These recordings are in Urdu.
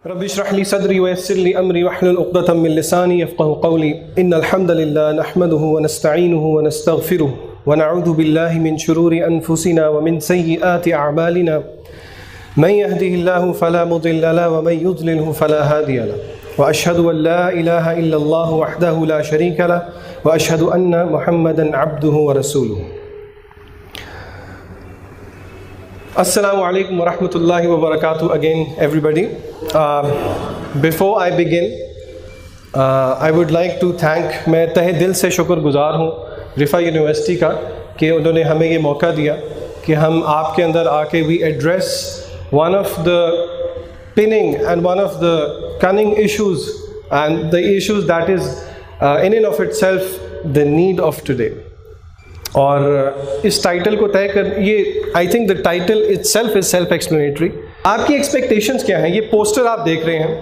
رب اشرح لي صدري ويسر لي أمري واحلل عقدة من لساني يفقهوا قولي إن الحمد لله نحمده ونستعينه ونستغفره ونعوذ بالله من شرور أنفسنا ومن سيئات أعمالنا من يهده الله فلا مضل له ومن يضلله فلا هادي له وأشهد أن لا إله إلا الله وحده لا شريك له وأشهد أن محمدا عبده ورسوله. Assalamu alaikum wa rahmatullahi wa barakatuh again everybody. Before I begin, I would like to thank, میں تہہ دل سے شکر گزار ہوں رفا یونیورسٹی کا کہ انہوں نے ہمیں یہ موقع دیا کہ ہم آپ کے اندر آ کے we address one of the pinning and one of the cunning issues and the issues that is in and of itself the need of today. اور اس ٹائٹل کو طے کر یہ I think the title it self is self explanatory. آپ کی ایکسپیکٹیشنس کیا ہیں؟ یہ پوسٹر آپ دیکھ رہے ہیں.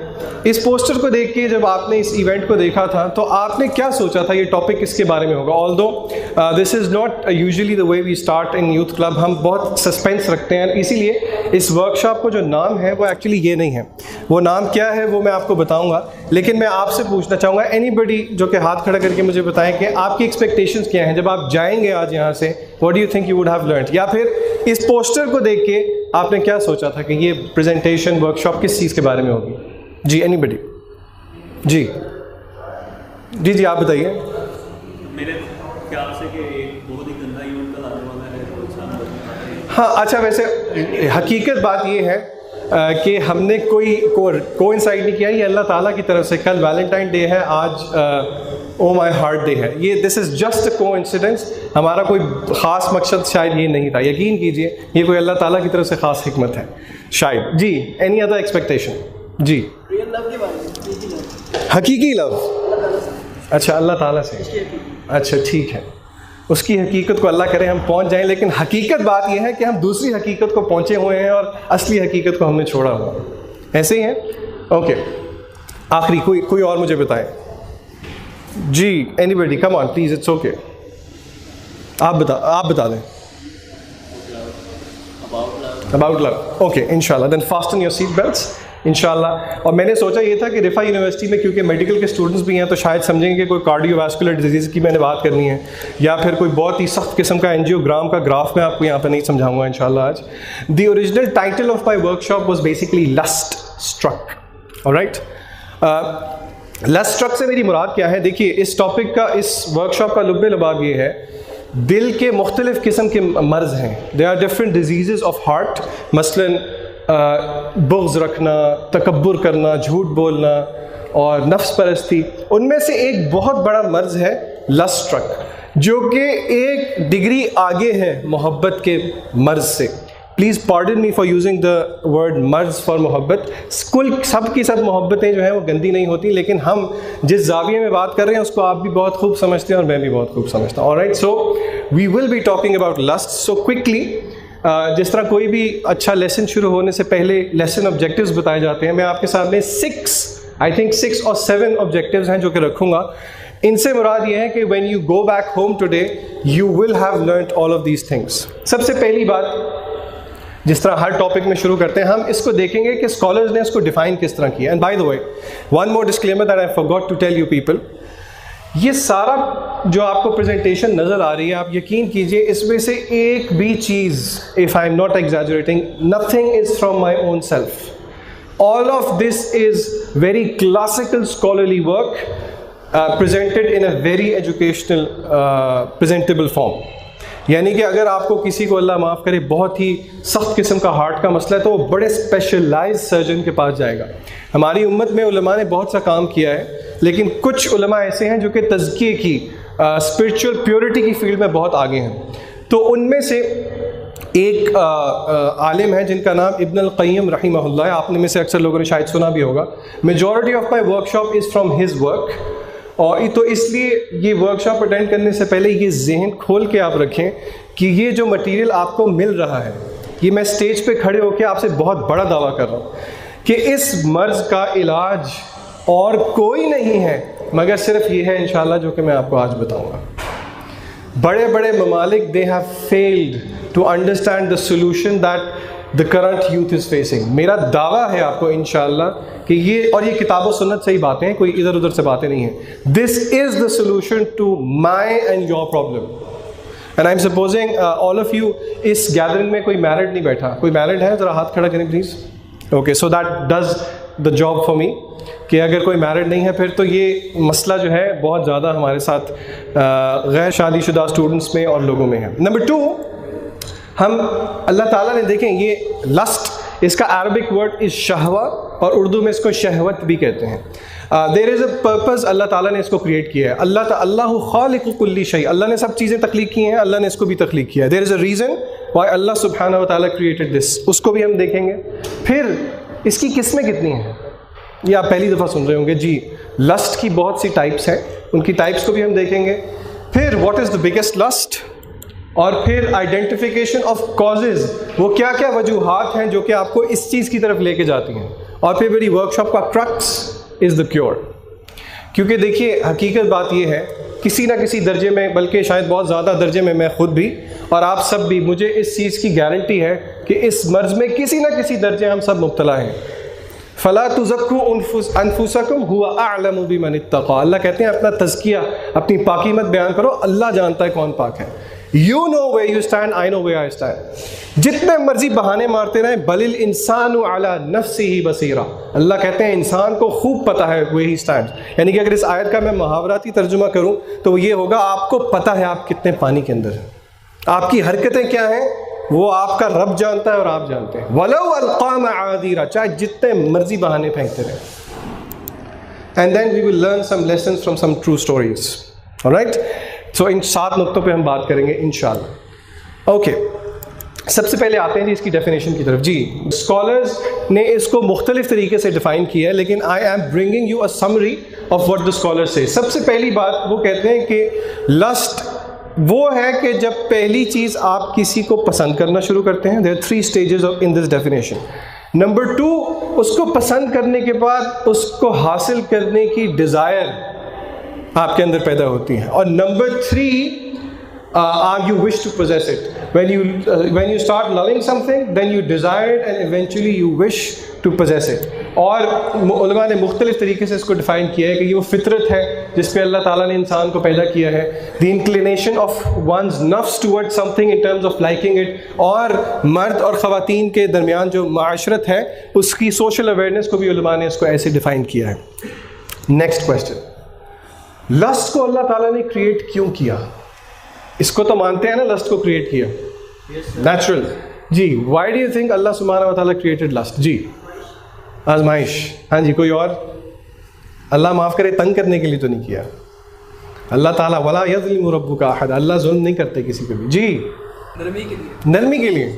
اس پوسٹر کو دیکھ کے جب آپ نے اس ایونٹ کو دیکھا تھا تو آپ نے کیا سوچا تھا یہ ٹاپک کس کے بارے میں ہوگا؟ although this is not usually the way we start in youth club. ہم بہت سسپینس رکھتے ہیں، اسی لیے اس ورک شاپ کو جو نام ہے وہ ایکچولی یہ نہیں ہے. وہ نام کیا ہے وہ میں آپ کو بتاؤں گا، لیکن میں آپ سے پوچھنا چاہوں گا اینی بڈی جو کہ ہاتھ کھڑا کر کے مجھے بتائیں کہ آپ کی ایکسپیکٹیشنس کیا ہیں جب آپ جائیں گے آج یہاں سے. What do you think you would have learned? یا پھر اس پوسٹر کو دیکھ کے آپ نے کیا سوچا تھا کہ یہ پریزنٹیشن ورک شاپ کس چیز کے بارے میں ہوگی؟ جی اینی بڈی؟ جی جی جی آپ بتائیے. میرے خیال سے کہ بہت ہی گندا ایونٹ کا لانے والا ہے. ہاں اچھا، ویسے حقیقت بات یہ ہے کہ ہم نے کوئی کوئنسائڈ نہیں کیا، یہ اللہ تعالیٰ کی طرف سے. کل ویلنٹائن ڈے ہے، آج او مائی ہارٹ ڈے ہے. یہ دس از جسٹ اے کو انسیڈنس. ہمارا کوئی خاص مقصد شاید یہ نہیں تھا. یقین کیجئے یہ کوئی اللہ تعالیٰ کی طرف سے خاص حکمت ہے شاید. جی اینی ادر ایکسپیکٹیشن؟ جی حقیقی لو. اچھا اللہ تعالیٰ سے. اچھا ٹھیک ہے، اس کی حقیقت کو اللہ کرے ہم پہنچ جائیں. لیکن حقیقت بات یہ ہے کہ ہم دوسری حقیقت کو پہنچے ہوئے ہیں اور اصلی حقیقت کو ہم نے چھوڑا ہوا. ایسے ہی ہیں؟ اوکے آخری کوئی اور مجھے بتائیں. جی anybody come on please, it's okay. آپ بتا دیں. About love. اوکے انشاءاللہ then fasten your seat belts انشاءاللہ. اور میں نے سوچا یہ تھا کہ رفا یونیورسٹی میں کیونکہ میڈیکل کے اسٹوڈنٹس بھی ہیں تو شاید سمجھیں گے کہ کوئی کارڈیو واسکولر ڈیزیز کی میں نے بات کرنی ہے، یا پھر کوئی بہت ہی سخت قسم کا اینجیوگرام کا گراف میں آپ کو یہاں پہ نہیں سمجھاؤں گا انشاءاللہ آج. The original title of my workshop was basically lust struck. Alright, lust struck سے میری مراد کیا ہے؟ دیکھیے اس ٹاپک کا، اس ورک شاپ کا لب لباب یہ ہے دل کے مختلف قسم کے مرض ہیں. They are different diseases of heart. مثلاً بغض رکھنا، تکبر کرنا، جھوٹ بولنا اور نفس پرستی. ان میں سے ایک بہت بڑا مرض ہے لسٹ اسٹرک، جو کہ ایک ڈگری آگے ہے محبت کے مرض سے. Please pardon me for using the word مرض فار محبت. کل سب کی سب محبتیں جو ہیں وہ گندی نہیں ہوتی، لیکن ہم جس زاویے میں بات کر رہے ہیں اس کو آپ بھی بہت خوب سمجھتے ہیں اور میں بھی بہت خوب سمجھتا ہوں. Alright, so we will be talking about lust. So quickly جس طرح کوئی بھی اچھا لیسن شروع ہونے سے پہلے لیسن آبجیکٹیوز بتائے جاتے ہیں، میں آپ کے سامنے 6 اور 7 آبجیکٹیوز ہیں جو کہ رکھوں گا. ان سے مراد یہ ہے کہ when you go back home today you will have learned all of these things. سب سے پہلی بات، جس طرح ہر ٹاپک میں شروع کرتے ہیں ہم اس کو دیکھیں گے کہ اسکالرز نے اس کو ڈیفائن کس طرح کیا. And by the way one more disclaimer that I forgot to tell you people, یہ سارا جو آپ کو پریزنٹیشن نظر آ رہی ہے آپ یقین کیجئے اس میں سے ایک بھی چیز، if I am not exaggerating, nothing is from my own self. All of this is very classical scholarly work presented in a very educational presentable form. یعنی کہ اگر آپ کو کسی کو اللہ معاف کرے بہت ہی سخت قسم کا ہارٹ کا مسئلہ ہے تو وہ بڑے اسپیشلائز سرجن کے پاس جائے گا. ہماری امت میں علماء نے بہت سا کام کیا ہے، لیکن کچھ علماء ایسے ہیں جو کہ تزکیے کی، اسپرچول پیورٹی کی فیلڈ میں بہت آگے ہیں. تو ان میں سے ایک عالم ہے جن کا نام ابن القیم رحمہ اللہ ہے. آپ نے میں سے اکثر لوگوں نے شاید سنا بھی ہوگا. Majority of my work shop is from his work. اور تو اس لیے یہ ورک شاپ اٹینڈ کرنے سے پہلے یہ ذہن کھول کے آپ رکھیں کہ یہ جو مٹیریل آپ کو مل رہا ہے، یہ میں اسٹیج پہ کھڑے ہو کے آپ سے بہت بڑا دعویٰ کر رہا ہوں کہ اس مرض کا علاج اور کوئی نہیں ہے مگر صرف یہ ہے انشاءاللہ جو کہ میں آپ کو آج بتاؤں گا. بڑے بڑے ممالک they have failed to understand the solution that the current youth is facing. میرا دعویٰ ہے آپ کو انشاءاللہ کہ یہ، اور یہ کتاب و سنت سے ہی باتیں ہیں، کوئی ادھر ادھر سے باتیں نہیں ہیں. This is the solution to my and your problem. And I'm supposing all of you اس گیدرنگ میں کوئی میرڈ نہیں بیٹھا. کوئی میرڈ ہے؟ ذرا ہاتھ کھڑا کریں please. Okay, so that does the job for me کہ اگر کوئی میرڈ نہیں ہے پھر تو یہ مسئلہ جو ہے بہت زیادہ ہمارے ساتھ غیر شادی شدہ اسٹوڈنٹس میں اور لوگوں میں ہے. نمبر 2، ہم اللہ تعالیٰ نے دیکھیں یہ لسٹ، اس کا عربک ورڈ از شہوہ، اور اردو میں اس کو شہوت بھی کہتے ہیں. دیر از اے پرپز، اللہ تعالیٰ نے اس کو کریٹ کیا ہے. اللہ خالق کل شیء، اللہ نے سب چیزیں تخلیق کی ہیں، اللہ نے اس کو بھی تخلیق کیا ہے. دیر از اے ریزن وائی اللہ سبحانہ و تعالیٰ کریٹڈ دس، اس کو بھی ہم دیکھیں گے. پھر اس کی قسمیں کتنی ہیں، یہ آپ پہلی دفعہ سن رہے ہوں گے. جی، لسٹ کی بہت سی ٹائپس ہیں، ان کی ٹائپس کو بھی ہم دیکھیں گے. پھر what is the biggest list, اور پھر آئیڈینٹیفیکیشن آف کازز، وہ کیا کیا وجوہات ہیں جو کہ آپ کو اس چیز کی طرف لے کے جاتی ہیں. اور پھر میری ورک شاپ کا کرکس از دا کیور. کیونکہ دیکھیے حقیقت بات یہ ہے، کسی نہ کسی درجے میں، بلکہ شاید بہت زیادہ درجے میں، میں خود بھی اور آپ سب بھی، مجھے اس چیز کی گارنٹی ہے کہ اس مرض میں کسی نہ کسی درجے ہم سب مبتلا ہیں. فلا تزکوا انفسکم هو اعلم بمن اتقى، اللہ کہتے ہیں اپنا تزکیہ، اپنی پاکی مت بیان کرو، اللہ جانتا ہے کون پاک ہے. You know where you stand, I know where I stand. جتنے مرضی بہانے مارتے رہیں، بل الانسان علی نفسہ بصیرہ، اللہ کہتے ہیں انسان کو خوب پتہ ہے where he stands. یعنی کہ اگر اس آیت کا میں محاوراتی ترجمہ کروں تو یہ ہوگا آپ کو پتہ ہے آپ کتنے پانی کے اندر ہیں، آپ کی حرکتیں کیا ہیں وہ آپ کا رب جانتا ہے اور آپ جانتے ہیں. وَلَوْ أَلْقَىٰ مَعَاذِيرَ، چاہے جتنے مرضی بہانے پھینکتے رہیں. And then we will learn some lessons from some true stories. Alright? So ان 7 نقطوں پہ ہم بات کریں گے انشاءاللہ. اوکے، سب سے پہلے آتے ہیں جی اس کی ڈیفینیشن کی طرف. جی، اسکالرز نے اس کو مختلف طریقے سے ڈیفائن کیا ہے، لیکن I M bringing you a summary of what the scholars سے. سب سے پہلی بات وہ کہتے ہیں کہ لسٹ وہ ہے کہ جب پہلی چیز آپ کسی کو پسند کرنا شروع کرتے ہیں. There are 3 stages in this definition. Number 2، اس کو پسند کرنے کے بعد اس کو حاصل کرنے کی ڈیزائر آپ کے اندر پیدا ہوتی ہے. اور number 3، you wish to possess it. When you start loving something, then you desire it and eventually you wish to possess it. اور علماء نے مختلف طریقے سے اس کو ڈیفائن کیا ہے کہ یہ وہ فطرت ہے جس پہ اللہ تعالیٰ نے انسان کو پیدا کیا ہے. The inclination of one's nafs towards something in terms of liking it. اور مرد اور خواتین کے درمیان جو معاشرت ہے اس کی سوشل اویئرنیس کو بھی علماء نے اس کو ایسے ڈیفائن کیا ہے. نیکسٹ کویسچن، لسٹ کو اللہ تعالیٰ نے کریٹ کیوں کیا؟ اس کو تو مانتے ہیں نا لسٹ کو کریٹ کیا نیچرل. جی، وائی ڈو یو تھنک اللہ سبحانہ و تعالیٰ کریٹڈ لسٹ؟ جی، آزمائش. ہاں جی، کوئی اور؟ اللہ معاف کرے تنگ کرنے کے لیے تو نہیں کیا اللہ تعالیٰ. ولا یظلم ربک احد، اللہ ظلم نہیں کرتے کسی پہ بھی. جی، نرمی کے لیے.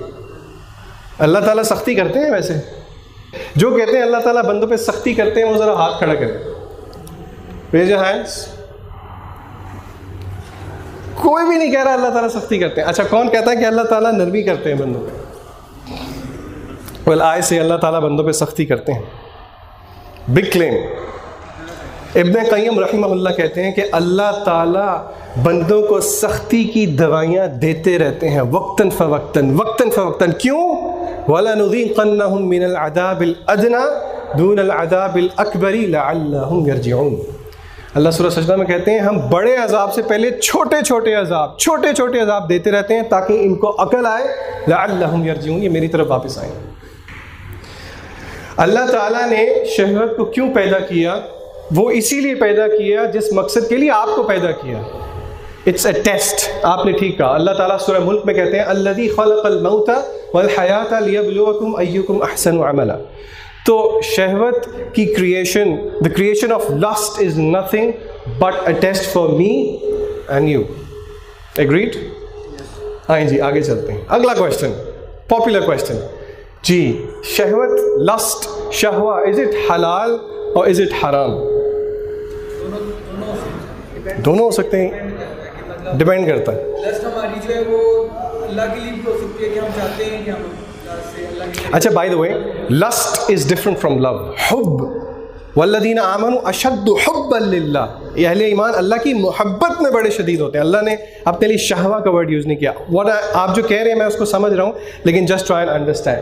اللہ تعالیٰ سختی کرتے ہیں؟ ویسے جو کہتے ہیں اللہ تعالیٰ بندوں پہ سختی کرتے ہیں وہ ذرا ہاتھ کھڑا کریں. Raise your hands. کوئی بھی نہیں کہہ رہا اللہ تعالیٰ سختی کرتے ہیں. اچھا، کون کہتا ہے کہ اللہ تعالیٰ نرمی کرتے ہیں بندوں پہ؟ well I say اللہ تعالیٰ بندوں پہ سختی کرتے ہیں. بگ کلیم. ابن قیم رحمہ اللہ کہتے ہیں کہ اللہ تعالیٰ بندوں کو سختی کی دوائیاں دیتے رہتے ہیں وقتاً فوقتاً، وقتاً فوقتاً. کیوں؟ وَلَنُذِيقَنَّهُم مِّنَ الْعَذَابِ الْأَدْنَىٰ دُونَ الْعَذَابِ الْأَكْبَرِ لَعَلَّهُمْ يَرْجِعُونَ. اللہ سورہ سجدہ میں کہتے ہیں ہم بڑے عذاب سے پہلے چھوٹے چھوٹے عذاب دیتے رہتے ہیں تاکہ ان کو عقل آئے. لعلہم یرجعون، یہ میری طرف واپس آئیں. اللہ تعالیٰ نے شہوت کو کیوں پیدا کیا؟ وہ اسی لیے پیدا کیا جس مقصد کے لیے آپ کو پیدا کیا. It's a test. آپ نے ٹھیک کہا. اللہ تعالیٰ سورہ ملک میں کہتے ہیں الذی خلق الموت والحیات لیبلوکم ایکم احسن عملا. تو شہوت کی creation, the creation of lust is nothing but a test for me and you. Agreed? ہاں جی، آگے چلتے ہیں. اگلا کویشچن، پاپولر کویشچن. جی، شہوت، لسٹ، شہوہ، از اٹ حلال اور از اٹ حرام؟ دونوں ہو سکتے ہیں، ڈپینڈ کرتا ہے. لسٹ ہماری جو ہے وہ اللہ کے لیے بھی ہو سکتی ہے کہ ہم چاہتے ہیں کہ ہم. اچھا، by the way, lust is different from love. حب والذین آمنوا اشد حبا للہ، یہ اہل ایمان اللہ کی محبت میں بڑے شدید ہوتے ہیں. اللہ نے اپنے لیے شہوہ کا ورڈ یوز نہیں کیا. آپ جو کہہ رہے ہیں میں اس کو سمجھ رہا ہوں، لیکن جسٹ ٹرائی اینڈ انڈرسٹینڈ.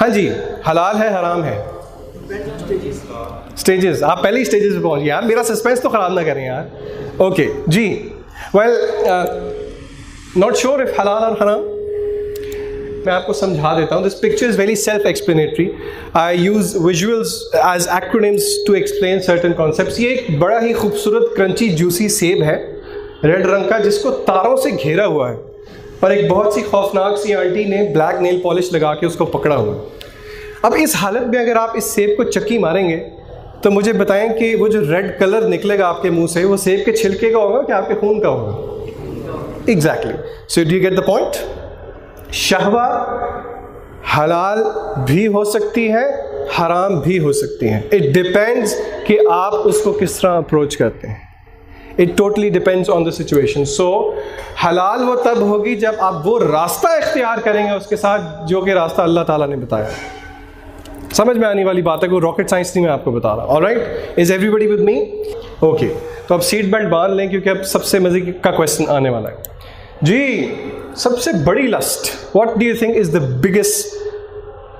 ہاں جی، حلال ہے حرام ہے؟ اسٹیجز، آپ پہلے ہی اسٹیجز پہ پہنچ گئے یار، میرا سسپینس تو خراب نہ کریں یار. اوکے جی، ویل ناٹ شیور اف حلال اور حرام. میں آپ کو سمجھا دیتا ہوں. This picture is very self explanatory. I use visuals as acronyms to explain certain concepts. یہ ایک بڑا ہی خوبصورت کرنچی جوسی سیب ہے ریڈ رنگ کا، جس کو تاروں سے گھیرا ہوا ہے، اور ایک بہت سی خوفناک سی آنٹی نے بلیک نیل پالش لگا کے اس کو پکڑا ہوا ہے. اب اس حالت میں اگر آپ اس سیب کو چکی ماریں گے تو مجھے بتائیں کہ وہ جو ریڈ کلر نکلے گا آپ کے منہ سے، وہ سیب کے چھلکے کا ہوگا کہ آپ کے خون کا ہوگا؟ Exactly. So do you get the point? شہوہ حلال بھی ہو سکتی ہے، حرام بھی ہو سکتی ہیں. اٹ ڈپینڈز کہ آپ اس کو کس طرح اپروچ کرتے ہیں. It totally depends on the situation. So حلال وہ تب ہوگی جب آپ وہ راستہ اختیار کریں گے اس کے ساتھ جو کہ راستہ اللہ تعالیٰ نے بتایا. سمجھ میں آنے والی بات ہے، کوئی راکٹ سائنس نہیں میں آپ کو بتا رہا. Alright, is everybody with me? Okay, تو اب سیٹ بیلٹ باندھ لیں کیونکہ اب سب سے مزے کا کویشچن آنے والا ہے. جی، سب سے بڑی lust, what do you think is the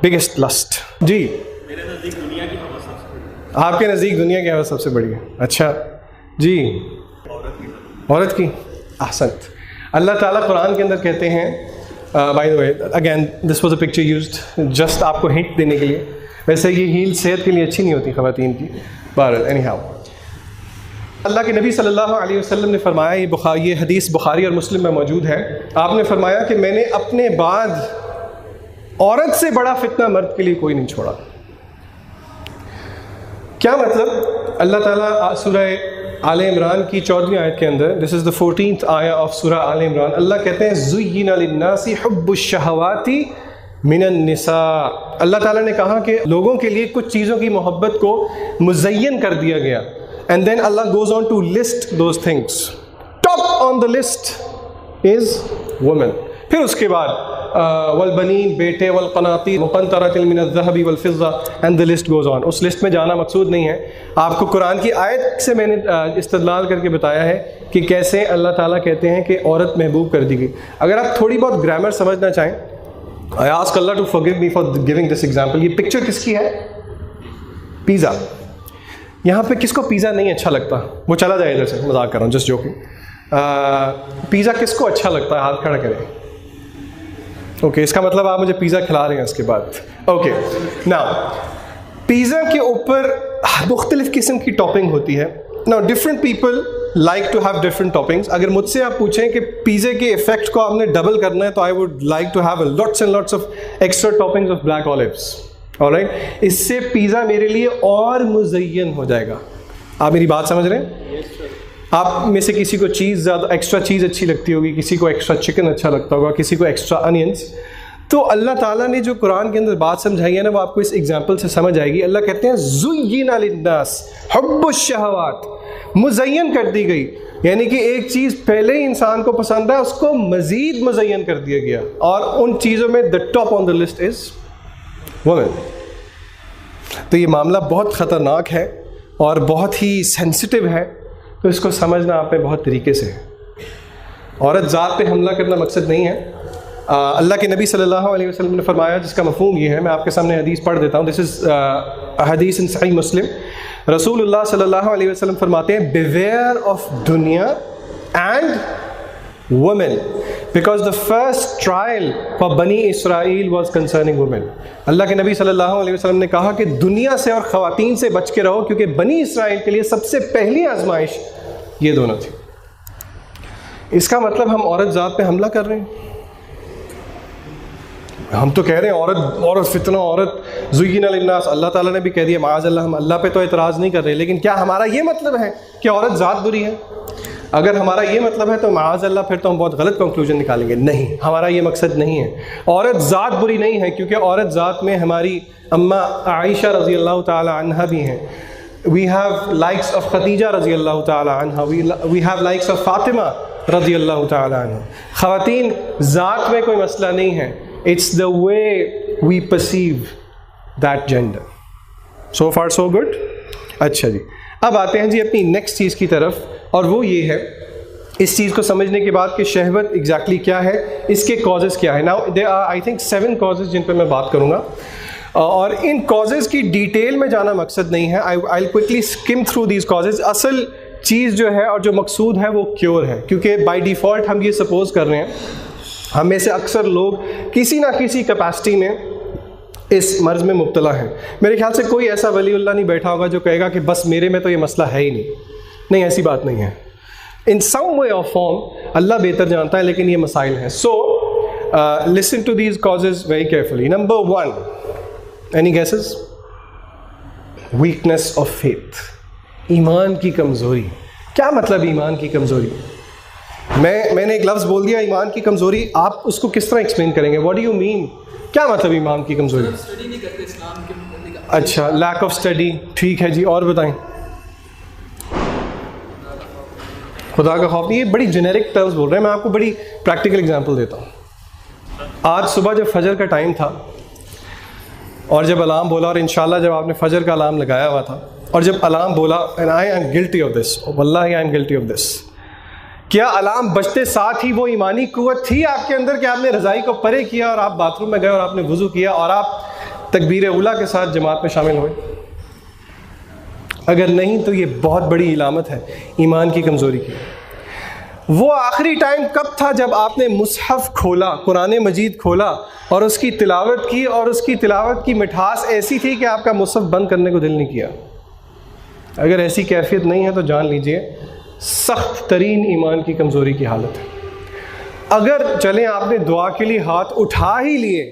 biggest lust? جی، میرے نزدیک دنیا کی ہوا سب سے بڑی. آپ کے نزدیک دنیا کی ہوا سب سے بڑی ہے؟ اچھا جی، عورت کی. احسنت. اللہ تعالیٰ قرآن کے اندر کہتے ہیں، by the way again this was a picture used just آپ کو ہنٹ دینے کے لیے. ویسے یہ ہیل صحت کے لیے اچھی نہیں ہوتی خواتین کی. بہرحال اینی ہاؤ، اللہ کے نبی صلی اللہ علیہ وسلم نے فرمایا، یہ حدیث بخاری اور مسلم میں موجود ہے. آپ نے فرمایا کہ میں نے اپنے بعد عورت سے بڑا فتنہ مرد کے لیے کوئی نہیں چھوڑا. کیا مطلب؟ اللہ تعالیٰ سورہ آل عمران کی 14ویں آیت کے اندر، دس از دا 14th آیا آف سورہ آل عمران، اللہ کہتے ہیں زُيِّنَ لِلنَّاسِ حُبُّ الشَّهَوَاتِ مِنَ النِّسَاءِ. اللہ تعالیٰ نے کہا کہ لوگوں کے لیے کچھ چیزوں کی محبت کو مزین کر دیا گیا. And then Allah goes on to list those things. Top on the list is women. پھر اس کے بعد والبنین، بیٹے، والقناطیر مقنطرۃ من الذهب والفضہ، and the list goes on. اس لسٹ میں جانا مقصود نہیں ہے. آپ کو قرآن کی آیت سے میں نے استدلال کر کے بتایا ہے کہ کیسے اللہ تعالیٰ کہتے ہیں کہ عورت محبوب کر دی گئی. اگر آپ تھوڑی بہت گرامر سمجھنا چاہیں، I ask Allah to forgive me for giving this example. یہ پکچر کس کی ہے؟ پیزا. یہاں پہ کس کو پیزا نہیں اچھا لگتا؟ وہ چلا جائے ادھر سے، مذاق کر رہا ہوں، جسٹ جوکنگ. پیزا کس کو اچھا لگتا ہے؟ ہاتھ کھڑا کریں. اوکے، اس کا مطلب آپ مجھے پیزا کھلا رہے ہیں اس کے بعد. اوکے، ناؤ پیزا کے اوپر مختلف قسم کی ٹاپنگ ہوتی ہے. Now different people like to have different toppings. اگر مجھ سے آپ پوچھیں کہ پیزے کے افیکٹ کو آپ نے ڈبل کرنا ہے تو I would like to have lots and lots of extra toppings of black olives. Alright, اس سے پیزا میرے لیے اور مزین ہو جائے گا. آپ میری بات سمجھ رہے ہیں؟ آپ میں سے کسی کو چیز زیادہ ایکسٹرا چیز اچھی لگتی ہوگی، کسی کو ایکسٹرا چکن اچھا لگتا ہوگا، کسی کو ایکسٹرا انینس. تو اللہ تعالیٰ نے جو قرآن کے اندر بات سمجھائی ہے نا، وہ آپ کو اس ایگزامپل سے سمجھ آئے گی. اللہ کہتے ہیں زُيِّنَ لِلنَّاسِ حُبُّ الشَّهَوَاتِ، مزین کر دی گئی. یعنی کہ ایک چیز پہلے ہی انسان کو پسند ہے، اس کو مزید مزین کر دیا گیا. اور ان چیزوں میں the top on the list is woman. تو یہ معاملہ بہت خطرناک ہے اور بہت ہی سینسٹیو ہے، تو اس کو سمجھنا آپ پہ بہت طریقے سے ہے. عورت ذات پہ حملہ کرنا مقصد نہیں ہے. اللہ کے نبی صلی اللہ علیہ وسلم نے فرمایا، جس کا مفہوم یہ ہے، میں آپ کے سامنے حدیث پڑھ دیتا ہوں. دس از حدیث ان صحیح مسلم. رسول اللہ صلی اللہ علیہ وسلم فرماتے ہیں بیویئر آف دنیا and woman because the first trial for بنی اسرائیل was concerning women. اللہ کے نبی صلی اللہ علیہ وسلم نے کہا کہ دنیا سے اور خواتین سے بچ کے رہو، کیونکہ بنی اسرائیل کے لیے سب سے پہلی آزمائش یہ دونوں تھی. اس کا مطلب ہم عورت ذات پہ حملہ کر رہے ہیں؟ ہم تو کہہ رہے ہیں عورت فتنہ، عورت زُيِّنَ لِلنَّاسِ. اللہ تعالیٰ نے بھی کہہ دیا معاذ اللہ، ہم اللہ پہ تو اعتراض نہیں کر رہے، لیکن کیا ہمارا یہ مطلب ہے کہ عورت ذات بری ہے؟ اگر ہمارا یہ مطلب ہے تو معاذ اللہ پھر تو ہم بہت غلط کنکلوژن نکالیں گے. نہیں، ہمارا یہ مقصد نہیں ہے. عورت ذات بری نہیں ہے، کیونکہ عورت ذات میں ہماری اماں عائشہ رضی اللہ تعالی عنہ بھی ہیں. We have likes of Khadija رضی اللہ تعالی عنہ، we have likes of Fatima رضی اللہ تعالی عنہ. خواتین ذات میں کوئی مسئلہ نہیں ہے. It's the way we perceive that gender. So far so good. اچھا جی، اب آتے ہیں جی اپنی نیکسٹ چیز کی طرف، اور وہ یہ ہے اس چیز کو سمجھنے کے بعد کہ شہوت ایگزیکٹلی کیا ہے، اس کے کازز کیا ہے. Now there are I think 7 causes جن پہ میں بات کروں گا، اور ان کازز کی ڈیٹیل میں جانا مقصد نہیں ہے. I will quickly skim through these causes. اصل چیز جو ہے اور جو مقصود ہے وہ کیور ہے، کیونکہ بائی ڈیفالٹ ہم یہ سپوز کر رہے ہیں ہم میں سے اکثر لوگ کسی نہ کسی کیپیسٹی میں اس مرض میں مبتلا ہیں. میرے خیال سے کوئی ایسا ولی اللہ نہیں بیٹھا ہوگا جو کہے گا کہ بس میرے میں تو یہ مسئلہ ہے ہی نہیں. ایسی بات نہیں ہے. ان سم وے آف فارم اللہ بہتر جانتا ہے، لیکن یہ مسائل ہیں. So listen to these causes very carefully. Number 1، any guesses? Weakness of faith, ایمان کی کمزوری. کیا مطلب ایمان کی کمزوری؟ میں نے ایک لفظ بول دیا ایمان کی کمزوری، آپ اس کو کس طرح ایکسپلین کریں گے؟ What do you mean? کیا مطلب ایمان کی کمزوری؟ اسٹڈی نہیں کرتے اسلام کے متعلق. اچھا، لیک آف اسٹڈی، ٹھیک ہے جی، اور بتائیں؟ خدا کا خوف نہیں. یہ بڑی جنیرک ٹرمز بول رہے ہیں، میں آپ کو بڑی پریکٹیکل اگزامپل دیتا ہوں. آج صبح جب فجر کا ٹائم تھا اور جب الارم بولا، اور انشاءاللہ جب آپ نے فجر کا الارم لگایا ہوا تھا اور جب الارم بولا، and I am guilty of this, واللہ I am guilty of this, کیا الارم بجتے ساتھ ہی وہ ایمانی قوت تھی آپ کے اندر کہ آپ نے رضائی کو پرے کیا اور آپ باتھ روم میں گئے اور آپ نے وضو کیا اور آپ تکبیر اولیٰ کے ساتھ جماعت میں شامل ہوئے؟ اگر نہیں تو یہ بہت بڑی علامت ہے ایمان کی کمزوری کی. وہ آخری ٹائم کب تھا جب آپ نے مصحف کھولا، قرآن مجید کھولا اور اس کی تلاوت کی، اور اس کی تلاوت کی مٹھاس ایسی تھی کہ آپ کا مصحف بند کرنے کو دل نہیں کیا؟ اگر ایسی کیفیت نہیں ہے تو جان لیجئے سخت ترین ایمان کی کمزوری کی حالت ہے. اگر چلیں آپ نے دعا کے لیے ہاتھ اٹھا ہی لیے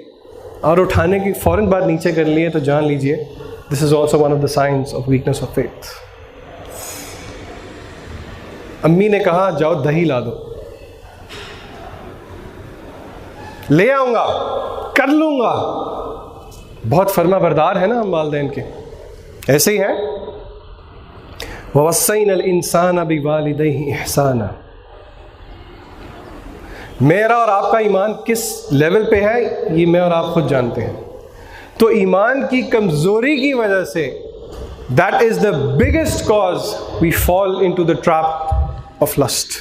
اور اٹھانے کی فوراً بعد نیچے کر لیے تو جان لیجئے this is also one of the signs of weakness of faith. امی نے کہا جاؤ دہی لا دو، لے آؤں گا، کر لوں گا. بہت فرما بردار ہے نا ہم والدین کے، ایسے ہی ہیں. وَوَصَّيْنَا الْإِنسَانَ بِوَالِدَيْهِ إِحْسَانًا. میرا اور آپ کا ایمان کس لیول پہ ہے یہ میں اور آپ خود جانتے ہیں. تو ایمان کی کمزوری کی وجہ سے that is the biggest cause we fall into the trap of lust.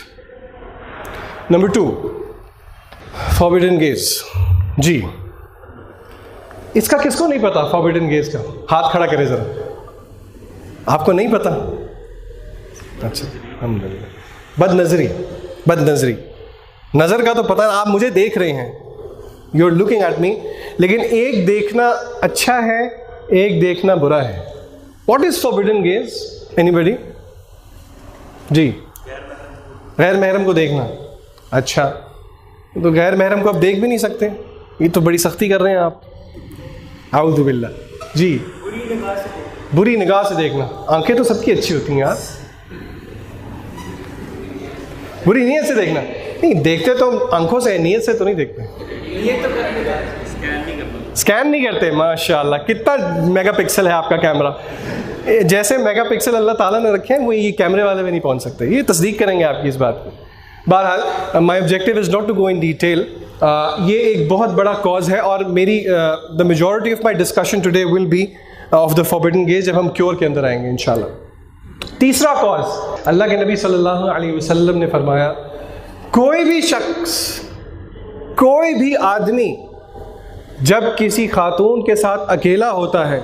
Number 2, forbidden gaze. جی اس کا کس کو نہیں پتا forbidden gaze کا؟ ہاتھ کھڑا کرے ذرا. آپ کو نہیں پتا؟ اچھا الحمدللہ. بد نظری نظر کا تو پتہ ہے، آپ مجھے دیکھ رہے ہیں، you are looking at me, لیکن ایک دیکھنا اچھا ہے، ایک دیکھنا برا ہے. What is forbidden gaze? Anybody? جی غیر محرم کو دیکھنا. اچھا تو غیر محرم کو آپ دیکھ بھی نہیں سکتے، یہ تو بڑی سختی کر رہے ہیں آپ. اعوذ باللہ. جی بری نگاہ سے دیکھنا. آنکھیں تو سب کی اچھی ہوتی ہیں یار، بری نیت سے دیکھنا نہیں. دیکھتے تو آنکھوں سے، نیت سے تو نہیں دیکھتے. اسکین نہیں کرتے. ماشاء اللہ کتنا میگا پکسل ہے آپ کا کیمرہ. جیسے میگا پکسل اللہ تعالیٰ نے رکھے ہیں وہ یہ کیمرے والے میں نہیں پہنچ سکتے. یہ تصدیق کریں گے آپ کی اس بات کو. بہرحال my objective is not to go in detail. یہ ایک بہت بڑا کاز ہے، اور میری the majority of my discussion today will be of the forbidden gaze جب ہم کیور کے اندر آئیں گے انشاءاللہ. تیسرا کاز، اللہ کے نبی صلی اللہ علیہ وسلم نے فرمایا کوئی بھی شخص، کوئی بھی آدمی جب کسی خاتون کے ساتھ اکیلا ہوتا ہے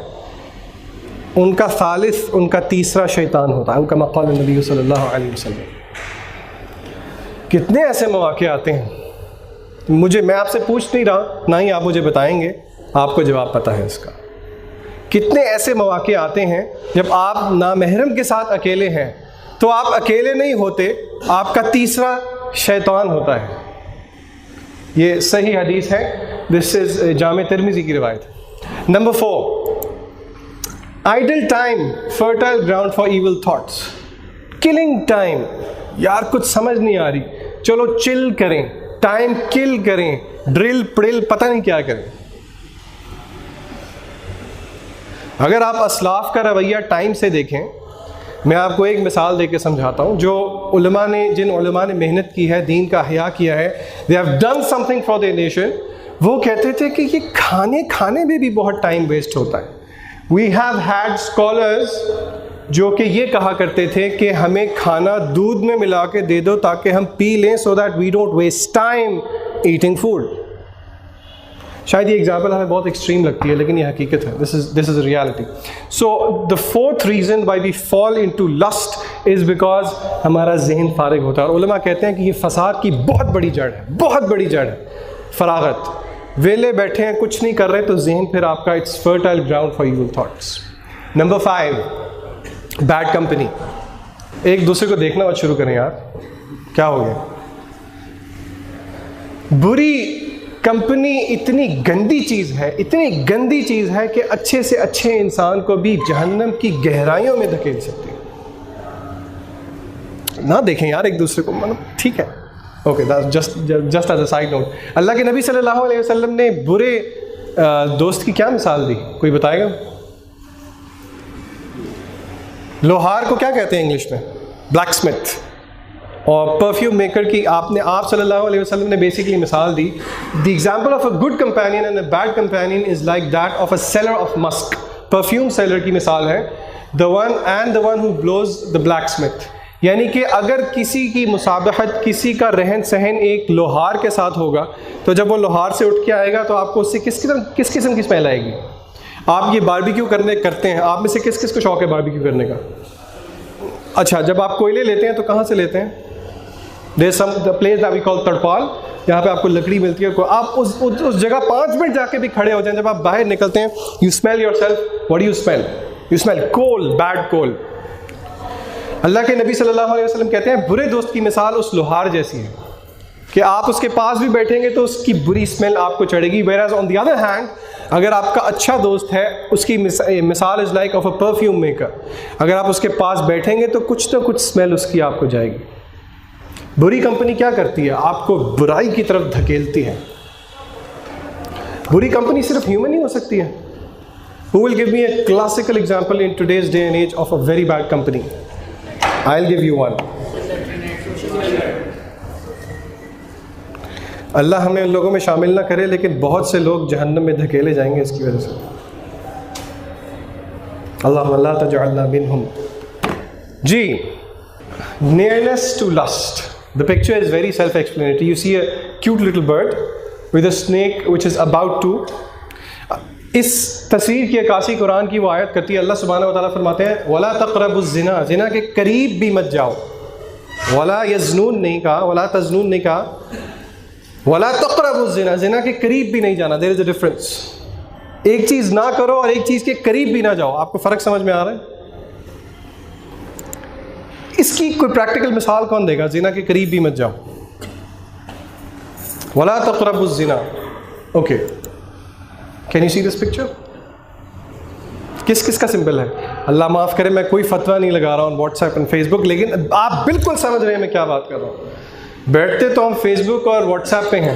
ان کا ثالث، ان کا تیسرا شیطان ہوتا ہے. کما قال النبی صلی اللہ علیہ وسلم. کتنے ایسے مواقع آتے ہیں، میں آپ سے پوچھ نہیں رہا، نہ ہی آپ مجھے بتائیں گے، آپ کو جواب پتہ ہے اس کا. کتنے ایسے مواقع آتے ہیں جب آپ نامحرم کے ساتھ اکیلے ہیں تو آپ اکیلے نہیں ہوتے، آپ کا تیسرا شیطان ہوتا ہے. یہ صحیح حدیث ہے، دس از جامع ترمذی کی روایت. Number 4، idle time fertile ground for evil thoughts. Killing time, یار کچھ سمجھ نہیں آ رہی، چلو چل کریں، ٹائم کل کریں، ڈرل پڑل پتہ نہیں کیا کریں. اگر آپ اسلاف کا رویہ ٹائم سے دیکھیں، میں آپ کو ایک مثال دے کے سمجھاتا ہوں. جن علماء نے محنت کی ہے، دین کا احیاء کیا ہے، they have done something for their nation. وہ کہتے تھے کہ یہ کھانے میں بھی بہت ٹائم ویسٹ ہوتا ہے. We have had scholars جو کہ یہ کہا کرتے تھے کہ ہمیں کھانا دودھ میں ملا کے دے دو تاکہ ہم پی لیں, so that we don't waste time eating food. شاید یہ ایگزامپل ہمیں بہت ایکسٹریم لگتی ہے لیکن یہ حقیقت ہے. This is a reality. So the fourth reason why we fall into lust is because ہمارا ذہن فارغ ہوتا ہے. اور علماء کہتے ہیں کہ یہ فساد کی بہت بڑی جڑ ہے, بہت بڑی جڑ ہے فراغت. ویلے بیٹھے ہیں, کچھ نہیں کر رہے, تو ذہن پھر آپ کا it's fertile ground for evil thoughts. Number 5, bad company. ایک دوسرے کو دیکھنا مت شروع کریں یار, کیا ہو گیا. بری کمپنی اتنی گندی چیز ہے, اتنی گندی چیز ہے کہ اچھے سے اچھے انسان کو بھی جہنم کی گہرائیوں میں دھکیل سکتی ہے. نہ دیکھیں یار ایک دوسرے کو, مطلب ٹھیک ہے, okay, just as a side note. اللہ کے نبی صلی اللہ علیہ وسلم نے برے دوست کی کیا مثال دی, کوئی بتائے گا؟ لوہار کو کیا کہتے ہیں انگلش میں؟ Blacksmith. اور پرفیوم میکر کی آپ صلی اللہ علیہ وسلم نے بیسکلی مثال دی. The example of a good companion and a bad companion is like that of a seller of musk. Perfume seller کی مثال ہے the one who blows the blacksmith. یعنی کہ اگر کسی کی مسابقت, کسی کا رہن سہن ایک لوہار کے ساتھ ہوگا, تو جب وہ لوہار سے اٹھ کے آئے گا تو آپ کو اس سے کس قسم کی اسمیل آئے گی. آپ یہ باربیکیو کرتے ہیں, آپ میں سے کس کو شوق ہے باربیکیو کرنے کا؟ اچھا, جب آپ کوئلے لیتے ہیں تو کہاں سے لیتے ہیں؟ There's the place that we call تڑپال, جہاں پہ آپ کو لکڑی ملتی ہے. آپ اس جگہ 5 منٹ جا کے بھی کھڑے ہو جائیں, جب آپ باہر نکلتے ہیں, you smell yourself. What do you smell? You smell coal, bad coal. اللہ کے نبی صلی اللہ علیہ وسلم کہتے ہیں برے دوست کی مثال اس لوہار جیسی ہے کہ آپ اس کے پاس بھی بیٹھیں گے تو اس کی بری اسمیل آپ کو چڑھے گی. whereas on the other hand, اگر آپ کا اچھا دوست ہے, اس کی مثال is like of a perfume maker. اگر آپ اس کے پاس بیٹھیں گے تو کچھ نہ کچھ اسمیل اس کی آپ کو جائے گی. بری کمپنی کیا کرتی ہے؟ آپ کو برائی کی طرف دھکیلتی ہے. بری کمپنی صرف ہیومن ہی ہو سکتی ہے. Who will give me a classical example in today's day and age of a very bad company? I'll give you one. اللہ ہمیں ان لوگوں میں شامل نہ کرے, لیکن بہت سے لوگ جہنم میں دھکیلے جائیں گے اس کی وجہ سے. اللہم لا تجعلنا منہم. جی, nearness to lust. The picture is very self-explanatory. You see a cute little bird with a snake which is about to. اس تصویر کی عکاسی قرآن کی وہ آیت کرتی ہے. اللہ سبحانہ و تعالیٰ فرماتے ہیں وَلَا تَقْرَبُوا الزِّنَا, زنا کے قریب بھی مت جاؤ. وَلَا يَزْنُونَ نہیں کہا, وَلَا تَزْنُونَ نہیں کہا, وَلَا تَقْرَبُوا الزِّنَا, زنا کے قریب بھی نہیں جانا. There is a difference. ایک چیز نہ کرو اور ایک چیز کے قریب بھی نہ جاؤ. آپ کو فرق سمجھ میں آ رہا ہے؟ اس کی کوئی پریکٹیکل مثال کون دے گا؟ زنا کے قریب بھی مت جاؤ. وَلَا تَقْرَبُوا الزِّنَا. Okay, can you see this picture? کس کا سمبل ہے؟ اللہ معاف کرے میں کوئی فتویٰ نہیں لگا رہا ہوں واٹس ایپ اینڈ فیس بک, لیکن آپ بالکل سمجھ رہے ہیں میں کیا بات کر رہا ہوں. بیٹھتے تو ہم فیس بک اور واٹس ایپ پہ ہیں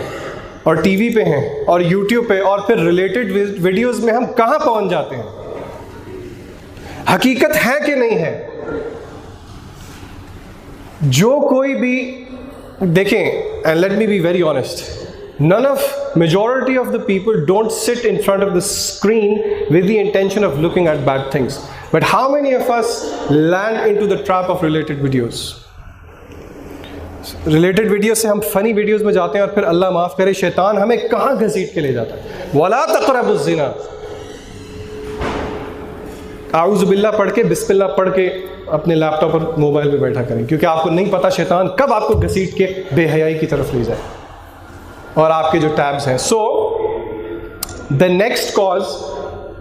اور ٹی وی پہ ہیں اور یوٹیوب پہ, اور پھر ریلیٹڈ ویڈیوز میں ہم کہاں پہنچ جاتے ہیں. حقیقت ہے کہ نہیں ہے؟ جو کوئی بھی دیکھیں, and let me be very honest, none of majority of the people don't sit in front of the screen with the intention of looking at bad things. But how many of us land into the trap of related videos? Related videos سے ہم funny videos میں جاتے ہیں اور پھر اللہ معاف کرے شیطان ہمیں کہاں گھسیٹ کے لے جاتا ہے. وَلَا تَقْرَبُوا الزِّنَا. اعوذ باللہ پڑھ کے, بسم اللہ پڑھ کے اپنے لیپ ٹاپ اور موبائل پہ بیٹھا کریں, کیونکہ آپ کو نہیں پتا شیطان کب آپ کو گھسیٹ کے بے حیائی کی طرف لے جائے اور آپ کے جو ٹیبز ہیں. So the next cause,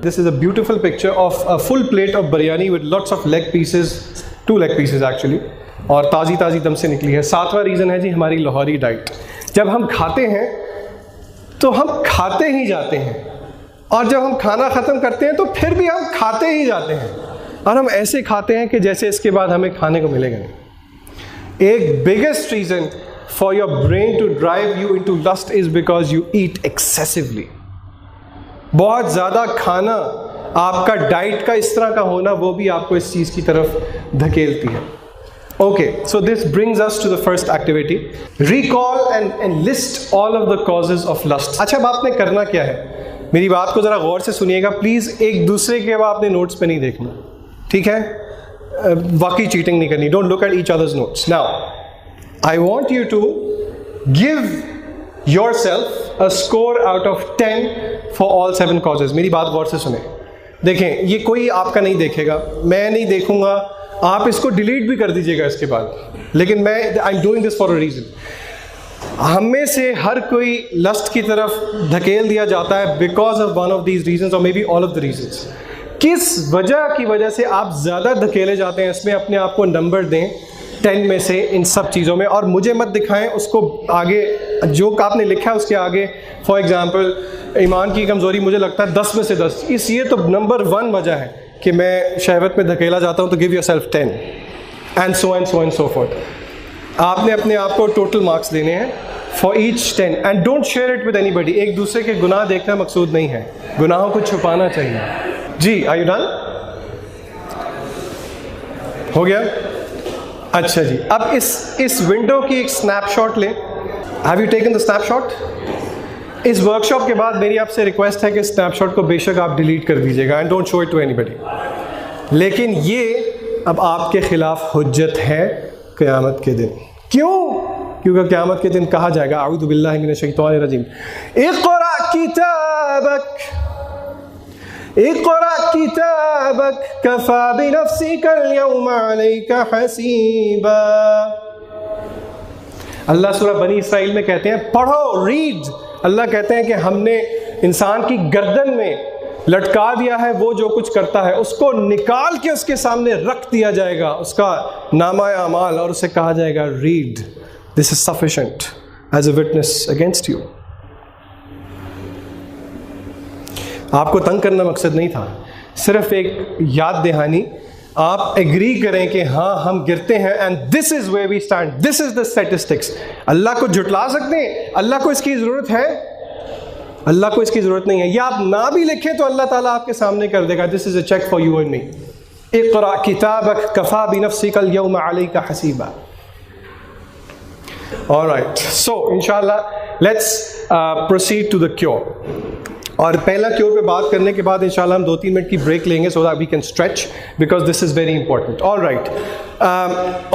this is a beautiful picture of a full plate of biryani with lots of leg pieces, 2 leg pieces actually, اور تازی دم سے نکلی ہے. 7واں ریزن ہے جی ہماری لاہوری ڈائٹ. جب ہم کھاتے ہیں تو ہم کھاتے ہی جاتے ہیں, اور جب ہم کھانا ختم کرتے ہیں تو پھر بھی ہم کھاتے ہی جاتے ہیں, اور ہم ایسے کھاتے ہیں کہ جیسے اس کے بعد ہمیں کھانے کو ملے گا نہیں. ایک biggest reason for your brain to drive you into lust is because you eat excessively. بہت زیادہ کھانا, آپ کا ڈائٹ کا اس طرح کا ہونا, وہ بھی آپ کو اس چیز کی طرف دھکیلتی ہے. Okay, so this brings us to the first activity. Recall and list all of the causes of lust. اچھا, اب آپ نے کرنا کیا ہے, میری بات کو ذرا غور سے سنیے گا پلیز. ایک دوسرے کے اب آپ نے نوٹس پہ نہیں دیکھنا, ٹھیک ہے؟ واقعی چیٹنگ نہیں کرنی. Don't look at each others notes. Now I want you to give yourself a score out of 10 for all 7 causes. میری بات غور سے سنیں. دیکھیں یہ کوئی آپ کا نہیں دیکھے گا, میں نہیں دیکھوں گا, آپ اس کو ڈیلیٹ بھی کر دیجیے گا اس کے بعد, لیکن میں I am doing this for a reason. ہم میں سے ہر کوئی لسٹ کی طرف دھکیل دیا جاتا ہے because of one of these reasons اور may be all of the reasons. کس وجہ کی وجہ سے آپ زیادہ دھکیلے جاتے ہیں, اس میں اپنے آپ کو نمبر دیں 10 میں سے ان سب چیزوں میں, اور مجھے مت دکھائیں اس کو آگے جو آپ نے لکھا ہے اس کے آگے. فار ایگزامپل ایمان کی کمزوری مجھے لگتا ہے 10 میں سے 10, اس یہ تو نمبر 1 وجہ ہے کہ میں شہوت میں دھکیلا جاتا ہوں, تو give yourself 10 and so and so and so forth. آپ نے اپنے آپ کو ٹوٹل مارکس دینے ہیں for each 10 and don't share it with anybody. ایک دوسرے کے گناہ دیکھنا مقصود نہیں ہے, گناہوں کو چھپانا چاہیے. جی آر یو ڈن؟ ہو گیا؟ اچھا جی, اب اس ونڈو کی ایک اسنیپ شاٹ لیں. Have you taken the snapshot? اس ورک شاپ کے بعد میری آپ سے ریکویسٹ ہے کہ اسنیپ شاٹ کو بے شک آپ ڈیلیٹ کر دیجیے گا, and don't show it to anybody. لیکن یہ اب آپ کے خلاف حجت ہے قیامت کے دن. کیوں؟ کیونکہ قیامت کے دن کہا جائے گا اعوذ باللہ من الشیطان الرجیم, اقرأ کتابک اقرأ کتابک کفی بنفسک اليوم علیک حسیبا. اللہ سورہ بنی اسرائیل میں کہتے ہیں پڑھو, ریڈ. اللہ کہتے ہیں کہ ہم نے انسان کی گردن میں لٹکا دیا ہے وہ جو کچھ کرتا ہے, اس کو نکال کے اس کے سامنے رکھ دیا جائے گا, اس کا نامہ اعمال, اور اسے کہا جائے گا read, this is sufficient as a witness against you. آپ کو تنگ کرنا مقصد نہیں تھا, صرف ایک یاد دہانی. آپ ایگری کریں کہ ہاں ہم گرتے ہیں, and this is where we stand, this is the statistics. اللہ کو جھٹلا سکتے ہیں؟ اللہ کو اس کی ضرورت ہے؟ اللہ کو اس کی ضرورت نہیں ہے. یا آپ نہ بھی لکھیں تو اللہ تعالیٰ آپ کے سامنے کر دے گا. This is a check for you and me. اقرأ کتابک کفی بنفسک اليوم علیک حسیبا. Alright, so inshallah let's proceed to the cure. اور پہلا کیور پہ بات کرنے کے بعد انشاءاللہ ہم 2-3 منٹ کی بریک لیں گے so that we can stretch because this is very important. Alright,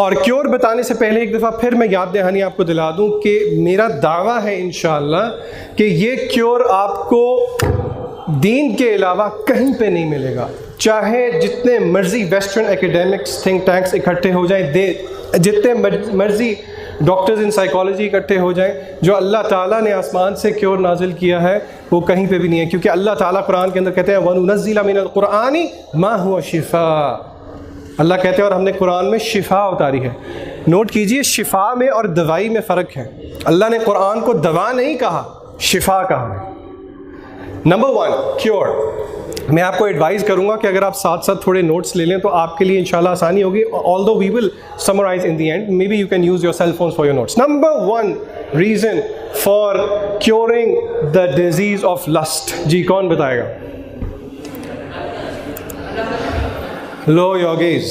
اور کیور بتانے سے پہلے ایک دفعہ پھر میں یاد دہانی آپ کو دلا دوں کہ میرا دعویٰ ہے انشاءاللہ کہ یہ کیور آپ کو دین کے علاوہ کہیں پہ نہیں ملے گا. چاہے جتنے مرضی ویسٹرن ایکیڈیمکس تھنک ٹینکس اکٹھے ہو جائیں, جتنے مرضی ڈاکٹرز ان سائیکالوجی اکٹھے ہو جائیں, جو اللہ تعالیٰ نے آسمان سے کیور نازل کیا ہے وہ کہیں پہ بھی نہیں ہے. کیونکہ اللہ تعالیٰ قرآن کے اندر کہتے ہیں وَنُنَزِّلَ مِنَ الْقُرْآنِ مَا هُوَ شِفَاء. اللہ کہتے ہیں اور ہم نے قرآن میں شفا اتاری ہے. نوٹ کیجئے شفا میں اور دوائی میں فرق ہے. اللہ نے قرآن کو دوا نہیں کہا, شفا کہا ہے. Number 1 cure. میں آپ کو ایڈوائز کروں گا کہ اگر آپ ساتھ ساتھ تھوڑے نوٹس لے لیں تو آپ کے لیے انشاءاللہ آسانی ہوگی. although we will summarize in the end, maybe you can use your cell phones for your notes. Number 1 reason for curing the disease of lust. جی کون بتائے گا؟ لو یوگیز.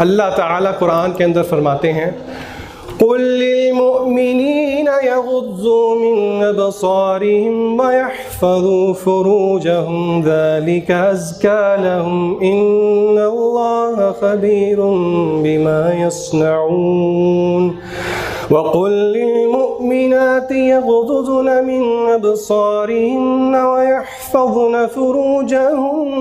اللہ تعالیٰ قرآن کے اندر فرماتے ہیں قُلْ لِلْمُؤْمِنِينَ يَغُضُّوا مِنْ أَبْصَارِهِمْ وَيَحْفَظُوا فُرُوجَهُمْ ذَلِكَ أَزْكَىٰ لَهُمْ إِنَّ اللَّهَ خَبِيرٌ بِمَا يَصْنَعُونَ وَقُلْ لِلْمُؤْمِنَاتِ يَغْضُضْنَ مِنْ أَبْصَارِهِنَّ وَيَحْفَظْنَ فُرُوجَهُنَّ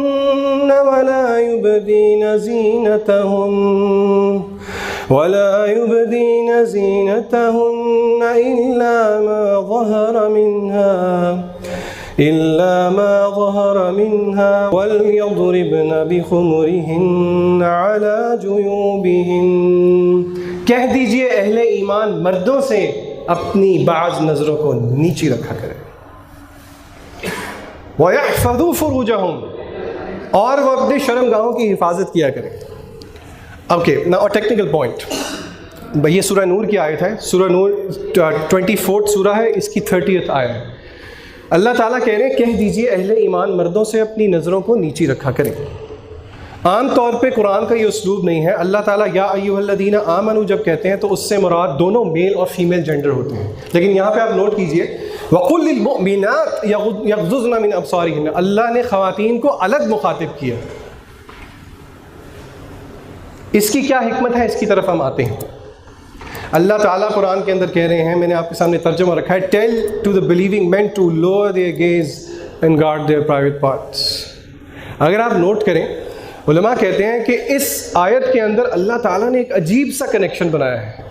ولا يبدين زينتهن إلا ما ظهر منها وليضربن بخمرهن على جيوبهن. کہہ دیجئے اہل ایمان مردوں سے اپنی بعض نظروں کو نیچی رکھا کریں. وَيَحْفَظُوا فُرُوجَهُمْ, اور وہ اپنے شرمگاہوں کی حفاظت کیا کریں. اوکے نا ٹیکنیکل پوائنٹ. یہ سورہ نور کی آیت ہے. سورہ نور 24 سورہ ہے, اس کی 30th آیت ہے. اللہ تعالیٰ کہہ رہے ہیں کہہ دیجئے اہل ایمان مردوں سے اپنی نظروں کو نیچی رکھا کریں. عام طور پہ قرآن کا یہ اسلوب نہیں ہے. اللہ تعالیٰ یا ایھا الذین آمنوا جب کہتے ہیں تو اس سے مراد دونوں میل اور فیمیل جینڈر ہوتے ہیں. لیکن یہاں پہ آپ نوٹ کیجئے وَقُلْ لِلْمُؤْمِنَاتِ يَغْضُضْنَ مِنْ أَبْصَارِهِنَّ. اللہ نے خواتین کو الگ مخاطب کیا. اس کی کیا حکمت ہے، اس کی طرف ہم آتے ہیں۔ اللہ تعالیٰ قرآن کے اندر کہہ رہے ہیں، میں نے آپ کے سامنے ترجمہ رکھا ہے، tell to the believing men to lower their gaze and guard their private parts. اگر آپ نوٹ کریں، علماء کہتے ہیں کہ اس آیت کے اندر اللہ تعالیٰ نے ایک عجیب سا کنیکشن بنایا ہے۔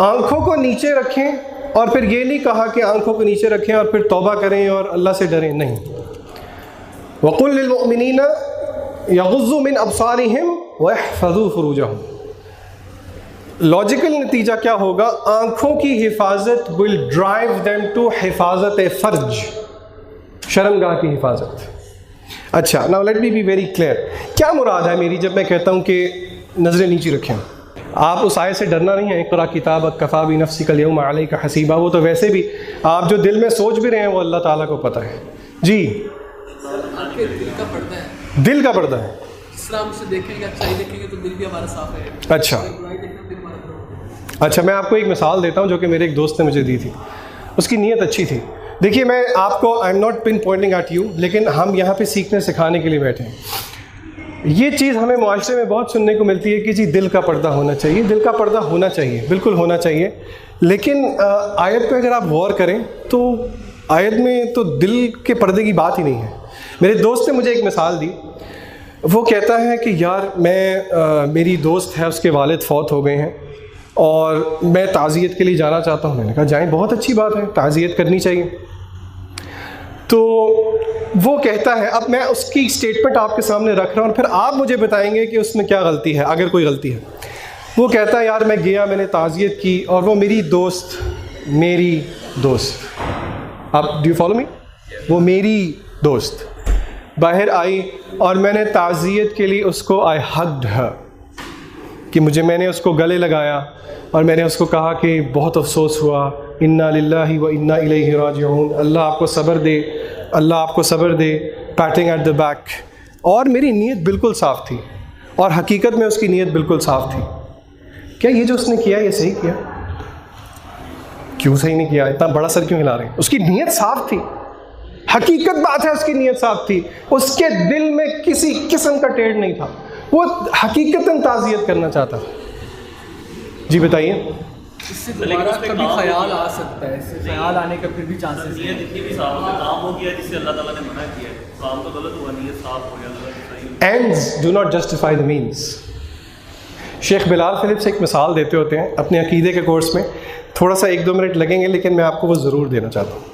آنکھوں کو نیچے رکھیں اور پھر یہ نہیں کہا کہ آنکھوں کو نیچے رکھیں اور پھر توبہ کریں اور اللہ سے ڈریں، نہیں۔ وَقُلْ لِلْمُؤْمِنِينَ يَغُضُّوا مِنْ أَبْصَارِهِمْ وَيَحْفَظُوا فُرُوجَهُمْ۔ لاجیکل نتیجہ کیا ہوگا؟ آنکھوں کی حفاظت will drive them to حفاظت فرج، شرمگاہ کی حفاظت۔ اچھا، now let me be very clear، کیا مراد ہے میری جب میں کہتا ہوں کہ نظریں نیچے رکھیں؟ آپ اس آیت سے ڈرنا نہیں ہے، اقرأ کتابک کفیٰ بنفسک اليوم علیک حسیبا، وہ تو ویسے بھی آپ جو دل میں سوچ بھی رہے ہیں وہ اللہ تعالیٰ کو پتہ ہے۔ جی، دل کا پردہ ہے، دل کا پردہ ہے۔ اسلام سے دیکھیں گے، اچھائی دیکھیں گے تو دل بھی ہمارا صاف ہے۔ اچھا برائی دیکھیں دل ہمارا خراب ہے۔ اچھا، میں آپ کو ایک مثال دیتا ہوں جو کہ میرے ایک دوست نے مجھے دی تھی، اس کی نیت اچھی تھی۔ دیکھیے، میں آپ کو I am not pinpointing at you, لیکن ہم یہاں پہ سیکھنے سکھانے کے لیے بیٹھے ہیں۔ یہ چیز ہمیں معاشرے میں بہت سننے کو ملتی ہے کہ جی دل کا پردہ ہونا چاہیے، دل کا پردہ ہونا چاہیے، بالکل ہونا چاہیے، لیکن آیت پہ اگر آپ غور کریں تو آیت میں تو دل کے پردے کی بات ہی نہیں ہے۔ میرے دوست نے مجھے ایک مثال دی، وہ کہتا ہے کہ یار میری دوست ہے، اس کے والد فوت ہو گئے ہیں اور میں تعزیت کے لیے جانا چاہتا ہوں۔ میں نے کہا جائیں، بہت اچھی بات ہے، تعزیت کرنی چاہیے۔ تو وہ کہتا ہے، اب میں اس کی اسٹیٹمنٹ آپ کے سامنے رکھ رہا ہوں اور پھر آپ مجھے بتائیں گے کہ اس میں کیا غلطی ہے، اگر کوئی غلطی ہے۔ وہ کہتا ہے یار میں گیا، میں نے تعزیت کی اور وہ میری دوست اب ڈو یو فالو می، وہ میری دوست باہر آئی اور میں نے تعزیت کے لیے اس کو آئی ہگڈ ہر، کہ میں نے اس کو گلے لگایا اور میں نے اس کو کہا کہ بہت افسوس ہوا، انا للہ و انا الیہ راجعون، اللہ آپ کو صبر دے، اللہ آپ کو صبر دے، پیٹنگ ایٹ دا بیک۔ اور میری نیت بالکل صاف تھی اور حقیقت میں اس کی نیت بالکل صاف تھی۔ کیا یہ جو اس نے کیا یہ صحیح کیا؟ کیوں صحیح نہیں کیا؟ اتنا بڑا سر کیوں ہلا رہے ہیں؟ اس کی نیت صاف تھی، حقیقت بات ہے، اس کی نیت صاف تھی، اس کے دل میں کسی قسم کا ٹیڑھ نہیں تھا، وہ حقیقتاً تعزیت کرنا چاہتا تھا۔ جی بتائیے۔ اس سے دوبارہ کبھی خیال آ سکتا ہے، اس سے خیال آنے کا پھر بھی چانسز نیت اتنی بھی صاف ہے، کام ہو گیا جس سے اللہ تعالیٰ نے منع کیا ہے، کام تو غلط ہوا، نیت صاف ہو گیا۔ Ends do not justify the means۔ Sheikh Bilal flips ایک مثال دیتے ہوتے ہیں اپنے عقیدے کے کورس میں، تھوڑا سا 1-2 منٹ لگیں گے لیکن میں آپ کو وہ ضرور دینا چاہتا ہوں۔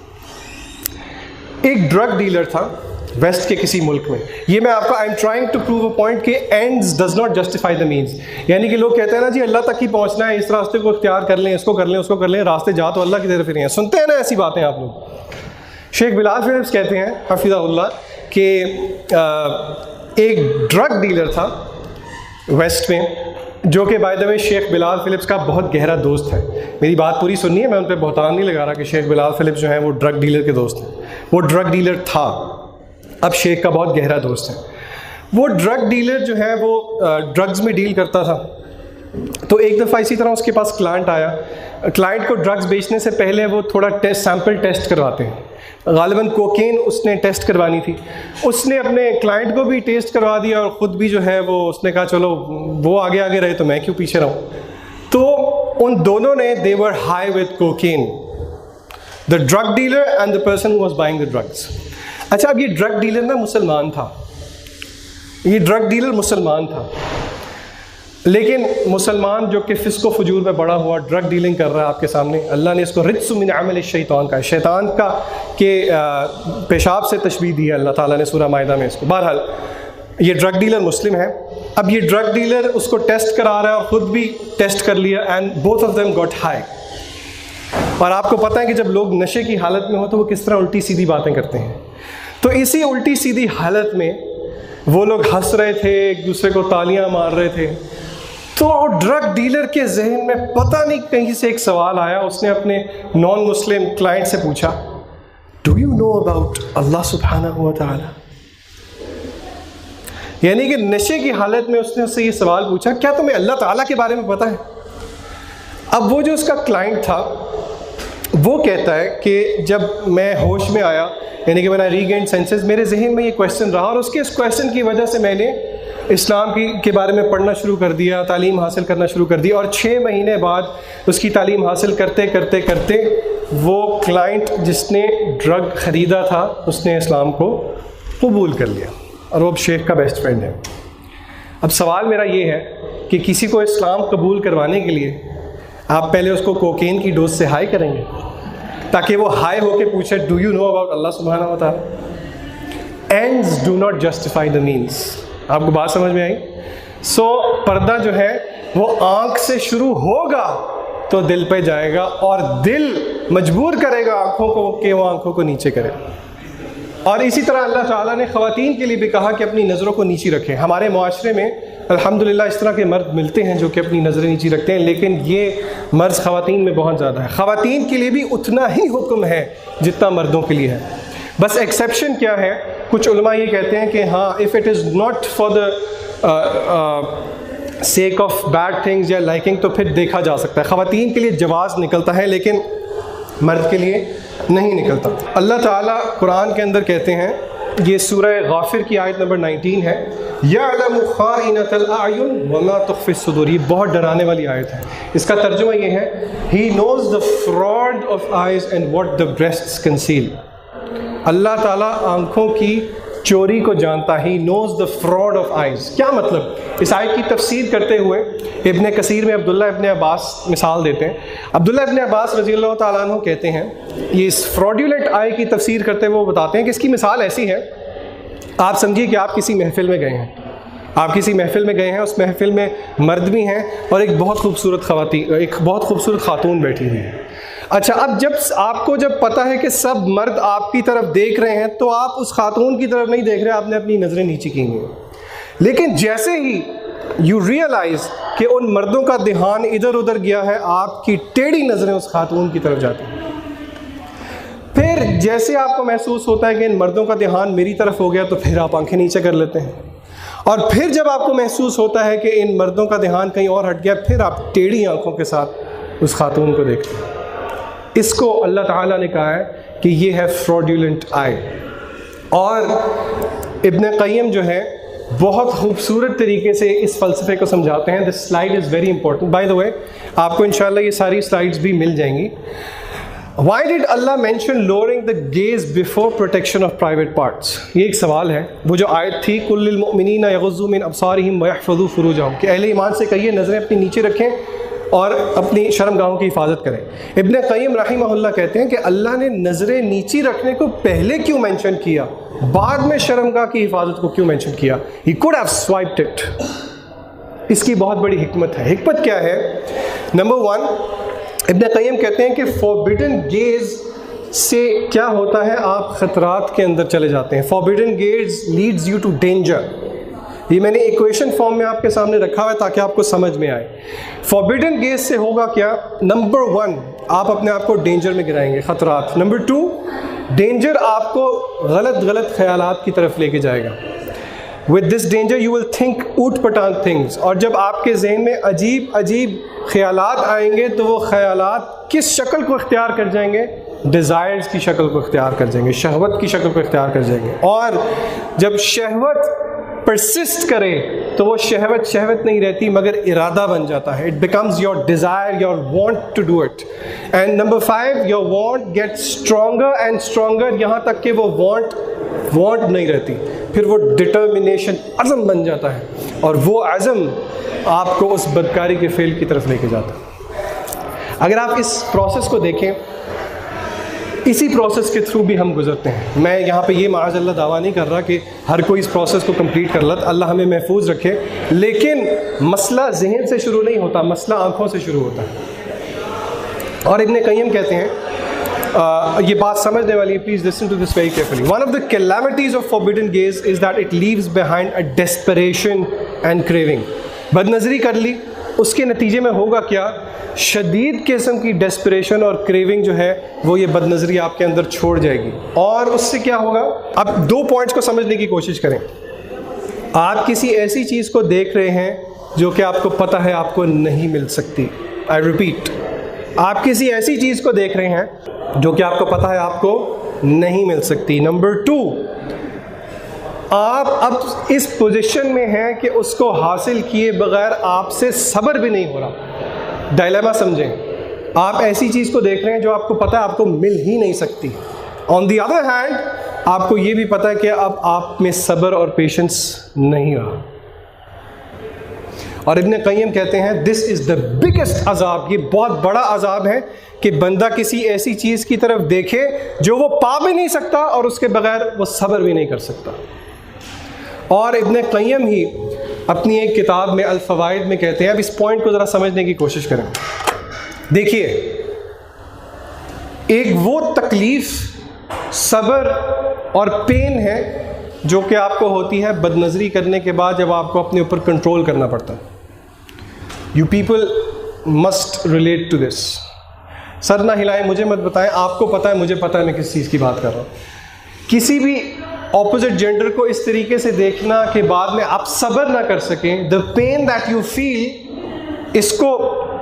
ایک ڈرگ ڈیلر تھا ویسٹ کے کسی ملک میں، یہ میں آپ کو I am trying to prove a point کہ ends does not justify the means, یعنی کہ لوگ کہتے ہیں نا جی اللہ تک ہی پہنچنا ہے، اس راستے کو اختیار کر لیں، اس کو کر لیں، اس کو کر لیں، راستے جا تو اللہ کی طرف ہی رہے ہیں، سنتے ہیں نا ایسی باتیں آپ لوگ۔ شیخ بلال فلپس کہتے ہیں حفظہ اللہ کہ ایک ڈرگ ڈیلر تھا ویسٹ میں، جو کہ by the way Sheikh Bilal flips کا بہت گہرا دوست ہے۔ میری بات پوری سننی ہے، میں ان پہ بہتان نہیں لگا رہا کہ شیخ بلال فلپس جو ہیں وہ ڈرگ ڈیلر کے دوست ہیں، وہ ڈرگ ڈیلر تھا، اب شیخ کا بہت گہرا دوست ہے۔ وہ ڈرگ ڈیلر جو ہے وہ ڈرگز میں ڈیل کرتا تھا، تو ایک دفعہ اسی طرح اس کے پاس کلائنٹ آیا، کلائنٹ کو ڈرگز بیچنے سے پہلے وہ تھوڑا سیمپل ٹیسٹ کرواتے ہیں، غالباً کوکین اس نے ٹیسٹ کروانی تھی، اس نے اپنے کلائنٹ کو بھی ٹیسٹ کروا دیا اور خود بھی جو ہے وہ اس نے کہا چلو وہ آگے آگے رہے تو میں کیوں پیچھے رہوں۔ تو ان دونوں نے they were high with cocaine, the drug dealer and the person who was buying the drugs۔ اچھا، اب یہ ڈرگ ڈیلر نا مسلمان تھا، یہ ڈرگ ڈیلر مسلمان تھا، لیکن مسلمان جو کہ فسق و فجور میں بڑا ہوا، ڈرگ ڈیلنگ کر رہا ہے آپ کے سامنے، اللہ نے اس کو رجس من عمل الشیطان کا، شیطان کا کہ پیشاب سے تشبیہ دی ہے اللہ تعالیٰ نے سورہ مائدہ میں اس کو۔ بہرحال یہ ڈرگ ڈیلر مسلم ہے، اب یہ ڈرگ ڈیلر اس کو ٹیسٹ کرا رہا ہے اور خود بھی ٹیسٹ کر لیا، and both of them got high. اور آپ کو پتہ ہے کہ جب لوگ نشے کی حالت میں ہو تو وہ کس طرح الٹی سیدھی باتیں کرتے ہیں، تو اسی الٹی سیدھی حالت میں وہ لوگ ہنس رہے تھے، ایک دوسرے کو تالیاں مار رہے تھے، تو ڈرگ ڈیلر کے ذہن میں پتہ نہیں کہیں سے ایک سوال آیا، اس نے اپنے نان مسلم کلائنٹ سے پوچھا، ڈو یو نو اباؤٹ اللہ سبحانہ و تعالی؟ یعنی کہ نشے کی حالت میں اس نے اس سے یہ سوال پوچھا، کیا تمہیں اللہ تعالیٰ کے بارے میں پتہ ہے؟ اب وہ جو اس کا کلائنٹ تھا وہ کہتا ہے کہ جب میں ہوش میں آیا, یعنی کہ میں نے ریگینڈ سینسز, میرے ذہن میں یہ کویشچن رہا, اور اس کویشچن کی وجہ سے میں نے اسلام کے بارے میں پڑھنا شروع کر دیا, تعلیم حاصل کرنا شروع کر دی, اور 6 مہینے بعد اس کی تعلیم حاصل کرتے کرتے کرتے وہ کلائنٹ جس نے ڈرگ خریدا تھا اس نے اسلام کو قبول کر لیا, اور وہ اب شیخ کا بیسٹ فرینڈ ہے. اب سوال میرا یہ ہے کہ کسی کو اسلام قبول کروانے کے لیے آپ پہلے اس کو کوکین کی ڈوز سے ہائی کریں گے تاکہ وہ ہائی ہو کے پوچھے ڈو یو نو اباؤٹ اللہ سبحانہ و تعالیٰ؟ Ends do not justify the means. آپ کو بات سمجھ میں آئی؟ سو پردہ جو ہے وہ آنکھ سے شروع ہوگا تو دل پہ جائے گا, اور دل مجبور کرے گا آنکھوں کو کہ وہ آنکھوں کو نیچے کرے. اور اسی طرح اللہ تعالیٰ نے خواتین کے لیے بھی کہا کہ اپنی نظروں کو نیچی رکھیں. ہمارے معاشرے میں الحمدللہ اس طرح کے مرد ملتے ہیں جو کہ اپنی نظریں نیچی رکھتے ہیں, لیکن یہ مرض خواتین میں بہت زیادہ ہے. خواتین کے لیے بھی اتنا ہی حکم ہے جتنا مردوں کے لیے ہے. بس ایکسیپشن کیا ہے, کچھ علماء یہ کہتے ہیں کہ ہاں if it is not for the sake of bad things یا لائکنگ تو پھر دیکھا جا سکتا ہے. خواتین کے لیے جواز نکلتا ہے لیکن مرد کے لیے نہیں نکلتا. اللہ تعالیٰ قرآن کے اندر کہتے ہیں, یہ سورہ غافر کی آیت نمبر 19 ہے, یعلم خائنۃ الاعین وما تخفی الصدور. یہ بہت ڈرانے والی آیت ہے. اس کا ترجمہ یہ ہے, he knows the fraud of eyes and what the breasts conceal. اللہ تعالیٰ آنکھوں کی چوری کو جانتا, he knows the fraud of eyes. کیا مطلب؟ اس آیت کی تفسیر کرتے ہوئے ابن کثیر میں عبداللہ ابن عباس مثال دیتے ہیں. عبداللہ ابن عباس رضی اللہ تعالیٰ عنہ کہتے ہیں, یہ اس فراڈیولنٹ آئے کی تفسیر کرتے ہوئے وہ بتاتے ہیں کہ اس کی مثال ایسی ہے, آپ سمجھیے کہ آپ کسی محفل میں گئے ہیں, اس محفل میں مرد بھی ہیں اور ایک بہت خوبصورت خاتون بیٹھی ہوئی ہے. اچھا, اب جب پتہ ہے کہ سب مرد آپ کی طرف دیکھ رہے ہیں تو آپ اس خاتون کی طرف نہیں دیکھ رہے, آپ نے اپنی نظریں نیچی کی ہیں. لیکن جیسے ہی یو ریئلائز کہ ان مردوں کا دھیان ادھر ادھر گیا ہے, آپ کی ٹیڑھی نظریں اس خاتون کی طرف جاتی ہیں. پھر جیسے آپ کو محسوس ہوتا ہے کہ ان مردوں کا دھیان میری طرف ہو گیا تو پھر آپ آنکھیں نیچے کر لیتے ہیں, اور پھر جب آپ کو محسوس ہوتا ہے کہ ان مردوں کا دھیان کہیں اور ہٹ گیا, پھر آپ ٹیڑھی آنکھوں کے ساتھ اس خاتون کو دیکھتے ہیں. اس کو اللہ تعالیٰ نے کہا ہے کہ یہ ہے فراڈیولنٹ آئی. اور ابن قیم جو ہے بہت خوبصورت طریقے سے اس فلسفے کو سمجھاتے ہیں. This slide is very important by the way, آپ کو انشاءاللہ یہ ساری سلائڈز بھی مل جائیں گی. Why did Allah mention lowering the gaze before protection of private parts? یہ ایک سوال ہے. وہ جو آیت تھی قُلْ لِلْمُؤْمِنِينَ يَغُضُّوا مِنْ أَبْصَارِهِمْ وَيَحْفَظُوا فُرُوجَهُمْ, کہ اہل ایمان سے کہیے نظریں اپنی نیچے رکھیں اور اپنی شرمگاہوں کی حفاظت کریں. ابن قیم رحمہ اللہ کہتے ہیں کہ اللہ نے نظریں نیچی رکھنے کو پہلے کیوں مینشن کیا, بعد میں شرمگاہ کی حفاظت کو کیوں مینشن کیا؟ He could have swiped it. اس کی بہت بڑی حکمت ہے. حکمت کیا ہے؟ نمبر 1, ابن قیم کہتے ہیں کہ فوربیڈن گیز سے کیا ہوتا ہے, آپ خطرات کے اندر چلے جاتے ہیں. Forbidden gaze leads you to danger. یہ میں نے ایکویشن فارم میں آپ کے سامنے رکھا ہوا ہے تاکہ آپ کو سمجھ میں آئے. فوربیڈن گیز سے ہوگا کیا؟ نمبر 1, آپ اپنے آپ کو ڈینجر میں گرائیں گے, خطرات. نمبر 2, ڈینجر آپ کو غلط خیالات کی طرف لے کے جائے گا. With this danger you will think out پٹانگ things. اور جب آپ کے ذہن میں عجیب خیالات آئیں گے تو وہ خیالات کس شکل کو اختیار کر جائیں گے؟ ڈیزائرز کی شکل کو اختیار کر جائیں گے, شہوت کی شکل کو اختیار کر جائیں گے. اور جب شہوت پرسسٹ کرے تو وہ شہوت نہیں رہتی مگر ارادہ بن جاتا ہے. It becomes your desire, your want to do it. And number 5, your want gets stronger and stronger, یہاں تک کہ وہ want نہیں رہتی, پھر وہ ڈٹرمنیشن, عزم بن جاتا ہے, اور وہ عزم آپ کو اس بدکاری کے فعل کی طرف لے کے جاتا ہے. اگر آپ اس پروسیس کو دیکھیں, اسی پروسیس کے تھرو بھی ہم گزرتے ہیں. میں یہاں پہ یہ معاذ اللہ دعویٰ نہیں کر رہا کہ ہر کوئی اس پروسیس کو کمپلیٹ کر لے, اللہ ہمیں محفوظ رکھے, لیکن مسئلہ ذہن سے شروع نہیں ہوتا, مسئلہ آنکھوں سے شروع ہوتا ہے. اور ابن قیم کہتے ہیں, یہ بات سمجھنے والی ہے, please listen to this very carefully. One of the calamities of forbidden gaze is that it leaves behind a desperation and craving. بد نظری کر لی, اس کے نتیجے میں ہوگا کیا؟ شدید قسم کی ڈیسپریشن اور کریونگ جو ہے وہ یہ بد نظری آپ کے اندر چھوڑ جائے گی. اور اس سے کیا ہوگا؟ اب 2 پوائنٹس کو سمجھنے کی کوشش کریں. آپ کسی ایسی چیز کو دیکھ رہے ہیں جو کہ آپ کو پتہ ہے آپ کو نہیں مل سکتی. آئی ریپیٹ, آپ کسی ایسی چیز کو دیکھ رہے ہیں جو کہ آپ کو پتہ ہے آپ کو نہیں مل سکتی. نمبر 2, آپ اب اس پوزیشن میں ہیں کہ اس کو حاصل کیے بغیر آپ سے صبر بھی نہیں ہو رہا. ڈائلیما سمجھیں, آپ ایسی چیز کو دیکھ رہے ہیں جو آپ کو پتہ ہے آپ کو مل ہی نہیں سکتی. آن دی ادر ہینڈ آپ کو یہ بھی پتہ ہے کہ اب آپ میں صبر اور پیشنس نہیں رہا. اور ابن قیم کہتے ہیں دس از دا بگیسٹ عذاب, یہ بہت بڑا عذاب ہے کہ بندہ کسی ایسی چیز کی طرف دیکھے جو وہ پا بھی نہیں سکتا اور اس کے بغیر وہ صبر بھی نہیں کر سکتا. اور ابن قیم ہی اپنی ایک کتاب میں الفوائد میں کہتے ہیں, اب اس پوائنٹ کو ذرا سمجھنے کی کوشش کریں. دیکھیے, ایک وہ تکلیف, صبر اور پین ہے جو کہ آپ کو ہوتی ہے بد نظری کرنے کے بعد جب آپ کو اپنے اوپر کنٹرول کرنا پڑتا ہے. You people must relate to this. سر نہ ہلائیں, مجھے مت بتائیں, آپ کو پتہ ہے مجھے پتہ ہے میں کس چیز کی بات کر رہا ہوں. کسی بھی اپوزٹ جینڈر کو اس طریقے سے دیکھنا کہ بعد میں آپ صبر نہ کر سکیں, دا پین دیٹ یو فیل, اس کو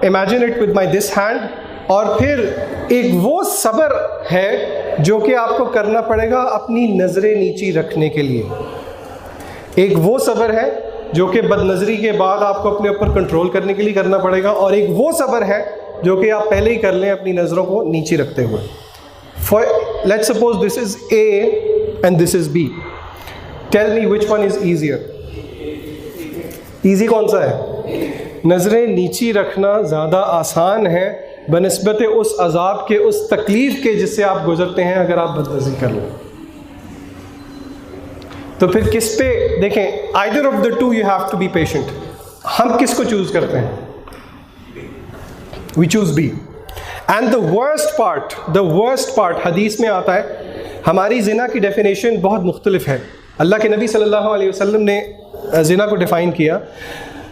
imagine it with my this hand. اور پھر ایک وہ صبر ہے جو کہ آپ کو کرنا پڑے گا اپنی نظریں نیچی رکھنے کے لیے. ایک وہ صبر ہے جو کہ بد نظری کے بعد آپ کو اپنے اوپر کنٹرول کرنے کے لیے کرنا پڑے گا, اور ایک وہ صبر ہے جو کہ آپ پہلے ہی کر لیں اپنی نظروں کو نیچی رکھتے ہوئے. Let's suppose this is A and this is B. Tell me which one is easier. Easy کون سا ہے؟ نظریں نیچی رکھنا زیادہ آسان ہے بنسبت اس عذاب کے, اس تکلیف کے جس سے آپ گزرتے ہیں اگر آپ بد نظری کر لیں. تو پھر کس پہ دیکھیں, either of the two you have to be patient. ہم کس کو چوز کرتے ہیں؟ We choose B. And the worst part حدیث میں آتا ہے, ہماری زنا کی ڈیفینیشن بہت مختلف ہے. اللہ کے نبی صلی اللہ علیہ وسلم نے زنا کو ڈیفائن کیا,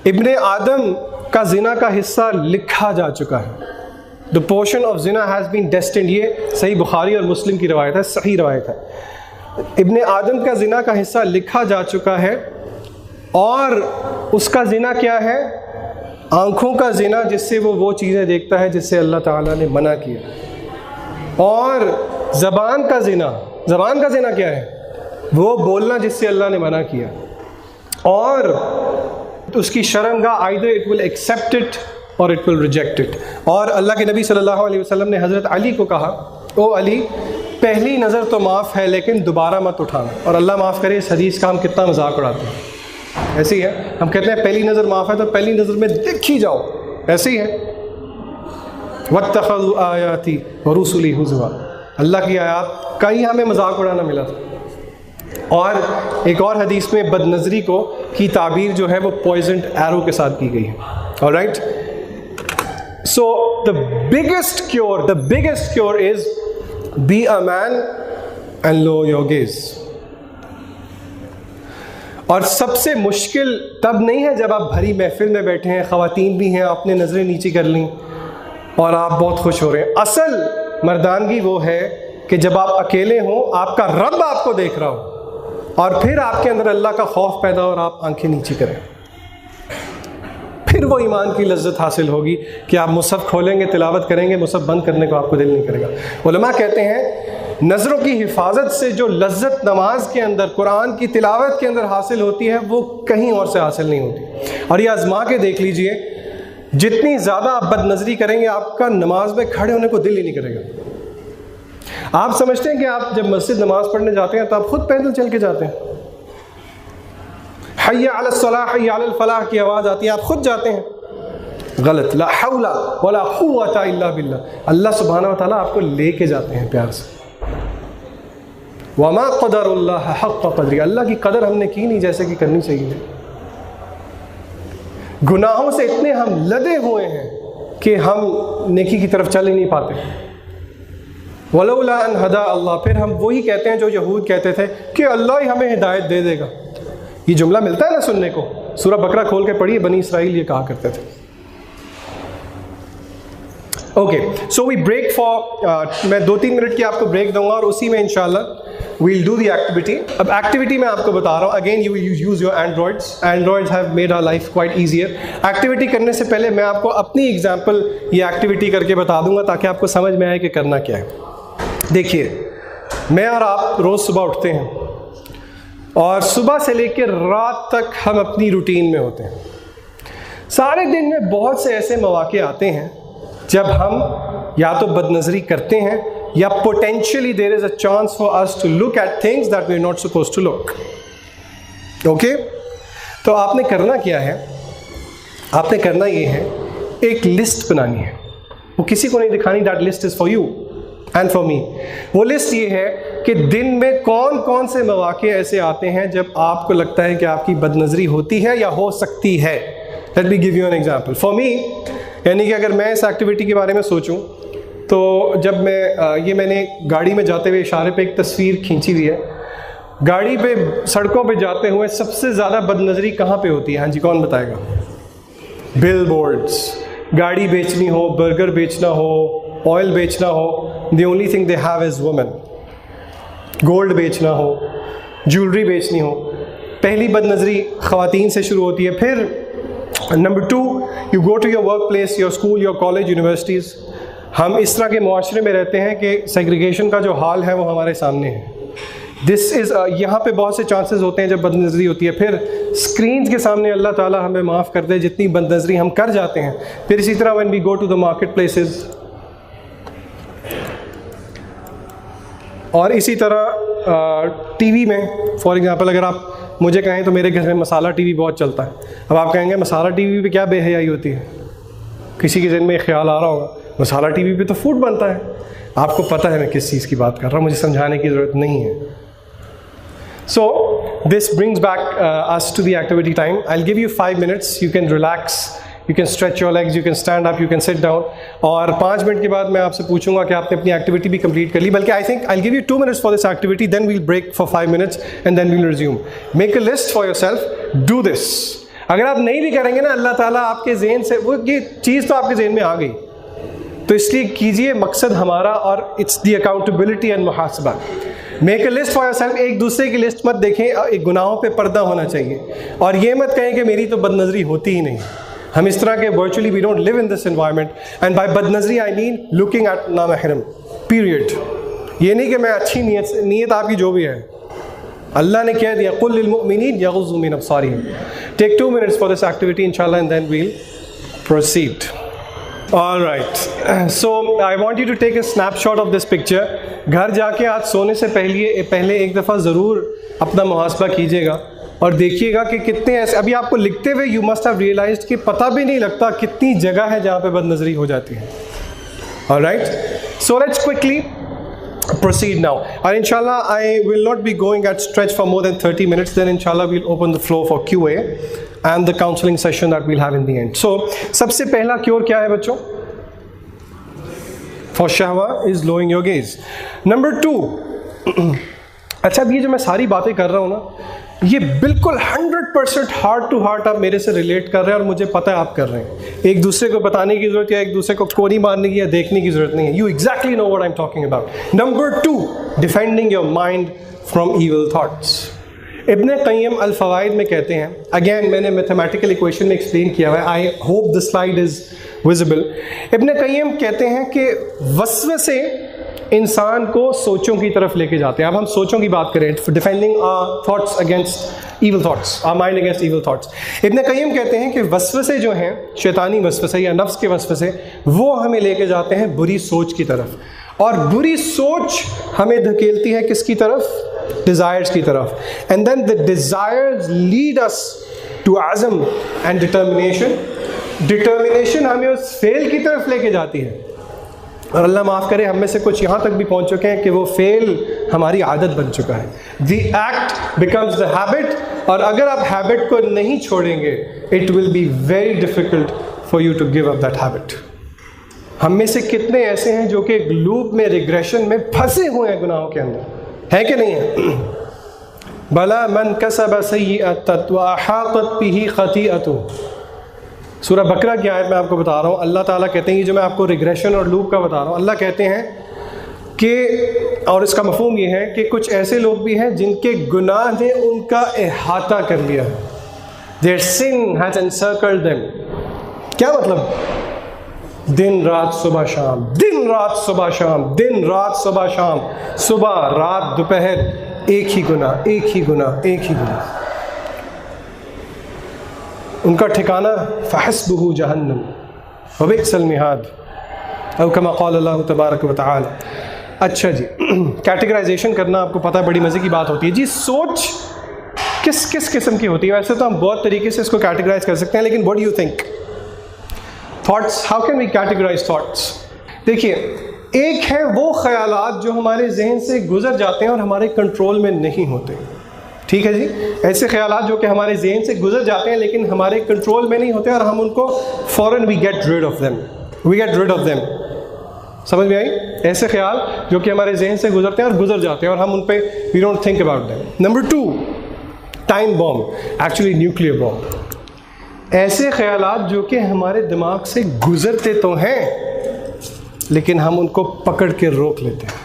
ابن آدم کا زنا کا حصہ لکھا جا چکا ہے. The portion of zina has been destined. یہ صحیح بخاری اور مسلم کی روایت ہے, صحیح روایت ہے. ابن آدم کا زنا کا حصہ لکھا جا چکا ہے, اور اس کا زنا کیا ہے؟ آنکھوں کا زنا, جس سے وہ چیزیں دیکھتا ہے جس سے اللہ تعالیٰ نے منع کیا. اور زبان کا زنا کیا ہے؟ وہ بولنا جس سے اللہ نے منع کیا. اور اس کی شرمگاہ either it will accept it or it will reject it. اور اللہ کے نبی صلی اللہ علیہ وسلم نے حضرت علی کو کہا, او علی, پہلی نظر تو معاف ہے لیکن دوبارہ مت اٹھانا. اور اللہ معاف کرے, اس حدیث کا ہم کتنا مذاق اڑاتے ہیں. ایسی ہے, ہم کہتے ہیں پہلی نظر معاف ہے تو پہلی نظر میں دیکھ ہی جاؤ, ایسی ہے. وَاتَّخَذُوا آیَاتِي وَرُسُلِي هُزُوًا, اللہ کی آیات کا ہی ہمیں مذاق اڑانا ملا تھا. اور ایک اور حدیث میں بد نظری کو کی تعبیر جو ہے وہ پوائزنڈ ایرو کے ساتھ کی گئی ہے. All right, so the biggest cure is be a man and lower your gaze. اور سب سے مشکل تب نہیں ہے جب آپ بھری محفل میں بیٹھے ہیں, خواتین بھی ہیں, آپ نے نظریں نیچی کر لیں اور آپ بہت خوش ہو رہے ہیں. اصل مردانگی وہ ہے کہ جب آپ اکیلے ہوں, آپ کا رب آپ کو دیکھ رہا ہو, اور پھر آپ کے اندر اللہ کا خوف پیدا ہو اور آپ آنکھیں نیچی کریں. پھر وہ ایمان کی لذت حاصل ہوگی کہ آپ مصحف کھولیں گے, تلاوت کریں گے, مصحف بند کرنے کو آپ کو دل نہیں کرے گا. علماء کہتے ہیں نظروں کی حفاظت سے جو لذت نماز کے اندر, قرآن کی تلاوت کے اندر حاصل ہوتی ہے وہ کہیں اور سے حاصل نہیں ہوتی. اور یہ آزما کے دیکھ لیجئے, جتنی زیادہ آپ بد نظری کریں گے آپ کا نماز میں کھڑے ہونے کو دل ہی نہیں کرے گا. آپ سمجھتے ہیں کہ آپ جب مسجد نماز پڑھنے جاتے ہیں تو آپ خود پیدل چل کے جاتے ہیں, حی علی الصلاح حی علی الفلاح کی آواز آتی ہے, آپ خود جاتے ہیں. غلط. لا حول ولا قوۃ الا باللہ, اللہ سبحانہ و تعالیٰ آپ کو لے کے جاتے ہیں پیار سے. وما قدر اللہ حق قدری, اللہ کی قدر ہم نے کی نہیں جیسے کہ کرنی چاہیے. گناہوں سے اتنے ہم لدے ہوئے ہیں کہ ہم نیکی کی طرف چل ہی نہیں پاتے. ولولا ان ہدا اللہ, پھر ہم وہی کہتے ہیں جو یہود کہتے تھے کہ اللہ ہی ہمیں ہدایت دے دے گا. یہ جملہ ملتا ہے نا سننے کو, سورہ بقرہ کھول کے پڑھیے, بنی اسرائیل یہ کہا کرتے تھے. Okay, so we break for, میں 2-3 منٹ کی آپ کو بریک دوں گا اور اسی میں انشاءاللہ we'll do the activity. اب ایکٹیویٹی میں آپ کو بتا رہا ہوں, again you use your Androids have made our life quite easier. Activity کرنے سے پہلے میں آپ کو اپنی ایگزامپل یہ ایکٹیویٹی کر کے بتا دوں گا تاکہ آپ کو سمجھ میں آئے کہ کرنا کیا ہے. دیکھیے, میں اور آپ روز صبح اٹھتے ہیں اور صبح سے لے کے رات تک ہم اپنی روٹین میں ہوتے ہیں. سارے دن میں بہت سے ایسے مواقع آتے ہیں جب ہم یا تو بد نظری کرتے ہیں یا potentially there is a chance for us to look at things that we're not supposed to look. Okay? تو آپ نے کرنا کیا ہے, آپ نے کرنا یہ ہے, ایک لسٹ بنانی ہے. وہ کسی کو نہیں دکھانی, that list is for you and for me. وہ لسٹ یہ ہے کہ دن میں کون کون سے مواقع ایسے آتے ہیں جب آپ کو لگتا ہے کہ آپ کی بد نظری ہوتی ہے یا ہو سکتی ہے. Let me give you an example. For me, یعنی کہ اگر میں اس ایکٹیویٹی کے بارے میں سوچوں تو جب میں نے گاڑی میں جاتے ہوئے اشارے پہ ایک تصویر کھینچی ہوئی ہے. گاڑی پہ سڑکوں پہ جاتے ہوئے سب سے زیادہ بد نظری کہاں پہ ہوتی ہے؟ ہاں جی, کون بتائے گا؟ بل بورڈس. گاڑی بیچنی ہو, برگر بیچنا ہو, آئل بیچنا ہو, the only thing they have is women. Gold بیچنا ہو, جیولری بیچنی ہو, پہلی بد نظری خواتین سے شروع ہوتی ہے. پھر number 2, you go to your workplace, your school, your college, universities. ہم اس طرح کے معاشرے میں رہتے ہیں کہ سیگریگیشن کا جو حال ہے وہ ہمارے سامنے ہے. یہاں پہ بہت سے چانسز ہوتے ہیں جب بد نظری ہوتی ہے. پھر اسکرینز کے سامنے اللہ تعالیٰ ہمیں معاف کر دے جتنی بد نظری ہم کر جاتے ہیں. پھر اسی طرح when we go to the market places, اور اسی طرح ٹی وی میں فار ایگزامپل اگر آپ مجھے کہیں تو میرے گھر میں مسالہ ٹی وی بہت چلتا ہے. اب آپ کہیں گے مسالہ ٹی وی پہ کیا بے حیائی ہوتی ہے؟ کسی کے ذہن میں خیال آ رہا ہوگا مسالہ ٹی وی پہ تو فوڈ بنتا ہے. آپ کو پتہ ہے میں کس چیز کی بات کر رہا ہوں, مجھے سمجھانے کی ضرورت نہیں ہے. So this brings back us to the activity time. I'll give you 5 minutes. You can relax, you can stretch your legs, you can stand up, you can sit down. اور 5 منٹ کے بعد میں آپ سے پوچھوں گا کہ آپ نے اپنی ایکٹیویٹی بھی کمپلیٹ کر لی. بلکہ I think I'll give you 2 minutes for this activity, then we'll break for 5 minutes and then we'll resume. Make a list for yourself. Do this. اگر آپ نہیں بھی کریں گے نا, اللہ تعالیٰ آپ کے ذہن سے وہ یہ چیز تو آپ کے ذہن میں آ گئی, تو اس لیے کیجئے. مقصد ہمارا اور it's the accountability and محاسبہ. Make a list for your self. ایک دوسرے کی لسٹ مت دیکھیں, ایک گناہوں پہ پردہ ہونا چاہیے. اور یہ مت کہیں کہ میری تو بد نظری ہوتی ہی نہیں. ہم اس طرح کے virtually we don't live in this environment. And by بد نظری آئی مین لوکنگ ایٹ نامحرم پیریڈ. یہ نہیں کہ میں اچھی نیت آپ کی جو بھی ہے, اللہ نے کہہ دیا قل للمؤمنین یغضوا من ابصارہم. ٹیک 2 minutes for this activity inshallah and then we'll proceed. All right. So I want you to take a snapshot of this picture. گھر جا کے آج سونے سے پہلے ایک دفعہ ضرور اپنا محاسبہ کیجیے گا اور دیکھیے گا کہ کتنے ایسے ابھی آپ کو لکھتے ہوئے you must have realized کہ پتہ بھی نہیں لگتا کتنی جگہ ہے جہاں پہ بد نظری ہو جاتی ہے. All right. So let's quickly proceed now. And inshallah I will not be going at stretch for more than 30 minutes. Then inshallah we'll open the floor for QA and the counseling session that we'll have in the end. So سب سے پہلا کیور کیا ہے بچوں؟ For shahwa is lowering your gaze. Number 2. اچھا, اب یہ جو میں ساری باتیں کر رہا ہوں نا, یہ بالکل 100% ہارٹ ٹو ہارٹ آپ میرے سے ریلیٹ کر رہے ہیں اور مجھے پتہ ہے آپ کر رہے ہیں. ایک دوسرے کو بتانے کی ضرورت یا ایک دوسرے کو کوڑی مارنے کی یا دیکھنے کی ضرورت نہیں ہے. You exactly know what I'm talking about. Number 2, defending your mind from evil thoughts. ابن قیم الفوائد میں کہتے ہیں, اگین میں نے میتھمیٹیکل ایکویشن میں ایکسپلین کیا ہوا ہے, I hope the slide is visible. ابن قیم کہتے ہیں کہ وسوسے انسان کو سوچوں کی طرف لے کے جاتے ہیں. اب ہم سوچوں کی بات کریں, defending thoughts against evil thoughts, our mind against evil thoughts. ابن قیم کہتے ہیں کہ وسوسے جو ہیں, شیطانی وسوسے یا نفس کے وسوسے, وہ ہمیں لے کے جاتے ہیں بری سوچ کی طرف, اور بری سوچ ہمیں دھکیلتی ہے کس کی طرف؟ ڈیزائرز کی طرف. And then the desires lead us to عزم اینڈ ڈٹرمنیشن. ڈٹرمنیشن ہمیں اس فیل کی طرف لے کے جاتی ہے, اور اللہ معاف کرے ہم میں سے کچھ یہاں تک بھی پہنچ چکے ہیں کہ وہ فیل ہماری عادت بن چکا ہے. The act becomes the habit, اور اگر آپ ہیبٹ کو نہیں چھوڑیں گے it will be very difficult for you to give up that habit. ہم میں سے کتنے ایسے ہیں جو کہ ایک لوپ میں, ریگریشن میں پھنسے ہوئے ہیں گناہوں کے اندر, ہے کہ نہیں ہے؟ بلا من کسب سیئۃ واحاطت بہ خطیئۃ. سورہ بقرہ کی آیت میں آپ کو بتا رہا ہوں, اللہ تعالیٰ کہتے ہیں, یہ جو میں آپ کو ریگریشن اور لوپ کا بتا رہا ہوں, اللہ کہتے ہیں کہ اور اس کا مفہوم یہ ہے کہ کچھ ایسے لوگ بھی ہیں جن کے گناہ نے ان کا احاطہ کر لیا ہے. Their sin has encircled them. کیا مطلب؟ دن رات صبح شام، دن رات صبح شام، دن رات صبح شام، صبح رات دوپہر، ایک ہی گناہ، ایک ہی گناہ، ایک ہی گناہ. ان کا ٹھکانہ فحسبہ جہنم وبئس المہاد او کما قال اللہ تبارک و تعالی. اچھا جی، کیٹیگرائزیشن کرنا آپ کو پتہ ہے بڑی مزے کی بات ہوتی ہے. جی سوچ کس کس قسم کی ہوتی ہے؟ ویسے تو ہم بہت طریقے سے اس کو کیٹیگرائز کر سکتے ہیں، لیکن what do you think? Thoughts, how can we categorize thoughts? دیکھیے، ایک ہے وہ خیالات جو ہمارے ذہن سے گزر جاتے ہیں اور ہمارے کنٹرول میں نہیں ہوتے. ٹھیک ہے جی، ایسے خیالات جو کہ ہمارے ذہن سے گزر جاتے ہیں لیکن ہمارے کنٹرول میں نہیں ہوتے اور ہم ان کو فوراً we get rid of them. سمجھ میں آئی؟ ایسے خیال جو کہ ہمارے ذہن سے گزرتے ہیں اور گزر جاتے ہیں اور ہم ان پہ we don't think about them. Number 2, time bomb, actually nuclear bomb. ایسے خیالات جو کہ ہمارے دماغ سے گزرتے تو ہیں لیکن ہم ان کو پکڑ کے روک لیتے ہیں.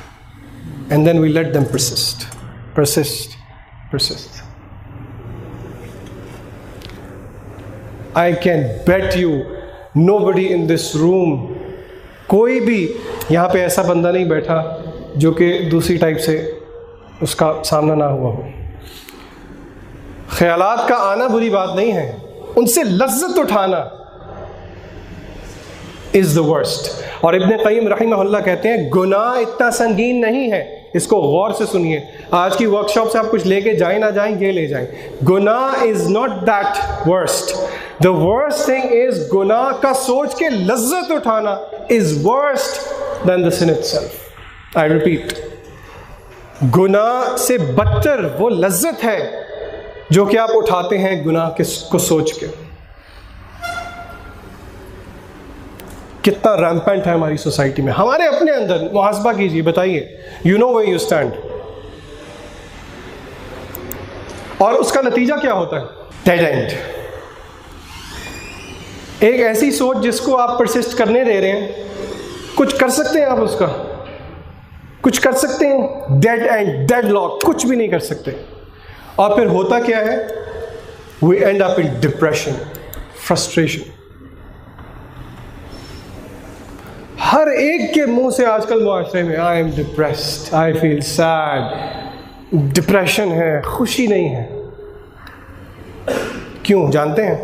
And then we let them persist. I can bet you nobody in this room، کوئی بھی یہاں پہ ایسا بندہ نہیں بیٹھا جو کہ دوسری ٹائپ سے اس کا سامنا نہ ہوا ہو. خیالات کا آنا بری بات نہیں ہے، ان سے لذت اٹھانا is the worst. اور ابن قیم رحمہ اللہ کہتے ہیں گناہ اتنا سنگین نہیں ہے. اس کو غور سے سنیے، آج کی ورک شاپ سے آپ کچھ لے کے جائیں نہ جائیں، یہ لے جائیں. گناہ is not that worst. The worst thing is گناہ کا سوچ کے لذت اٹھانا is worst than the sin itself. I repeat، گناہ سے بدتر وہ لذت ہے جو کہ آپ اٹھاتے ہیں گناہ کو سوچ کے. کتنا ریمپنٹ ہے ہماری سوسائٹی میں. ہمارے اپنے اندر محاسبہ کیجیے، بتائیے you know where you stand. اور اس کا نتیجہ کیا ہوتا ہے؟ Dead end. ایک ایسی سوچ جس کو آپ پرسسٹ کرنے دے رہے ہیں، کچھ کر سکتے ہیں آپ اس کا؟ کچھ کر سکتے ہیں؟ ڈیڈ اینڈ، ڈیڈ لاک، کچھ بھی نہیں کر سکتے. اور پھر ہوتا کیا ہے؟ we end up in depression, frustration. ہر ایک کے منہ سے آج کل معاشرے میں I am depressed, I feel sad. Depression ہے، خوشی نہیں ہے. کیوں جانتے ہیں؟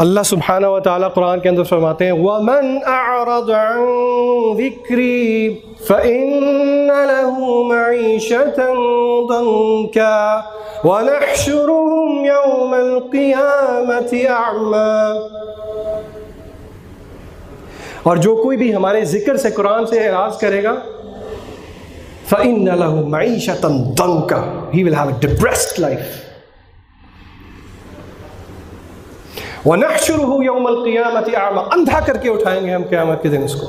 اللہ سبحانہ و تعالیٰ قرآن کے اندر فرماتے ہیں وَمَنْ أَعْرَضَ عَنْ ذِكْرِي فَإِنَّ لَهُ مَعِيشَةً ضَنْكًا وَنَحْشُرُهُمْ يَوْمَ الْقِيَامَةِ أَعْمَى. اور جو کوئی بھی ہمارے ذکر سے، قرآن سے اعراض کرے گا فَإِنَّ لَهُ مَعِيشَةً ضَنْكًا، he will have a depressed life. وَنَحْشُرُهُ يَوْمَ الْقِيَامَةِ أَعْمَى، اندھا کر کے اٹھائیں گے ہم قیامت کے دن اس کو.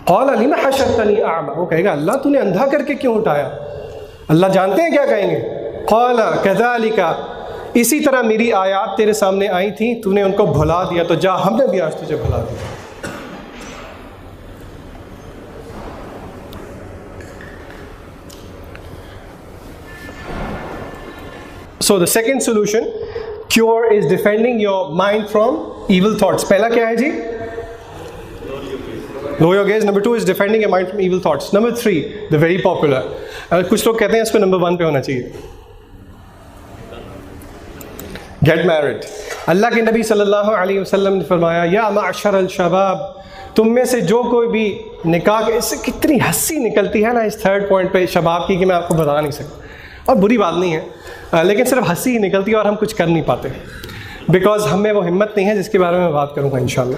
قَالَ لِمَ حَشَرْتَنِي أَعْمَى، وہ کہے گا اللہ تو نے اندھا کر کے کیوں اٹھایا؟ اللہ جانتے ہیں کیا کہیں گے؟ قَالَ كَذَلِكَ، اسی طرح میری آیات تیرے سامنے آئی تھیں، تو نے ان کو بھلا دیا، تو جا ہم نے بھی آج تجھے بھلا دیا. So the second solution, cure, is defending your mind from evil thoughts. پہلا کیا ہے جی؟ Lower your gaze. Number 2 is defending your mind from evil thoughts. Number 3, the very popular. کچھ لوگ کہتے ہیں اس کو نمبر 1 پہ ہونا چاہیے. Get married. اللہ کے نبی صلی اللہ علیہ وسلم نے فرمایا یا معشر الشباب، تم میں سے جو کوئی بھی نکاح، اس سے کتنی ہنسی نکلتی ہے نا اس 3rd پوائنٹ پہ شباب کی کہ میں آپ کو بتا نہیں سکتا. اور بری بات نہیں ہے، لیکن صرف ہنسی ہی نکلتی ہے اور ہم کچھ کر نہیں پاتے بیکاز ہم میں وہ ہمت نہیں ہے جس کے بارے میں بات کروں گا انشاءاللہ.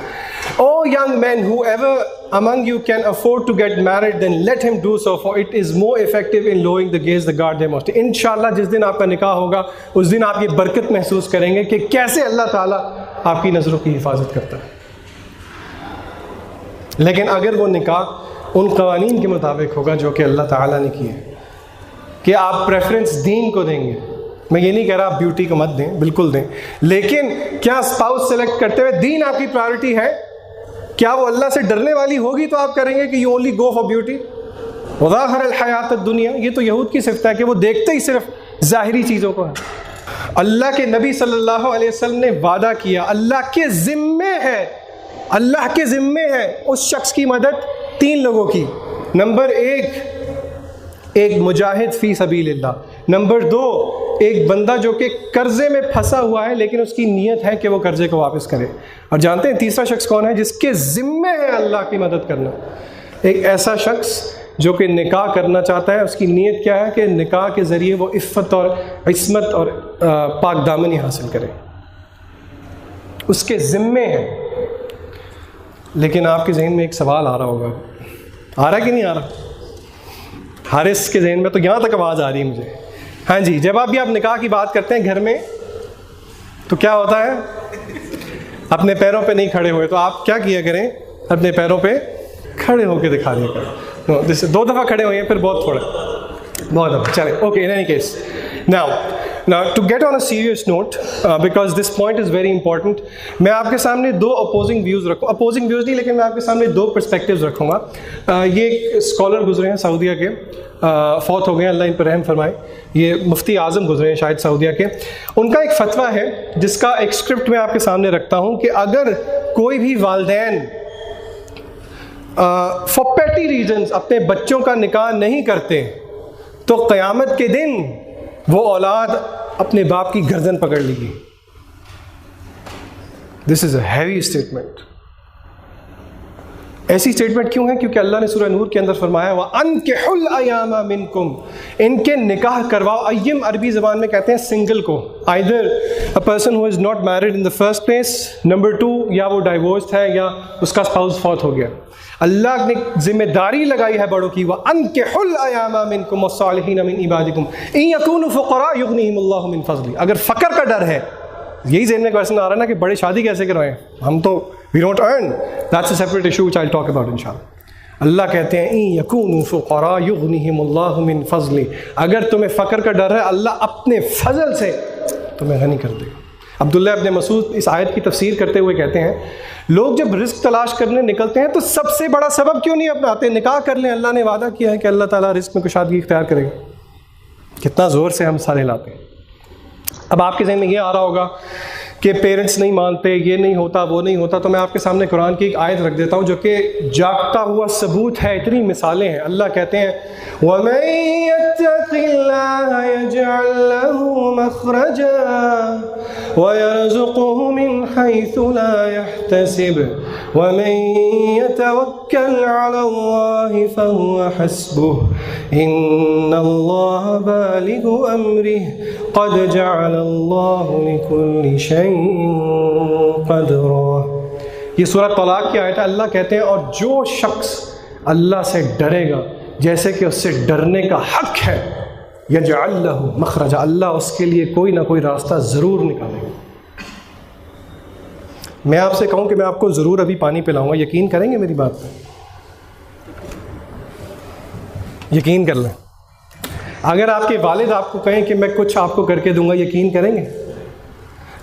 Oh young men, whoever among you can afford to get married, then let him do so, for it is more effective in lowering the gaze, the guard their most. انشاءاللہ جس دن آپ کا نکاح ہوگا اس دن آپ یہ برکت محسوس کریں گے کہ کیسے اللہ تعالیٰ آپ کی نظروں کی حفاظت کرتا ہے. لیکن اگر وہ نکاح ان قوانین کے مطابق ہوگا جو کہ اللہ تعالیٰ نے کیے، کہ آپ پریفرنس دین کو دیں گے. میں یہ نہیں کہہ رہا آپ بیوٹی کو مت دیں، بالکل دیں، لیکن کیا اسپاؤس سلیکٹ کرتے ہوئے دین آپ کی پرائورٹی ہے؟ کیا وہ اللہ سے ڈرنے والی ہوگی تو آپ کریں گے کہ you only go for beauty? وظاہر الحیات الدنیا، یہ تو یہود کی صفت ہے کہ وہ دیکھتے ہی صرف ظاہری چیزوں کو ہے۔ اللہ کے نبی صلی اللہ علیہ وسلم نے وعدہ کیا، اللہ کے ذمے ہے، اللہ کے ذمے ہے اس شخص کی مدد 3 لوگوں کی۔ نمبر 1 ایک مجاہد فی سبیل اللہ، نمبر 2 ایک بندہ جو کہ قرضے میں پھنسا ہوا ہے لیکن اس کی نیت ہے کہ وہ قرضے کو واپس کرے، اور جانتے ہیں تیسرا شخص کون ہے؟ جس کے ذمے ہے اللہ کی مدد کرنا، ایک ایسا شخص جو کہ نکاح کرنا چاہتا ہے، اس کی نیت کیا ہے کہ نکاح کے ذریعے وہ عفت اور عصمت اور پاک دامنی حاصل کرے، اس کے ذمے ہے۔ لیکن آپ کے ذہن میں ایک سوال آ رہا ہوگا، آ رہا کہ نہیں آ رہا؟ حارث کے ذہن میں تو یہاں تک آواز آ رہی ہے مجھے۔ ہاں جی، جب آپ نکاح کی بات کرتے ہیں گھر میں تو کیا ہوتا ہے؟ اپنے پیروں پہ نہیں کھڑے ہوئے تو آپ کیا کیا کریں؟ اپنے پیروں پہ کھڑے ہو کے دکھا دیا کریں۔ 2 دفعہ کھڑے ہوئے ہیں پھر بہت تھوڑا، بہت دفعہ چلیں۔ Okay, in any case now to get on a serious note because this point is very important، میں آپ کے سامنے 2 اپوزنگ ویوز رکھوں، اپوزنگ ویوز نہیں لیکن میں آپ کے سامنے 2 پرسپیکٹیوز رکھوں گا۔ یہ ایک اسکالر گزرے ہیں سعودیہ کے، فوت ہو گئے، اللہ ان پر رحم فرمائے، یہ مفتی اعظم گزرے ہیں شاید سعودیہ کے۔ ان کا ایک فتویٰ ہے جس کا ایک اسکرپٹ میں آپ کے سامنے رکھتا ہوں کہ اگر کوئی بھی والدین فار پیٹی ریزنز اپنے بچوں کا نکاح نہیں کرتے تو قیامت کے دن وہ اولاد اپنے باپ کی گردن پکڑ لے گی۔ دس از اے ہیوی اسٹیٹمنٹ۔ ایسی اسٹیٹمنٹ کیوں ہے؟ کیونکہ اللہ نے سورہ نور کے اندر فرمایا وَأَنكِحُوا الْأَيَامَ مِنكُمْ، ان کے نکاح کرواؤ۔ ایم عربی زبان میں کہتے ہیں سنگل کو، either a person who is not married in the first place، number 2 یا وہ ڈائیورسڈ ہے یا اس کا اسپاؤس فوت ہو گیا۔ اللہ نے ذمہ داری لگائی ہے بڑوں کی، وَأَنكِحُوا الْأَيَامَ مِنكُمْ وَالصَّالِحِينَ مِنْ عِبَادِكُمْ إِن يَكُونُوا فُقَرَاءَ يُغْنِهِمُ اللَّهُ مِنْ فَضْلِهِ۔ اگر فقر کا ڈر ہے، یہی ذہن میں کویشچن آ رہا ہے نا کہ بڑے شادی کیسے کروائیں، ہم تو we don't earn، that's a separate issue which I'll talk about inshallah۔ اللہ کہتے ہیں إِن يَكُونُوا فُقَرَاءَ يُغْنِهِمُ اللَّهُ مِنْ فَضْلِهِ، اگر تمہیں فقر کا ڈر ہے اللہ اپنے فضل سے تمہیں غنی کر دے گا۔ عبداللہ ابن مسعود اس آیت کی تفسیر کرتے ہوئے کہتے ہیں لوگ جب رزق تلاش کرنے نکلتے ہیں تو سب سے بڑا سبب کیوں نہیں اپناتے؟ نکاح کر لیں، اللہ نے وعدہ کیا ہے کہ اللہ تعالیٰ رزق میں کشادگی اختیار کرے گا۔ کتنا زور سے ہم سارے لاتے ہیں۔ اب آپ کے ذہن میں یہ آ رہا ہوگا کہ پیرنٹس نہیں مانتے، یہ نہیں ہوتا، وہ نہیں ہوتا، تو میں آپ کے سامنے قرآن کی ایک آیت رکھ دیتا ہوں جو کہ جاگتا ہوا ثبوت ہے، اتنی مثالیں ہیں۔ اللہ کہتے ہیں وَمَن يَتَّقِ اللَّهَ يَجْعَل لَّهُ مَخْرَجًا وَيَرْزُقْهُ مِنْ حَيْثُ لَا يَحْتَسِبُ وَمَن يَتَوَكَّلْ عَلَى اللَّهِ فَهُوَ حَسْبُهُ إِنَّ اللَّهَ بَالِغُ أَمْرِهِ قَدْ جَعَلَ اللَّهُ لِكُلِّ شَيْءٍ قَدْرًا۔ یہ سورۃ طلاق کی آیت ہے۔ اللہ کہتے ہیں اور جو شخص اللہ سے ڈرے گا جیسے کہ اس سے ڈرنے کا حق ہے، یجعل لہ مخرجا، اللہ اس کے لیے کوئی نہ کوئی راستہ ضرور نکالے گا۔ میں آپ سے کہوں کہ میں آپ کو ضرور ابھی پانی پلاؤں گا، یقین کریں گے میری بات پہ؟ یقین کر لیں۔ اگر آپ کے والد آپ کو کہیں کہ میں کچھ آپ کو کر کے دوں گا، یقین کریں گے؟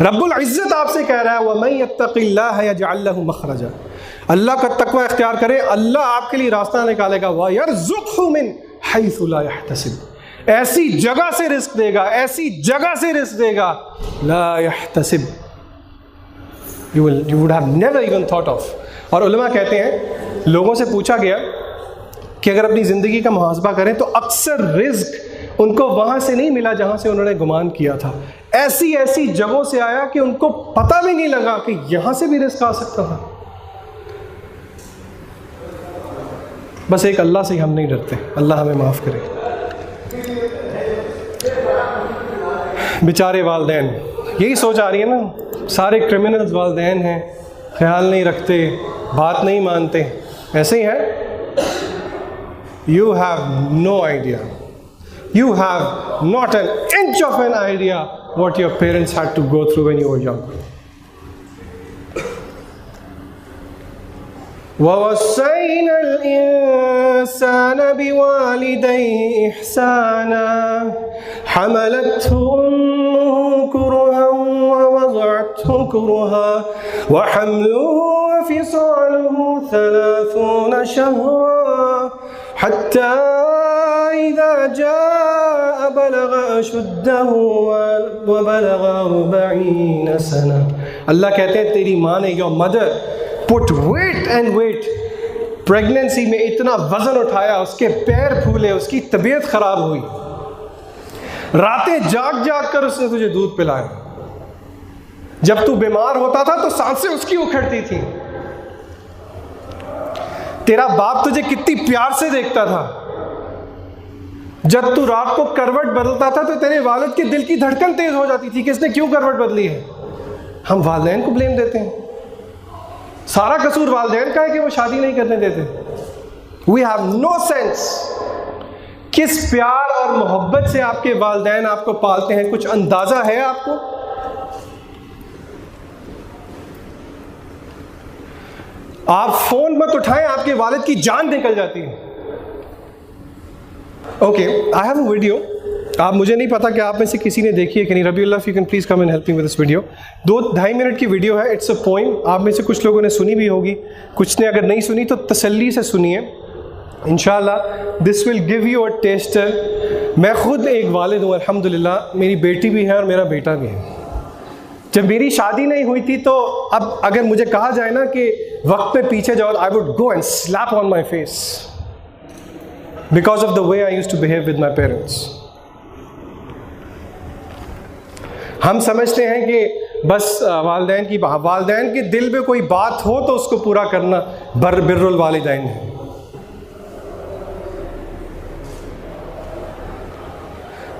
رب العزت آپ سے کہہ رہا ہے وَمَن يَتَّقِ اللَّهَ يَجْعَل لَّهُ مَخْرَجًا، اللہ کا تقوی اختیار کرے، اللہ آپ کے لیے راستہ نکالے گا، وَيَرْزُقْهُ مِنْ حَيْثُ لَا يَحْتَسِبُ، ایسی جگہ سے رزق دے گا، ایسی جگہ سے رزق دے گا، لا يحتسب، you would have never even thought of۔ اور علماء کہتے ہیں لوگوں سے پوچھا گیا کہ اگر اپنی زندگی کا محاسبہ کریں تو اکثر رزق ان کو وہاں سے نہیں ملا جہاں سے انہوں نے گمان کیا تھا، ایسی ایسی جگہوں سے آیا کہ ان کو پتہ بھی نہیں لگا کہ یہاں سے بھی رزق آ سکتا تھا۔ بس ایک اللہ سے ہی ہم نہیں ڈرتے، اللہ ہمیں معاف کرے۔ بیچارے والدین، یہی سوچ آ رہی ہے نا، سارے کرمنلز والدین ہیں، خیال نہیں رکھتے، بات نہیں مانتے، ایسے ہی ہے۔ You have no idea. You have not an inch of an idea what your parents had to go through when you were young. وَوَصَّيْنَا الْإِنسَانَ بِوَالِدَيْهِ إِحْسَانًا حَمَلَتْهُ أُمُّهُ كُرْهًا وَوَضَعَتْهُ كُرْهًا وَحَمْلُهُ وَفِصَالُهُ 30 شهرا حتى إذا جاء بلغ أشده وبلغ 40 سنة. اللہ کہتے ہیں تیری ماں نے, your mother put weight and weight, pregnancy میں اتنا وزن اٹھایا, اس کے پیر پھولے, اس کی طبیعت خراب ہوئی, راتیں جاگ جاگ کر اس نے تجھے دودھ پلایا. جب تو بیمار ہوتا تھا تو سانسیں اس کی اکھڑتی تھی. تیرا باپ تجھے کتنی پیار سے دیکھتا تھا. جب تو رات کو کروٹ بدلتا تھا تو تیرے والد کے دل کی دھڑکن تیز ہو جاتی تھی کہ اس نے کیوں کروٹ بدلی ہے. ہم والدین کو بلیم دیتے ہیں, سارا قصور والدین کا ہے کہ وہ شادی نہیں کرنے دیتے. We have no sense. کس پیار اور محبت سے آپ کے والدین آپ کو پالتے ہیں, کچھ اندازہ ہے آپ کو؟ آپ فون مت اٹھائیں, آپ کے والد کی جان نکل جاتی ہے. Okay, I have a video. آپ, مجھے نہیں پتا کہ آپ میں سے کسی نے دیکھی ہے کہ نہیں. ربی اللہ, if you can please come and help me with this video. 2-2.5 minute کی ویڈیو ہے. It's a poem. آپ میں سے کچھ لوگوں نے سنی بھی ہوگی, کچھ نے اگر نہیں سنی تو تسلی سے سنیے. انشاءاللہ this will give you a taster. میں خود ایک والد ہوں الحمدللہ. میری بیٹی بھی ہے اور میرا بیٹا بھی ہے. جب میری شادی نہیں ہوئی تھی تو اب اگر مجھے کہا جائے نا کہ وقت پہ پیچھے جاؤ, I would go and slap on my face because of the way I used to behave with my parents. ہم سمجھتے ہیں کہ بس والدین کے دل میں کوئی بات ہو تو اس کو پورا کرنا بر الوالدین ہے.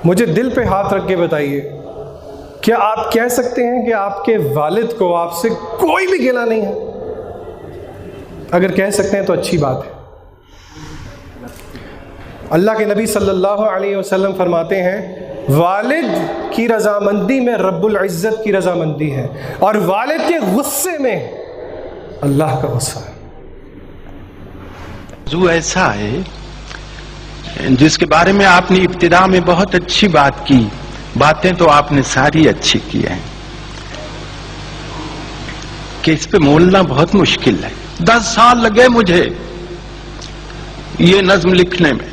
مجھے دل پہ ہاتھ رکھ کے بتائیے, کیا آپ کہہ سکتے ہیں کہ آپ کے والد کو آپ سے کوئی بھی گلہ نہیں ہے؟ اگر کہہ سکتے ہیں تو اچھی بات ہے. اللہ کے نبی صلی اللہ علیہ وسلم فرماتے ہیں والد کی رضامندی میں رب العزت کی رضامندی ہے, اور والد کے غصے میں اللہ کا غصہ ہے. موضوع ایسا ہے جس کے بارے میں آپ نے ابتدا میں بہت اچھی بات کی. باتیں تو آپ نے ساری اچھی کی ہیں کہ اس پہ بولنا بہت مشکل ہے. 10 سال لگے مجھے یہ نظم لکھنے میں,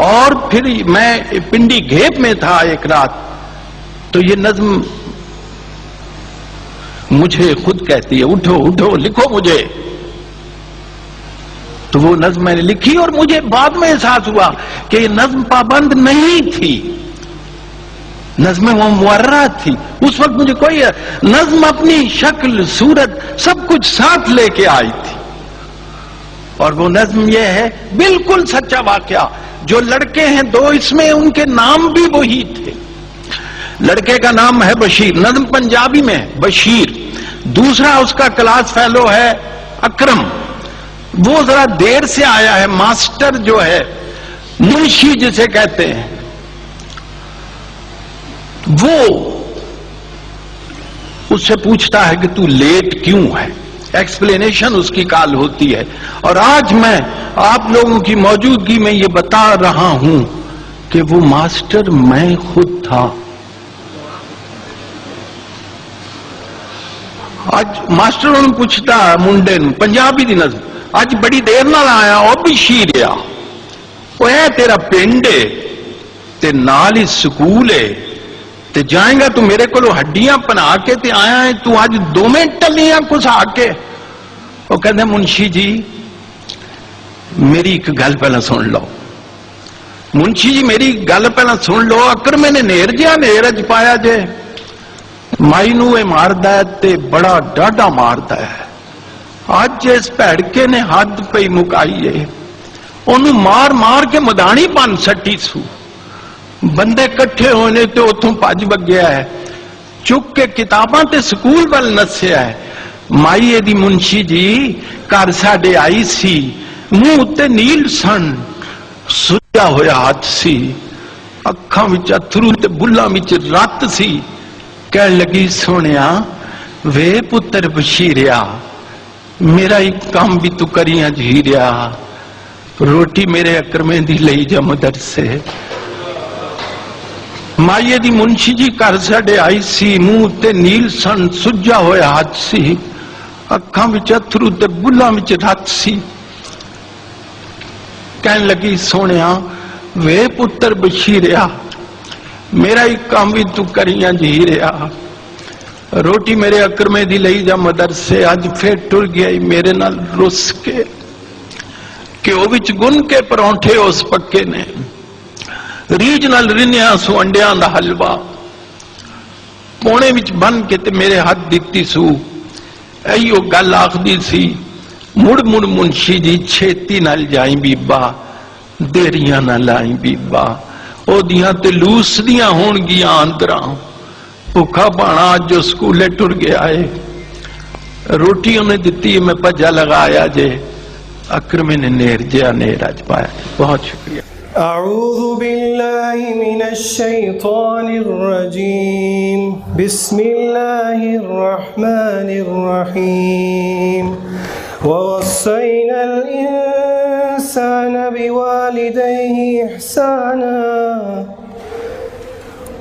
اور پھر میں پنڈی گھیپ میں تھا ایک رات, تو یہ نظم مجھے خود کہتی ہے اٹھو اٹھو لکھو مجھے. تو وہ نظم میں نے لکھی, اور مجھے بعد میں احساس ہوا کہ یہ نظم پابند نہیں تھی, نظم وہ معرہ تھی. اس وقت مجھے کوئی نظم اپنی شکل صورت سب کچھ ساتھ لے کے آئی تھی. اور وہ نظم یہ ہے, بالکل سچا واقعہ. جو لڑکے ہیں 2 اس میں, ان کے نام بھی وہی تھے. لڑکے کا نام ہے بشیر, نظم پنجابی میں بشیر. دوسرا اس کا کلاس فیلو ہے اکرم, وہ ذرا دیر سے آیا ہے. ماسٹر جو ہے منشی جسے کہتے ہیں, وہ اس سے پوچھتا ہے کہ تو لیٹ کیوں ہے. ایکسپلینیشن اس کی کال ہوتی ہے. اور آج میں آپ لوگوں کی موجودگی میں یہ بتا رہا ہوں کہ وہ ماسٹر میں خود تھا. آج ماسٹر نے پوچھتا منڈے پنجابی دی نظم, اج بڑی دیر نال آیا اور بھی شیریا, وہ ہے تیرا پنڈ ہے تے نال ہی سکول ہے, تے جائیں گا تو میرے کو ہڈیاں پنا کے تے آیا ہے, تو آج 2 منٹ ٹلیاں کچھ آ کے. وہ کہتے ہیں منشی جی میری ایک گل پہلا سن لو. منشی جی میری گل پہلا سن لو. اکر میں نے نیر جہاں نیرج پایا جے, مائی نو اے ماردا ہے تے بڑا ڈاڈا ماردا ہے. اج اس پیڑکے نے حد پہ مکائی ہے, انہوں مار مار کے مدانی پن سٹی سو. بندے کٹھے ہونے تو اتوں پج بگیا ہے, چک کے کتاباں تے سکول ول نسیا ہے. مائی دی منشی جی گھر ساڈے آئی سی, منہ تے نیل سن, سجا ہویا ہاتھ سی, اکھاں وچ اتھرو تے بلاں وچ رت سی. کہن لگی سونیا وے پتر بشیریا, میرا ایک کام بھی تو کریاں جھیریا, روٹی میرے اکرمیں دی لئی جا مدرسے. مائیے دی منشی جی گھر ساڈے آئی سی, منہ تے نیل سن, سجا ہویا ہاتھ سی, ਅੱਖਾਂ ਵਿੱਚ ਅਥਰੂ ਤੇ ਬੁੱਲਾਂ ਵਿੱਚ ਰੱਤ ਸੀ। ਕਹਿਣ ਲੱਗੀ ਸੋਹਣਿਆ ਵੇ ਪੁੱਤਰ ਬਸ਼ੀਰਿਆ, ਮੇਰਾ ਹੀ ਕੰਮ ਵੀ ਤੂੰ ਕਰੀਆਂ ਜੀ ਰਿਹਾ। ਰੋਟੀ ਮੇਰੇ ਅਕਰਮੇ ਦੀ ਲਈ ਜਾ ਮਦਰਸੇ, ਅੱਜ ਫੇਰ ਟੁਰ ਗਿਆ ਈ ਮੇਰੇ ਨਾਲ ਰੁੱਸ ਕੇ। ਘਿਓ ਵਿੱਚ ਗੁੰਨ ਕੇ ਪਰੌਂਠੇ ਉਸ ਪੱਕੇ ਨੇ, ਰੀਝ ਨਾਲ ਰਿੰਨਿਆ ਸੋ ਅੰਡਿਆਂ ਦਾ ਹਲਵਾ, ਪੋਣੇ ਵਿੱਚ ਬੰਨ ਕੇ ਤੇ ਮੇਰੇ ਹੱਥ ਦਿੱਤੀ ਸੂ। ਇਹੋ ਗੱਲ ਆਖਦੀ ਸੀ, ਮੁੜ ਮੁੜ ਮੁਨਸ਼ੀ ਜੀ ਛੇਤੀ ਨਾਲ ਜਾਈ ਬੀਬਾ, ਦੇਰੀਆਂ ਨਾ ਲਾਈ ਬੀਬਾ। ਉਹਦੀਆਂ ਤੇ ਲੂਸਦੀਆਂ ਹੋਣਗੀਆਂ ਅੰਦਰਾਂ, ਭੁੱਖਾ ਭਾਣਾ ਅੱਜ ਜੋ ਸਕੂਲੇ ਟੁਰ ਗਿਆ ਏ। ਰੋਟੀ ਉਹਨੇ ਦਿੱਤੀ, ਮੈਂ ਭੱਜਾ ਲਗਾਇਆ ਜੇ, ਅਕਰਮੇ ਨੇ ਨੇਰ ਜਿਹਾ ਨੇਰ ਅੱਜ ਪਾਇਆ। ਬਹੁਤ ਸ਼ੁਕریہ۔ أعوذ بالله من الشيطان الرجيم بسم الله الرحمن الرحيم ووصينا الإنسان بوالديه إحسانا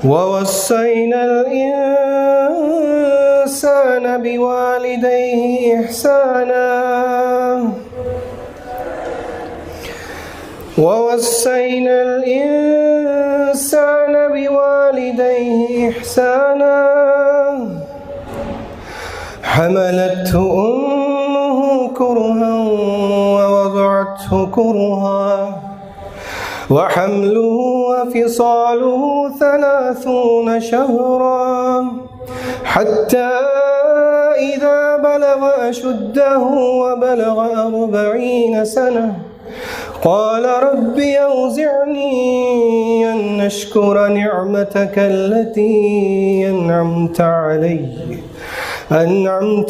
ووصينا الإنسان بوالديه إحسانا ووصينا الإنسان بوالديه إحسانا حملته أمه كرها ووضعته كرها وحمله وفصاله 30 شهرا حتى إذا بلغ أشده وبلغ 40 سنة قال رب أوزعني أن أشكر نعمتك التي أنعمت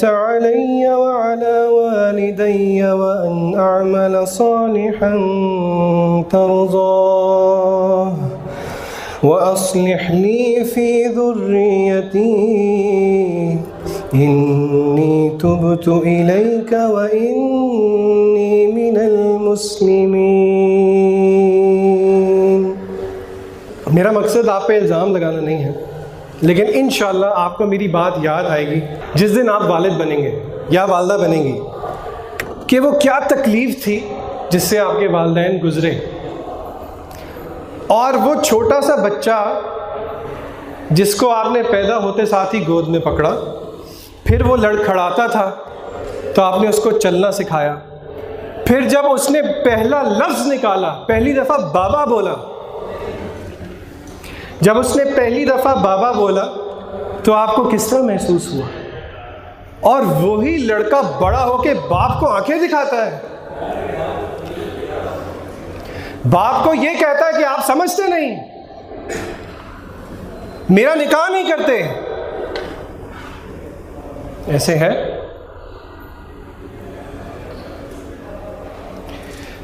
علي وعلى والدي وأن أعمل صالحا ترضاه وأصلح لي في ذريتي إني تبت إليك وإني من المسلمين۔ میرا مقصد آپ پہ الزام لگانا نہیں ہے، لیکن انشاءاللہ آپ کو میری بات یاد آئے گی جس دن آپ والد بنیں گے یا والدہ بنیں گی، کہ وہ کیا تکلیف تھی جس سے آپ کے والدین گزرے۔ اور وہ چھوٹا سا بچہ جس کو آپ نے پیدا ہوتے ساتھ ہی گود میں پکڑا، پھر وہ لڑکھڑاتا تھا تو آپ نے اس کو چلنا سکھایا، پھر جب اس نے پہلا لفظ نکالا، پہلی دفعہ بابا بولا، جب اس نے پہلی دفعہ بابا بولا تو آپ کو کس طرح محسوس ہوا؟ اور وہی لڑکا بڑا ہو کے باپ کو آنکھیں دکھاتا ہے، باپ کو یہ کہتا ہے کہ آپ سمجھتے نہیں، میرا نکاح نہیں کرتے۔ ایسے ہے؟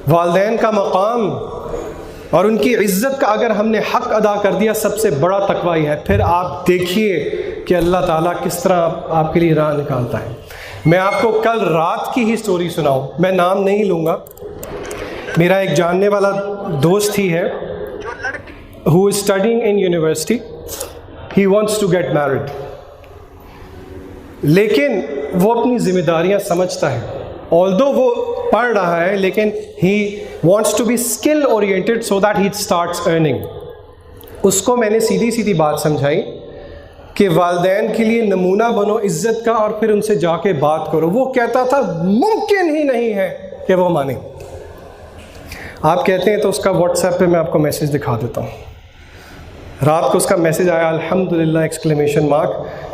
والدین کا مقام اور ان کی عزت کا اگر ہم نے حق ادا کر دیا، سب سے بڑا تقوی ہے۔ پھر آپ دیکھیے کہ اللہ تعالیٰ کس طرح آپ کے لیے راہ نکالتا ہے۔ میں آپ کو کل رات کی ہی سٹوری سناؤں، میں نام نہیں لوں گا۔ میرا ایک جاننے والا دوست ہی ہے who is studying in university, he wants to get married، لیکن وہ اپنی ذمہ داریاں سمجھتا ہے، although وہ پڑھ رہا ہے لیکن he wants to be skill oriented so that he starts earning۔ اس کو میں نے سیدھی سیدھی بات سمجھائی کہ والدین کے لیے نمونہ بنو عزت کا، اور پھر ان سے جا کے بات کرو۔ وہ کہتا تھا ممکن ہی نہیں ہے کہ وہ مانیں۔ آپ کہتے ہیں تو اس کا واٹس ایپ پہ میں آپ کو میسج دکھا دیتا ہوں۔ رات کو اس کا میسج آیا الحمدللہ ایکسکلیمیشن مارک،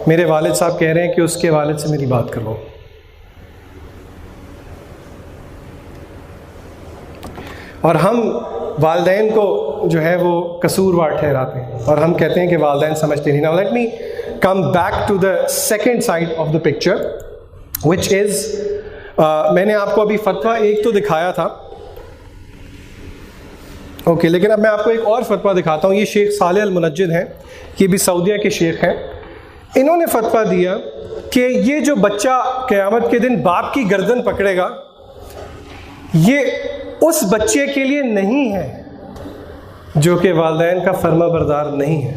میرے والد صاحب کہہ رہے ہیں کہ اس کے والد سے میری بات کرو۔ اور ہم والدین کو جو ہے وہ قصوروار ٹھہراتے ہیں اور ہم کہتے ہیں کہ والدین سمجھتے نہیں۔ Now let me come back to the second side of the picture which is میں نے آپ کو ابھی فتویٰ ایک تو دکھایا تھا، اوکے، لیکن اب میں آپ کو ایک اور فتویٰ دکھاتا ہوں۔ یہ شیخ صالح المنجد ہیں، یہ بھی سعودیہ کے شیخ ہیں۔ انہوں نے فتویٰ دیا کہ یہ جو بچہ قیامت کے دن باپ کی گردن پکڑے گا، یہ اس بچے کے لیے نہیں ہے جو کہ والدین کا فرما بردار نہیں ہے،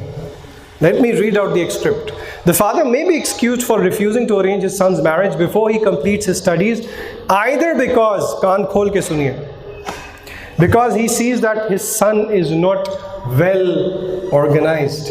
Let me read out the excerpt. The father may be excused for refusing to arrange his son's marriage before he completes his studies, either because, kaan khol ke suniye, because he sees that his son is not well organized.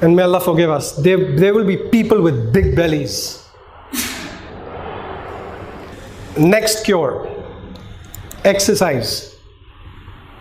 And may Allah forgive us. There will be people with big bellies. Next cure, exercise.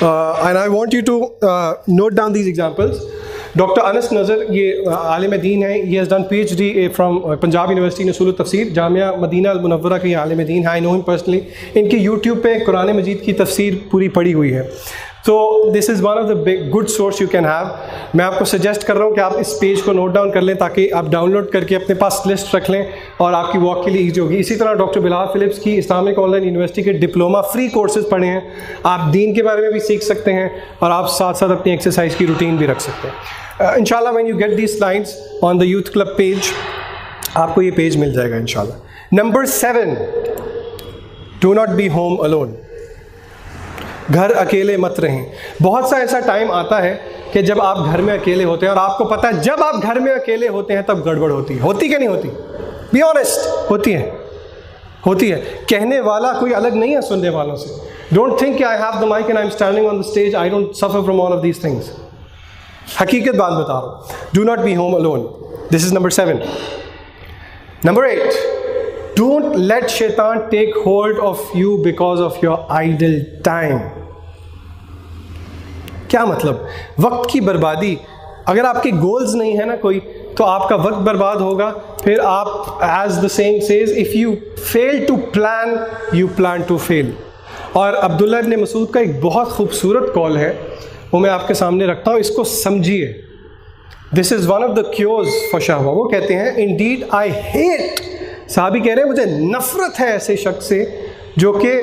and I want you to note down these examples. Dr. Anas Nazar, یہ عالم دین ہے. He has done PhD from Punjab University in Usul al-Tafsir, جامعہ مدینہ المنورہ کے یہ عالم دین ہے. I know him personally. ان کی YouTube پہ قرآن مجید کی تفسیر پوری پڑھی ہوئی ہے. تو this is one of the good source you can have. میں آپ کو سجیسٹ کر رہا ہوں کہ آپ اس پیج کو نوٹ ڈاؤن کر لیں تاکہ آپ ڈاؤن لوڈ کر کے اپنے پاس لسٹ رکھ لیں اور آپ کی واک کے لیے ایزی ہوگی. اسی طرح ڈاکٹر بلال فلپس کی اسلامک آن لائن یونیورسٹی کے ڈپلوما فری کورسز پڑھے ہیں. آپ دین کے بارے میں بھی سیکھ سکتے ہیں اور آپ ساتھ ساتھ اپنی ایکسرسائز کی روٹین بھی رکھ سکتے ہیں. انشاءاللہ when you get these slides on the youth club page, آپ کو یہ پیج مل جائے گا انشاءاللہ. Number 7, do not be home alone. گھر اکیلے مت رہیں. بہت سا ایسا ٹائم آتا ہے کہ جب آپ گھر میں اکیلے ہوتے ہیں اور آپ کو پتہ ہے جب آپ گھر میں اکیلے ہوتے ہیں تب گڑبڑ ہوتی کہ نہیں ہوتی؟ بی آنیسٹ, ہوتی ہے. کہنے والا کوئی الگ نہیں ہے سننے والوں سے. ڈونٹ تھنک کہ I have the mic and I am standing on the stage, I don't suffer from all of these things. حقیقت بات بتا رہا ہوں. Do not be home alone. This is number 7. Number 8, don't let شیطان take hold of you because of your idle time. کیا مطلب؟ وقت کی بربادی. اگر آپ کے گولز نہیں ہیں نا کوئی, تو آپ کا وقت برباد ہوگا. پھر آپ, as the saying says, if you fail to plan you plan to fail. اور عبداللہ ابن مسعود کا ایک بہت خوبصورت قول ہے, وہ میں آپ کے سامنے رکھتا ہوں, اس کو سمجھیے. This is one of the cures for شہوہ. وہ کہتے ہیں انڈیڈ آئی ہیٹ, صحابی کہہ رہے ہیں مجھے نفرت ہے ایسے شخص سے جو کہ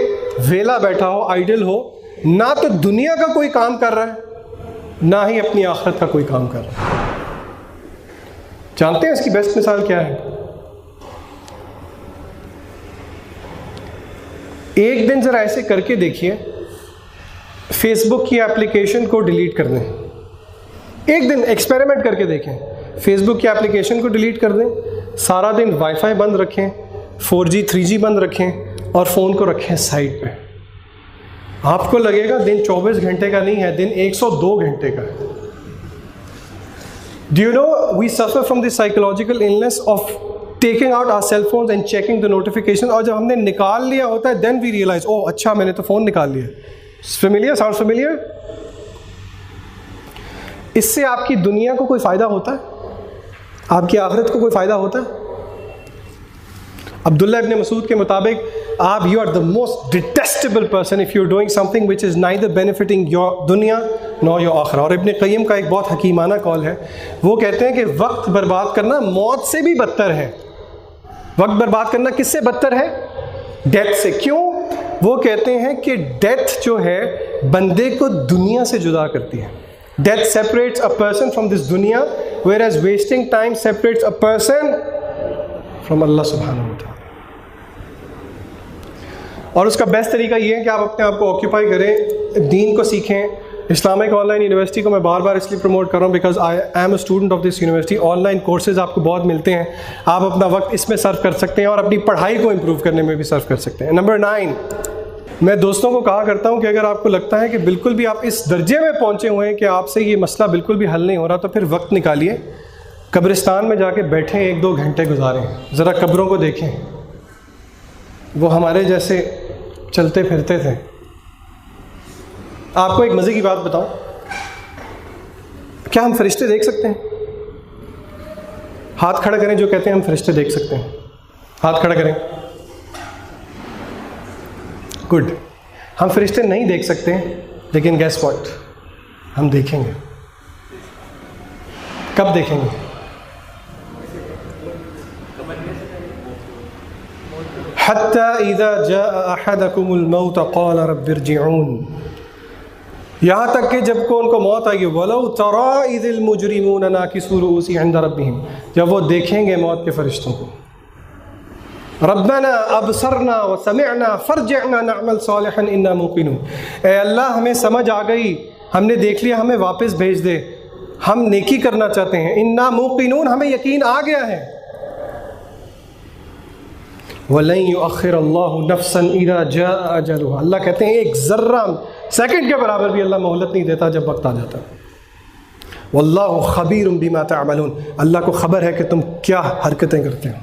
ویلا بیٹھا ہو, آئیڈل ہو, نہ تو دنیا کا کوئی کام کر رہا ہے نہ ہی اپنی آخرت کا کوئی کام کر رہا ہے. جانتے ہیں اس کی بیسٹ مثال کیا ہے؟ ایک دن ذرا ایسے کر کے دیکھیے, فیس بک کی اپلیکیشن کو ڈیلیٹ کر دیں. ایک دن ایکسپیریمنٹ کر کے دیکھیں, فیس بک کی اپلیکیشن کو ڈیلیٹ کر دیں, سارا دن وائی فائی بند رکھیں, 4G 3G بند رکھیں اور فون کو رکھیں سائڈ پہ. آپ کو لگے گا دن 24 گھنٹے کا نہیں ہے, دن 102 گھنٹے کا ہے. Do you know we suffer from the psychological illness of taking out our cell phones and checking the notifications, اور جب ہم نے نکال لیا ہوتا ہے then we realize oh اچھا میں نے تو فون نکال لیا. Familiar? Sounds familiar? اس سے آپ کی دنیا کو کوئی فائدہ ہوتا ہے؟ آپ کی آخرت کو کوئی فائدہ ہوتا ہے؟ عبداللہ ابن مسعود کے مطابق آپ you are the most detestable person if you are doing something which is neither benefiting your دنیا نو یور آخرہ. اور ابن قیم کا ایک بہت حکیمانہ قول ہے, وہ کہتے ہیں کہ وقت برباد کرنا موت سے بھی بدتر ہے. وقت برباد کرنا کس سے بدتر ہے؟ ڈیتھ سے. کیوں؟ وہ کہتے ہیں کہ ڈیتھ جو ہے بندے کو دنیا سے جدا کرتی ہے. Death separates a person from this دنیا, whereas wasting time separates a person from اللہ سبحانہ و تعالیٰ. اور اس کا بیسٹ طریقہ یہ ہے کہ آپ اپنے آپ کو آکیوپائی کریں, دین کو سیکھیں. اسلامک آن لائن یونیورسٹی کو میں بار بار اس لیے پروموٹ کر رہا ہوں because I am a student of this university. On line courses آپ کو بہت ملتے ہیں, آپ اپنا وقت اس میں صرف کر سکتے ہیں اور اپنی پڑھائی کو امپروو کرنے میں بھی صرف کر سکتے ہیں. نمبر 9, میں دوستوں کو کہا کرتا ہوں کہ اگر آپ کو لگتا ہے کہ بالکل بھی آپ اس درجے میں پہنچے ہوئے ہیں کہ آپ سے یہ مسئلہ بالکل بھی حل نہیں ہو رہا, تو پھر وقت نکالیے, قبرستان میں جا کے بیٹھیں, 1-2 گھنٹے گزاریں, ذرا قبروں کو دیکھیں. وہ ہمارے جیسے چلتے پھرتے تھے. آپ کو ایک مزے کی بات بتاؤں, کیا ہم فرشتے دیکھ سکتے ہیں؟ ہاتھ کھڑا کریں جو کہتے ہیں ہم فرشتے دیکھ سکتے ہیں. ہاتھ کھڑا کریں. گڈ. ہم فرشتے نہیں دیکھ سکتے, لیکن گیس واٹ, ہم دیکھیں گے. کب دیکھیں گے؟ حتی اذا جاء احدکم الموت قال رب ارجعون, یہاں تک کہ جب کو ان کو موت آئے گی, وَلَوْ تَرَىٰ إِذِ الْمُجْرِمُونَ نَاكِسُو رُءُوسِهِمْ عِنْدَ رَبِّهِمْ, جب وہ دیکھیں گے موت کے فرشتوں کو, رَبَّنَا أَبْصَرْنَا وَسَمِعْنَا فَارْجِعْنَا نَعْمَلْ صَالِحًا إِنَّا مُوقِنُونَ, اے اللہ ہمیں سمجھ آ گئی, ہم نے دیکھ لیا, ہمیں واپس بھیج دے, ہم نیکی کرنا چاہتے ہیں. إِنَّا مُوقِنُونَ, ہمیں یقین آ گیا ہے. وَلَن يُؤَخِّرَ اللَّهُ نَفْسًا إِذَا جَاءَ أَجَلُهَا, اللہ کہتے ہیں ایک ذرہ سیکنڈ کے برابر بھی اللہ مہلت نہیں دیتا جب وقت آ جاتا. وَاللَّهُ خَبِيرٌ بِمَا تَعْمَلُونَ, اللہ کو خبر ہے کہ تم کیا حرکتیں کرتے ہو.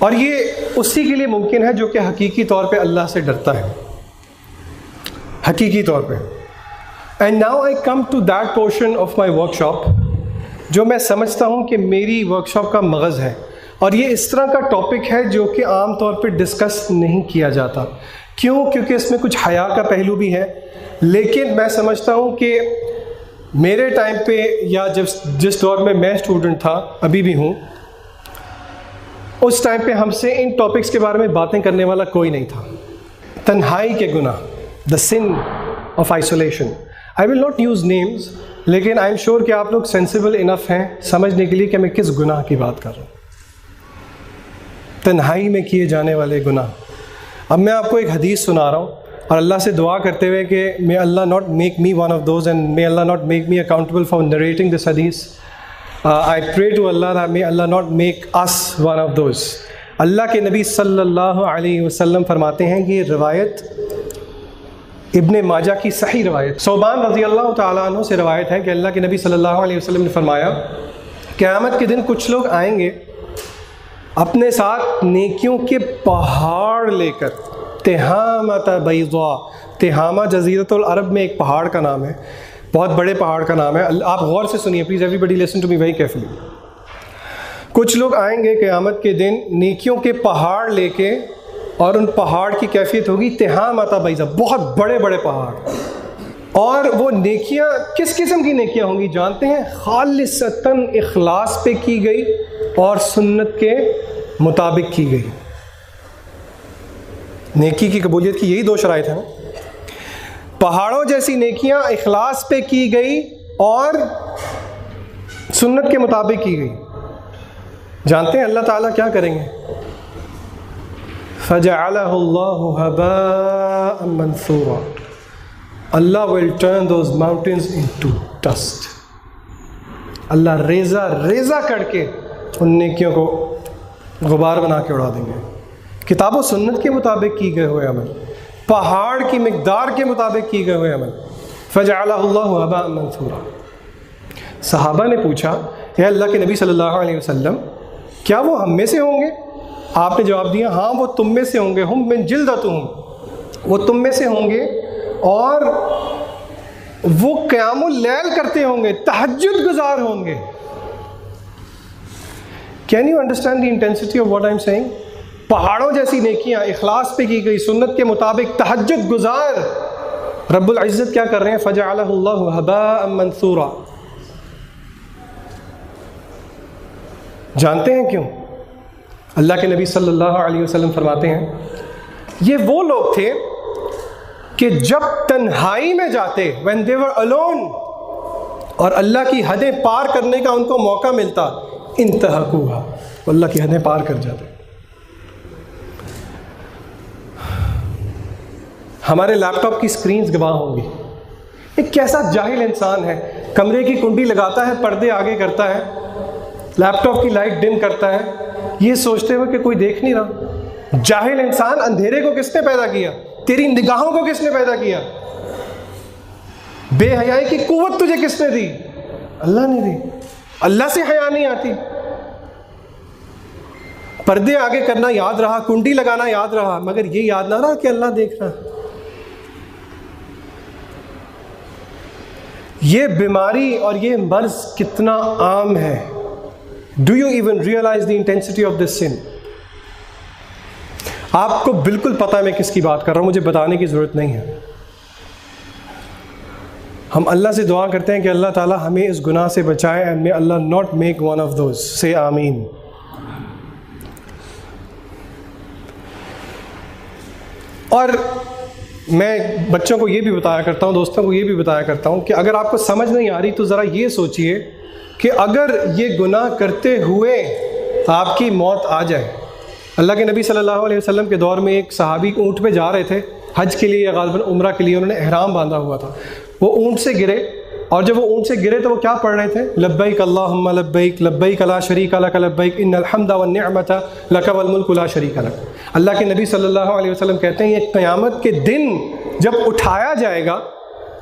اور یہ اسی کے لیے ممکن ہے جو کہ حقیقی طور پہ اللہ سے ڈرتا ہے. حقیقی طور پہ and now I come to that portion of my workshop جو میں سمجھتا ہوں کہ میری ورک شاپ کا مغز ہے، اور یہ اس طرح کا ٹاپک ہے جو کہ عام طور پہ ڈسکس نہیں کیا جاتا. کیوں؟ کیونکہ اس میں کچھ حیا کا پہلو بھی ہے. لیکن میں سمجھتا ہوں کہ میرے ٹائم پہ یا جس دور میں میں اسٹوڈنٹ تھا، ابھی بھی ہوں، اس ٹائم پہ ہم سے ان ٹاپکس کے بارے میں باتیں کرنے والا کوئی نہیں تھا. تنہائی کے گناہ، the sin of isolation. I will not use names, لیکن آئی ایم شیور کہ آپ لوگ سینسیبل انف ہیں سمجھنے کے لیے کہ میں کس گناہ کی بات کر رہا ہوں. تنہائی میں کیے جانے والے گناہ. اب میں آپ کو ایک حدیث سنا رہا ہوں، اور اللہ سے دعا کرتے ہوئے کہ may Allah not make me one of those and may Allah not make me accountable for narrating this hadith. I pray to Allah that may Allah not make us one of those. اللہ کے نبی صلی اللہ علیہ وسلم فرماتے ہیں کہ یہ روایت ابن ماجہ کی صحیح روایت، ثوبان رضی اللہ تعالیٰ عنہ سے روایت ہے کہ اللہ کے نبی صلی اللہ علیہ وسلم نے فرمایا قیامت کے دن کچھ لوگ آئیں گے اپنے ساتھ نیکیوں کے پہاڑ لے کر. تہامۃ بیضاء، تہامہ جزیرۃ العرب میں ایک پہاڑ کا نام ہے، بہت بڑے پہاڑ کا نام ہے. آپ غور سے سنیے please, everybody listen to me very carefully. کچھ لوگ آئیں گے قیامت کے دن نیکیوں کے پہاڑ لے کے، اور ان پہاڑ کی کیفیت ہوگی تہامۃ بیضاء، بہت بڑے بڑے پہاڑ. اور وہ نیکیاں کس قسم کی نیکیاں ہوں گی جانتے ہیں؟ خالصتاً اخلاص پہ کی گئی اور سنت کے مطابق کی گئی. نیکی کی قبولیت کی یہی دو شرائط ہیں، پہاڑوں جیسی نیکیاں اخلاص پہ کی گئی اور سنت کے مطابق کی گئی. جانتے ہیں اللہ تعالیٰ کیا کریں گے؟ فَجَعَلَهُ اللَّهُ هَبَاءً مَنْثُورًا. Allah will turn those mountains into dust. اللہ ریزہ ریزہ کر کے ان نیکیوں کو غبار بنا کے اڑا دیں گے. کتاب و سنت کے مطابق کی گئے ہوئے عمل، پہاڑ کی مقدار کے مطابق کی گئے ہوئے عمل. فَجَعَلَهُ اللَّهُ هَبَاءً مَنْثُورًا. صحابہ نے پوچھا اے اللہ کے نبی صلی اللہ علیہ وسلم کیا وہ ہم میں سے ہوں گے؟ آپ نے جواب دیا ہاں وہ تم میں سے ہوں گے. ہم من جلدتہم، وہ تم میں سے ہوں گے اور وہ قیام اللیل کرتے ہوں گے، تہجد گزار ہوں گے. Can you understand the intensity of what I am saying? پہاڑوں جیسی نیکیاں اخلاص پہ کی گئی، سنت کے مطابق، تہجد گزار. رب العزت کیا کر رہے ہیں؟ فَجَعَلَهُ اللَّهُ هَبَاءً مَنْثُورًا. جانتے ہیں کیوں؟ اللہ کے نبی صلی اللہ علیہ وسلم فرماتے ہیں یہ وہ لوگ تھے کہ جب تنہائی میں جاتے when they were alone اور اللہ کی حدیں پار کرنے کا ان کو موقع ملتا انتہکوها، اللہ کی حدیں پار کر جاتے. ہمارے لیپ ٹاپ کی سکرینز گواہ ہوں گی. ایک کیسا جاہل انسان ہے، کمرے کی کنڈی لگاتا ہے، پردے آگے کرتا ہے، لیپ ٹاپ کی لائٹ ڈم کرتا ہے، یہ سوچتے ہوئے کہ کوئی دیکھ نہیں رہا. جاہل انسان. اندھیرے کو کس نے پیدا کیا؟ تیری نگاہوں کو کس نے پیدا کیا؟ بے حیائی کی قوت تجھے کس نے دی؟ اللہ نے دی. اللہ سے حیا نہیں آتی. پردے آگے کرنا یاد رہا، کنڈی لگانا یاد رہا، مگر یہ یاد نہ رہا کہ اللہ دیکھ رہا. یہ بیماری اور یہ مرض کتنا عام ہے. Do you even realize the intensity of this sin? آپ کو بالکل پتہ ہے میں کس کی بات کر رہا ہوں، مجھے بتانے کی ضرورت نہیں ہے. ہم اللہ سے دعا کرتے ہیں کہ اللہ تعالیٰ ہمیں اس گناہ سے بچائے and may Allah not make one of those. Say آمین. اور میں بچوں کو یہ بھی بتایا کرتا ہوں، دوستوں کو یہ بھی بتایا کرتا ہوں کہ اگر آپ کو سمجھ نہیں آ رہی تو ذرا یہ سوچئے کہ اگر یہ گناہ کرتے ہوئے آپ کی موت آ جائے. اللہ کے نبی صلی اللہ علیہ وسلم کے دور میں ایک صحابی اونٹ پہ جا رہے تھے حج کے لیے یا غالباً عمرہ کے لیے، انہوں نے احرام باندھا ہوا تھا. وہ اونٹ سے گرے، اور جب وہ اونٹ سے گرے تو وہ کیا پڑھ رہے تھے؟ لبیک اللہم لبیک لبیک لا شریک لک لبیک ان الحمد والنعمت لک والملک لا شریک لک. اللہ کے نبی صلی اللہ علیہ وسلم کہتے ہیں یہ قیامت کے دن جب اٹھایا جائے گا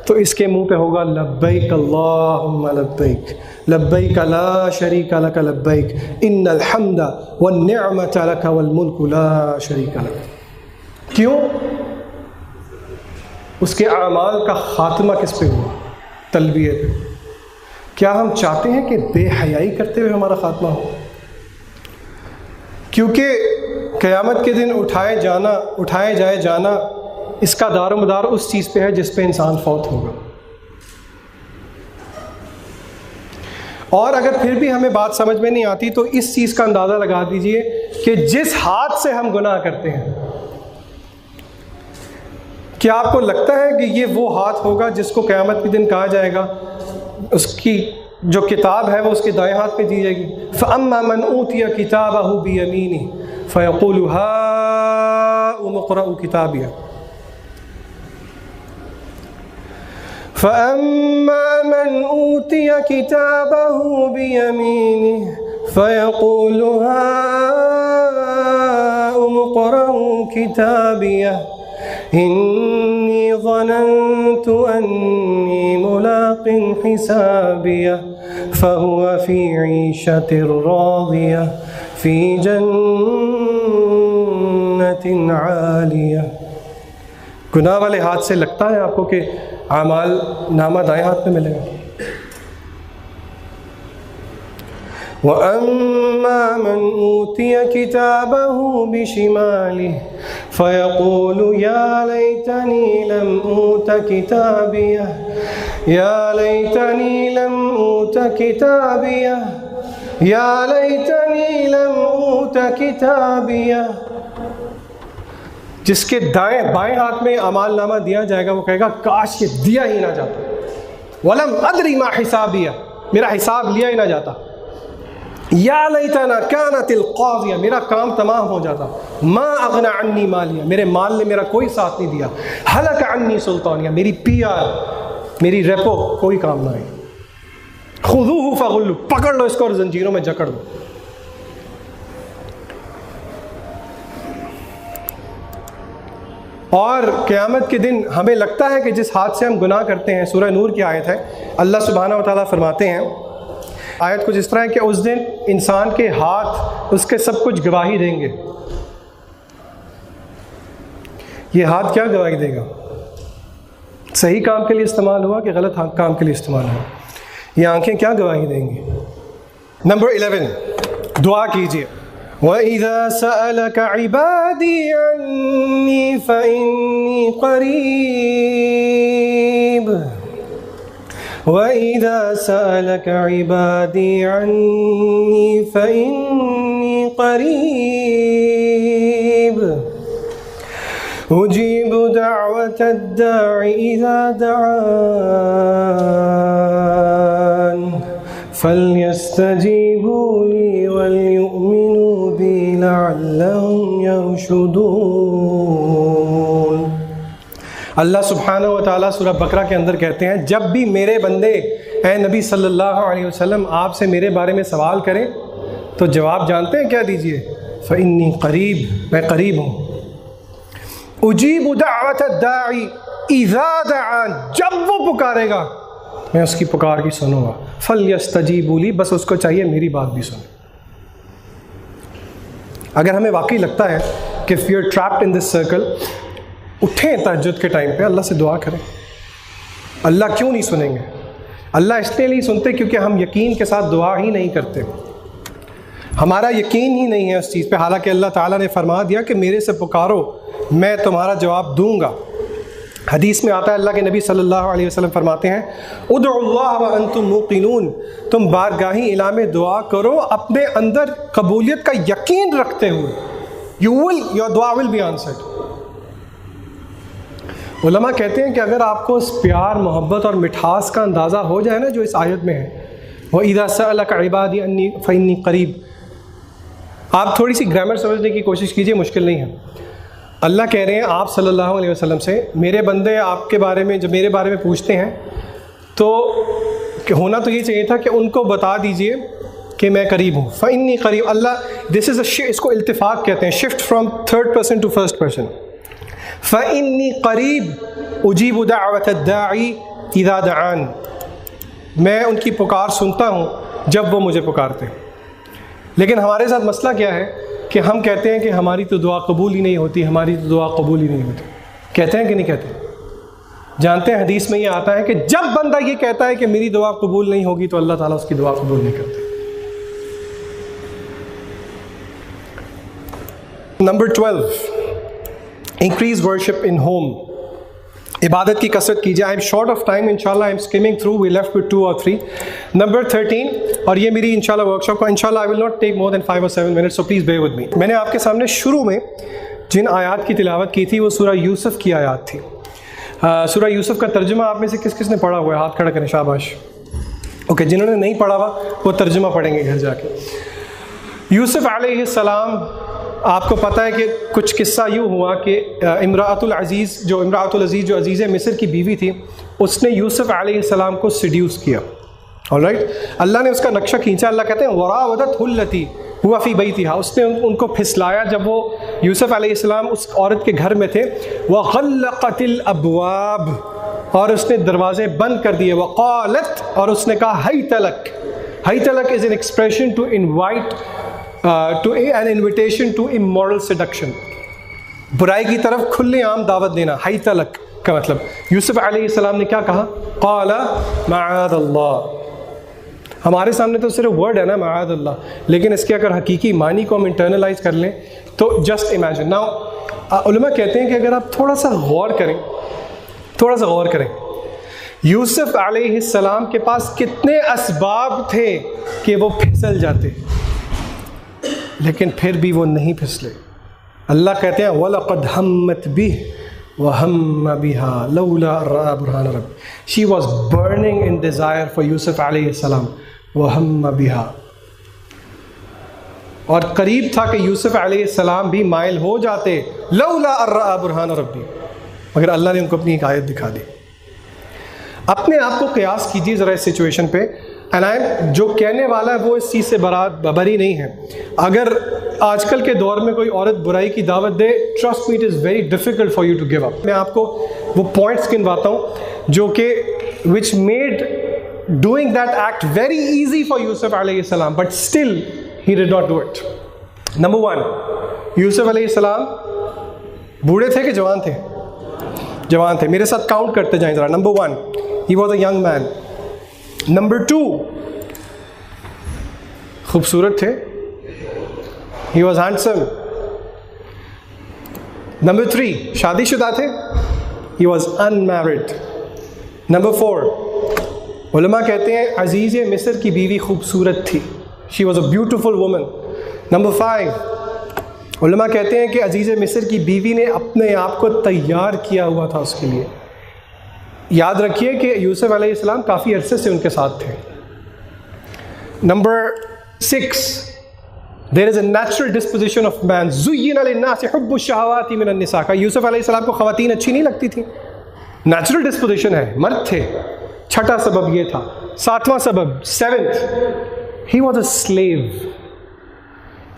تو اس کے منہ پہ ہوگا لبیک اللہم لبیک لبیک لا شریک لک لبیک ان الحمد والنعمت لک والملک لا شریک لک. کیوں؟ اس کے اعمال کا خاتمہ کس پہ ہوا؟ تلبیہ پہ. کیا ہم چاہتے ہیں کہ بے حیائی کرتے ہوئے ہمارا خاتمہ ہو؟ کیونکہ قیامت کے دن اٹھائے جائے جانا اس کا دار و مدار اس چیز پہ ہے جس پہ انسان فوت ہوگا. اور اگر پھر بھی ہمیں بات سمجھ میں نہیں آتی تو اس چیز کا اندازہ لگا دیجئے کہ جس ہاتھ سے ہم گناہ کرتے ہیں، کیا آپ کو لگتا ہے کہ یہ وہ ہاتھ ہوگا جس کو قیامت کے دن کہا جائے گا اس کی جو کتاب ہے وہ اس کے دائیں ہاتھ پہ دی جائے گی؟ فَأَمَّا مَنْ أُوتِيَ كِتَابَهُ بِيَمِينِهِ فَيَقُولُ هَاؤُمُ اقْرَءُوا كِتَابِيَهْ فَأَمَّا مَنْ أُوتِيَ كِتَابَهُ بِيَمِينِهِ فَيَقُولُ هَاؤُمُ اقْرَءُوا كِتَابِيَهْ إِنِّي ظَنَنْتُ أَنِّي مُلَاقٍ حِسَابِيَهْ فَهُوَ فِي عِيشَةٍ رَاضِيَةٍ فِي جَنَّةٍ عَالِيَةٍ. گناہ والے ہاتھ سے لگتا ہے آپ کو کہ اعمال نامہ دائیں ہاتھ میں ملے گا. وَأَمَّا مَنْ أُوتِيَ كِتَابَهُ بِشِمَالِهِ فَيَقُولُ يَا لَيْتَنِي لَمْ أُوتَ كِتَابِيَهْ يَا لَيْتَنِي لَمْ أُوتَ كِتَابِيَهْ يَا لَيْتَنِي لَمْ أُوتَ كِتَابِيَهْ. جس کے بائیں ہاتھ میں اعمال نامہ دیا جائے گا وہ کہے گا کاش یہ دیا ہی نہ جاتا. وَلَمْ أَدْرِ مَا حِسَابِيَهْ، میرا حساب لیا ہی نہ جاتا. یا لیتنا کانت القاضیہ، میرا کام تمام ہو جاتا. ما اغنی عنی مالیہ، میرے مال نے میرا کوئی ساتھ نہیں دیا. ہلک عنی سلطانیہ، میری پی آر، میری ریپو کوئی کام نہ آئی. خذوہ فغلوا، پکڑ لو اس کو اور زنجیروں میں جکڑ دو. اور قیامت کے دن ہمیں لگتا ہے کہ جس ہاتھ سے ہم گناہ کرتے ہیں، سورہ نور کی آیت ہے، اللہ سبحانہ و تعالیٰ فرماتے ہیں، آیت کچھ اس طرح ہے کہ اس دن انسان کے ہاتھ اس کے سب کچھ گواہی دیں گے. یہ ہاتھ کیا گواہی دے گا؟ صحیح کام کے لیے استعمال ہوا کہ غلط کام کے لیے استعمال ہوا؟ یہ آنکھیں کیا گواہی دیں گی؟ نمبر 11 دعا کیجیے. وَإِذَا سَأَلَكَ عِبَادِي عَنِّي فَإِنِّي قَرِيبٌ وَإِذَا سَأَلَكَ عِبَادِي عَنِّي فَإِنِّي قَرِيبٌ أُجِيبُ دَعْوَةَ الدَّاعِ إِذَا دَعَانِ فَلْيَسْتَجِيبُوا لِي وَلْيُؤْمِنُوا بِي لَعَلَّهُمْ يَرْشُدُونَ. اللہ سبحانہ و تعالیٰ سورہ بقرہ کے اندر کہتے ہیں جب بھی میرے بندے اے نبی صلی اللہ علیہ وسلم آپ سے میرے بارے میں سوال کریں تو جواب جانتے ہیں کیا دیجئے؟ فَإِنِّي قریب، میں قریب ہوں. اجیب دعوت الداعی اذا دعان، جب وہ پکارے گا میں اس کی پکار کی سنوں گا. فَلْيَسْتَجِيبُوا لِي، بس اس کو چاہیے میری بات بھی سنیں. اگر ہمیں واقعی لگتا ہے کہ if you're trapped in this circle، اٹھیں تہجد کے ٹائم پہ اللہ سے دعا کریں. اللہ کیوں نہیں سنیں گے؟ اللہ اس لیے نہیں سنتے کیونکہ ہم یقین کے ساتھ دعا ہی نہیں کرتے. ہمارا یقین ہی نہیں ہے اس چیز پہ، حالانکہ اللہ تعالیٰ نے فرما دیا کہ میرے سے پکارو میں تمہارا جواب دوں گا. حدیث میں آتا ہے اللہ کے نبی صلی اللہ علیہ وسلم فرماتے ہیں ادعوا اللہ وانتم موقنون، تم بارگاہ الہ میں دعا کرو اپنے اندر قبولیت کا یقین رکھتے ہوئے. your dua will be answered. علماء کہتے ہیں کہ اگر آپ کو اس پیار، محبت اور مٹھاس کا اندازہ ہو جائے نا جو اس آیت میں ہے، وَإِذَا سَأَلَكَ عِبَادِي عَنِّي فَإِنِّي قَرِيبٌ، آپ تھوڑی سی گرامر سمجھنے کی کوشش کیجئے، مشکل نہیں ہے. اللہ کہہ رہے ہیں آپ صلی اللہ علیہ وسلم سے میرے بندے آپ کے بارے میں جب میرے بارے میں پوچھتے ہیں تو ہونا تو یہ چاہیے تھا کہ ان کو بتا دیجئے کہ میں قریب ہوں. فَإِنِّي قَرِيبٌ، اللہ دس از اس کو التفات کہتے ہیں، shift from third person to first person. فَإِنِّي قَرِيبٌ أُجِيبُ دَعْوَةَ الدَّاعِ إِذَا دَعَانِ، میں ان کی پکار سنتا ہوں جب وہ مجھے پکارتے ہیں. لیکن ہمارے ساتھ مسئلہ کیا ہے کہ ہم کہتے ہیں کہ ہماری تو دعا قبول ہی نہیں ہوتی، ہماری تو دعا قبول ہی نہیں ہوتی. کہتے ہیں کہ نہیں کہتے؟ جانتے ہیں حدیث میں یہ آتا ہے کہ جب بندہ یہ کہتا ہے کہ میری دعا قبول نہیں ہوگی تو اللہ تعالیٰ اس کی دعا قبول نہیں کرتے. Number 12, increase worship in home. عبادت کی کثرت کیجیے. I am short of time انشاءاللہ, I am skimming through, we left with 2 or 3. Number 13, اور یہ میری انشاءاللہ ورک شاپ کا انشاءاللہ I will not take more than 5 or 7 minutes, so please bear with me. میں نے آپ کے سامنے شروع میں جن آیات کی تلاوت کی تھی وہ سورہ یوسف کی آیات تھی. سورہ یوسف کا ترجمہ آپ میں سے کس کس نے پڑھا ہوا ہے؟ ہاتھ کھڑا کریں, شاباش. اوکے, جنہوں نے نہیں پڑھا ہوا وہ ترجمہ پڑھیں گے گھر جا کے. یوسف علیہ السلام, آپ کو پتہ ہے کہ کچھ قصہ یوں ہوا کہ امراۃ العزیز جو عزیز مصر کی بیوی تھی, اس نے یوسف علیہ السلام کو سیڈیوس کیا. آلرائٹ, اللہ نے اس کا نقشہ کھینچا. اللہ کہتے ہیں وراودتہ التی ہوا فی بیتہا, اس نے ان کو پھسلایا جب وہ یوسف علیہ السلام اس عورت کے گھر میں تھے. وغلقت الابواب, اور اس نے دروازے بند کر دیے. وقالت, اور اس نے کہا حیت لک. حیت لک is an expression to invite to an invitation to immoral seduction, برائی کی طرف کھلے عام دعوت دینا. حیت لک کا مطلب, یوسف علیہ السلام نے کیا کہا؟ قال معاذ اللہ. ہمارے سامنے تو صرف ورڈ ہے نا معاذ اللہ, لیکن اس کے اگر حقیقی معنی کو ہم انٹرنلائز کر لیں تو جسٹ امیجن. ناؤ علماء کہتے ہیں کہ اگر آپ تھوڑا سا غور کریں, یوسف علیہ السلام کے پاس کتنے اسباب تھے کہ وہ پھسل جاتے, لیکن پھر بھی وہ نہیں پھسلے. اللہ کہتے ہیں وَلَقَدْ هَمَّتْ بِهِ وَهَمَّ بِهَا لَوْلَا رَأَىٰ بُرْهَانَ رَبِّهِ. She was burning in desire for Yusuf علیہ السلام. وَهَمَّ بِهَا, اور قریب تھا کہ یوسف علیہ السلام بھی مائل ہو جاتے. لَوْلَا رَأَىٰ بُرْهَانَ رَبِّهِ, مگر اللہ نے ان کو اپنی ایک آیت دکھا دی. اپنے آپ کو قیاس کیجیے ذرا اس سچویشن پہ. جو کہنے والا ہے وہ اس چیز سے بری نہیں ہے. اگر آج کل کے دور میں کوئی عورت برائی کی دعوت دے, trust me it is very difficult for you to give up. میں آپ کو وہ پوائنٹس گنواتا ہوں جو کہ which made doing that act very easy for یوسف علیہ السلام, but still he did not do it. Number 1, یوسف علیہ السلام بوڑھے تھے کہ جوان تھے؟ جوان تھے. میرے ساتھ کاؤنٹ کرتے جائیں ذرا. Number 1, he was a young man. Number 2, خوبصورت تھے. He was handsome. نمبر 3, شادی شدہ تھے. He was unmarried. نمبر 4, علماء کہتے ہیں عزیز مصر کی بیوی خوبصورت تھی. She was a beautiful woman. Number 5, علماء کہتے ہیں کہ عزیز مصر کی بیوی نے اپنے آپ کو تیار کیا ہوا تھا اس کے لیے. یاد رکھیے کہ یوسف علیہ السلام کافی عرصے سے ان کے ساتھ تھے. Number 6, there is a natural disposition of man. زُيِّنَ لِلنَّاسِ حُبُّ الشَّهَوَاتِ مِنَ النِّسَاءِ. کا یوسف علیہ السلام کو خواتین اچھی نہیں لگتی تھیں. نیچرل ڈسپوزیشن ہے, مرد تھے. 6واں سبب یہ تھا. 7واں سبب, 7th, he was a slave.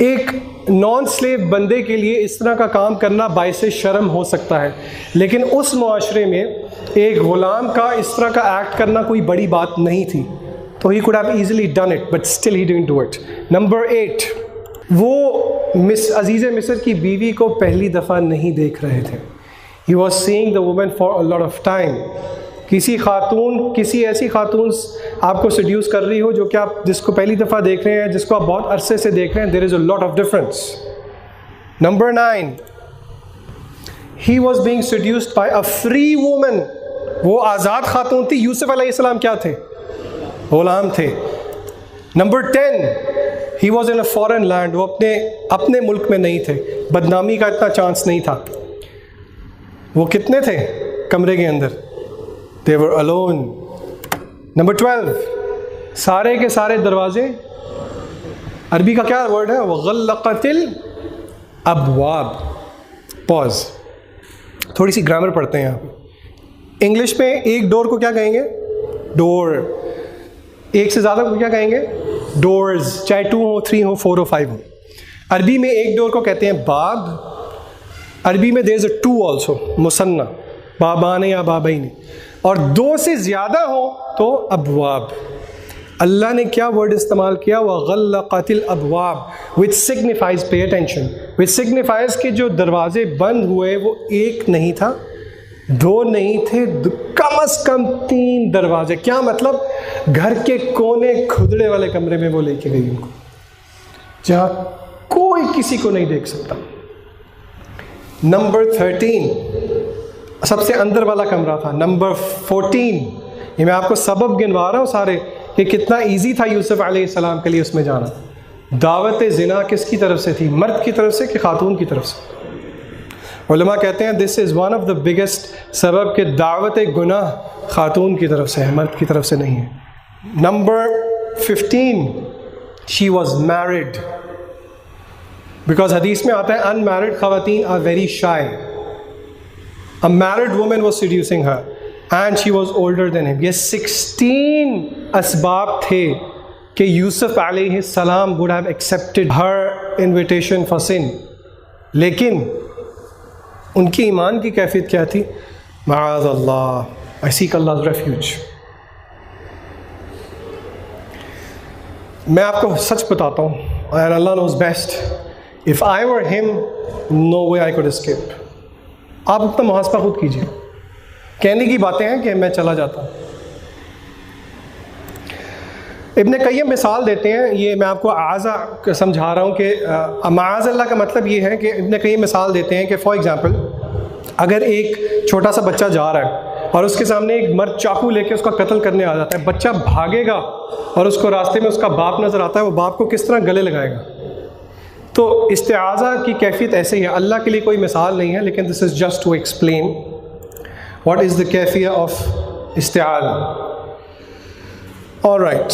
ایک نان سلیو بندے کے لیے اس طرح کا کام کرنا باعث شرم ہو سکتا ہے, لیکن اس معاشرے میں ایک غلام کا اس طرح کا ایکٹ کرنا کوئی بڑی بات نہیں تھی. تو he could have easily done it, but still he didn't do it. Number 8, وہ عزیز مصر کی بیوی کو پہلی دفعہ نہیں دیکھ رہے تھے. He was seeing the woman for a lot of time. کسی ایسی خاتون آپ کو سیڈیوس کر رہی ہو جو کہ آپ جس کو پہلی دفعہ دیکھ رہے ہیں, جس کو آپ بہت عرصے سے دیکھ رہے ہیں, there is a lot of difference. Number 9, he was being seduced by a free woman. وہ آزاد خاتون تھی. یوسف علیہ السلام کیا تھے؟ غلام تھے. Number 10, he was in a foreign land. وہ اپنے ملک میں نہیں تھے. بدنامی کا اتنا چانس نہیں تھا. وہ کتنے تھے کمرے کے اندر؟ They were alone. Number 12, سارے کے سارے دروازے, عربی کا کیا ورڈ ہے؟ وغلقت الابواب. پاز, تھوڑی سی گرامر پڑھتے ہیں آپ. انگلش میں ایک ڈور کو کیا کہیں گے؟ ڈور. ایک سے زیادہ کو کیا کہیں گے؟ ڈورز, چاہے 2 ہو, 3 ہو, 4 ہو, 5 ہو. عربی میں ایک ڈور کو کہتے ہیں باب. عربی میں there is a 2 also, مثنیٰ, بابان یا بابین. اور 2 سے زیادہ ہو تو ابواب. اللہ نے کیا ورڈ استعمال کیا؟ وَغَلَّقَتِ الْأَبْوَابِ, which signifies, pay attention, which signifies کہ جو دروازے بند ہوئے وہ ایک نہیں تھا, دو نہیں تھے، کم از کم 3 دروازے. کیا مطلب؟ گھر کے کونے کھدڑے والے کمرے میں وہ لے کے گئی ان کو، جہاں کوئی کسی کو نہیں دیکھ سکتا. نمبر 13 سب سے اندر والا کمرہ تھا. نمبر 14، یہ میں آپ کو سبب گنوا رہا ہوں سارے کہ کتنا ایزی تھا یوسف علیہ السلام کے لیے اس میں جانا. دعوت زنا کس کی طرف سے تھی؟ مرد کی طرف سے کہ خاتون کی طرف سے؟ علماء کہتے ہیں this is one of the biggest سبب کہ دعوت گناہ خاتون کی طرف سے ہے، مرد کی طرف سے نہیں ہے. Number 15 she was married, because حدیث میں آتا ہے انمیرڈ خواتین are very shy. A married woman was seducing her and she was older than him. یہ 16 اسباب تھے کہ یوسف علیہ السلام would have accepted her invitation for sin. لیکن ان کی ایمان کی کیفیت کیا تھی؟ معاذ اللہ، I seek Allah's refuge. میں آپ کو سچ بتاتا ہوں، and Allah knows best. If I were him, no way I could escape. آپ اپنا محاسبہ خود کیجیے. کہنے کی باتیں ہیں کہ میں چلا جاتا ہوں. ابن قیم مثال دیتے ہیں، یہ میں آپ کو اعاذہ سمجھا رہا ہوں کہ معاذ اللہ کا مطلب یہ ہے کہ ابن قیم مثال دیتے ہیں کہ فار ایگزامپل اگر ایک چھوٹا سا بچہ جا رہا ہے اور اس کے سامنے ایک مرد چاقو لے کے اس کا قتل کرنے آ جاتا ہے، بچہ بھاگے گا اور اس کو راستے میں اس کا باپ نظر آتا ہے، وہ باپ کو کس طرح گلے لگائے گا؟ تو استعاذہ کی کیفیت ایسے ہی ہے. اللہ کے لیے کوئی مثال نہیں ہے، لیکن this is just to explain what is the کیفیہ آف استعاذہ. All right,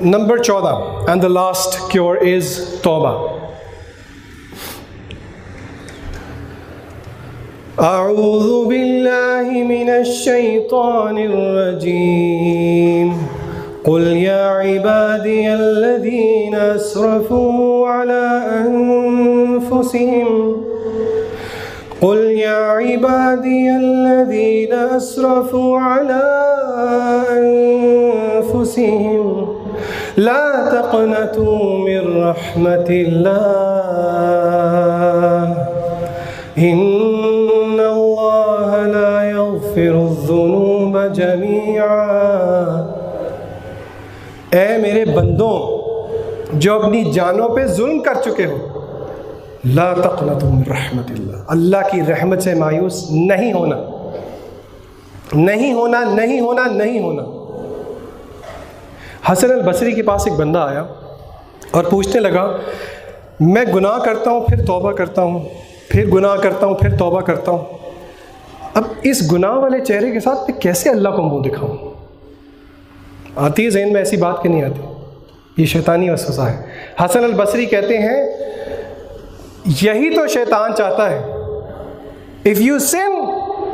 number 14 and the last cure is توبہ. اعوذ باللہ من الشیطان الرجیم. قل يا عبادي الذين أسرفوا على أنفسهم قل يا عبادي الذين أسرفوا على أنفسهم لا تقنطوا من رحمة الله إن الله لا يغفر الذنوب جميعا. اے میرے بندوں جو اپنی جانوں پہ ظلم کر چکے ہو، لا تقنطوا من رحمت اللہ، اللہ کی رحمت سے مایوس نہیں ہونا، نہیں ہونا، نہیں ہونا، نہیں ہونا. حسن البصری کے پاس ایک بندہ آیا اور پوچھنے لگا میں گناہ کرتا ہوں پھر توبہ کرتا ہوں، پھر گناہ کرتا ہوں پھر توبہ کرتا ہوں، اب اس گناہ والے چہرے کے ساتھ میں کیسے اللہ کو منہ دکھاؤں؟ آتی ہے ذہن میں ایسی بات کہ نہیں آتی؟ یہ شیطانی وسوسہ ہے. حسن البصری کہتے ہیں یہی تو شیطان چاہتا ہے. If you sin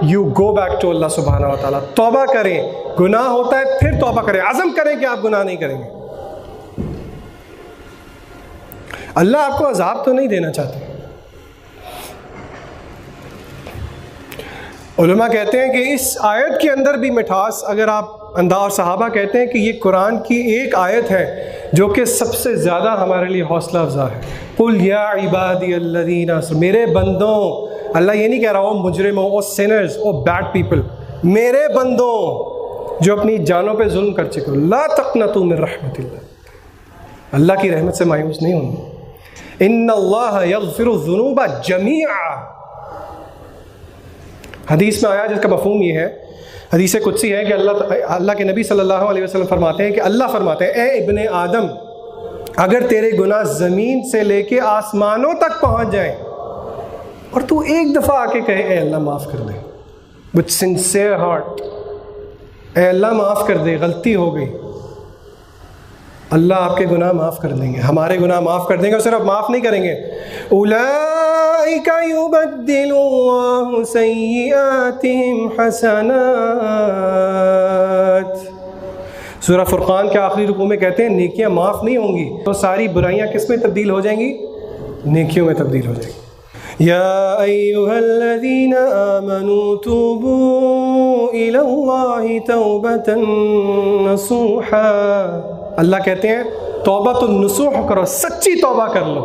you go back to اللہ سبحانہ و تعالیٰ. توبہ کریں، گناہ ہوتا ہے پھر توبہ کریں، عزم کریں کہ آپ گناہ نہیں کریں گے. اللہ آپ کو عذاب تو نہیں دینا چاہتے. علماء کہتے ہیں کہ اس آیت کے اندر بھی مٹھاس اگر آپ اور صحابہ کہتے ہیں کہ یہ قرآن کی ایک آیت ہے جو کہ سب سے زیادہ ہمارے لیے حوصلہ افزا ہے. قل یا عبادی الذین، میرے بندوں. اللہ یہ نہیں کہہ رہا ہو مجرموں، او سینرز، او بیڈ پیپل، میرے بندوں جو اپنی جانوں پہ ظلم کر چکے ہو، لا تقنطوا من رحمت اللہ، اللہ کی رحمت سے مایوس نہیں ہونا. ان اللہ یغفر الذنوب جمیعا. حدیث میں آیا جس کا مفہوم یہ ہے، حدیث قدسی ہے کہ اللہ کے نبی صلی اللہ علیہ وسلم فرماتے ہیں کہ اللہ فرماتے ہیں اے ابن آدم اگر تیرے گناہ زمین سے لے کے آسمانوں تک پہنچ جائیں اور تو ایک دفعہ آ کے کہے اے اللہ معاف کر دے وتھ سنسیئر ہارٹ، اے اللہ معاف کر دے، غلطی ہو گئی، اللہ آپ کے گناہ معاف کر دیں گے، ہمارے گناہ معاف کر دیں گے. اور صرف معاف نہیں کریں گے، اولئک یبدل اللہ سیئاتہم حسنات. سورہ فرقان کے آخری رکوع میں کہتے ہیں نیکیاں معاف نہیں ہوں گی تو ساری برائیاں کس میں تبدیل ہو جائیں گی؟ نیکیوں میں تبدیل ہو جائیں گی. یا ایھا الذین آمنوا توبوا الی اللہ توبۃ نصوحا. اللہ کہتے ہیں توبۃ النصوح کرو، سچی توبہ کر لو.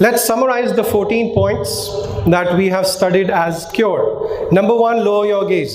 let's summarize the 14 points that we have studied as cure. Number 1, lower your gaze.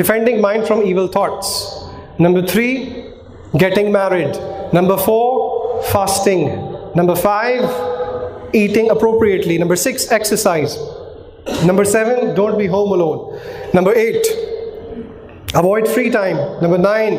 Defending mind from evil thoughts. Number 3, getting married. Number 4, fasting. Number 5, eating appropriately. Number 6, exercise. Number 7, don't be home alone. Number 8, avoid free time. Number 9,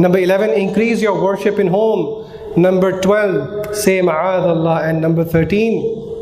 Number 11, increase your worship in home. Number 12, say ma'ad Allah. And number 13,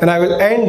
And I will end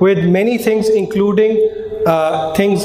with many things including things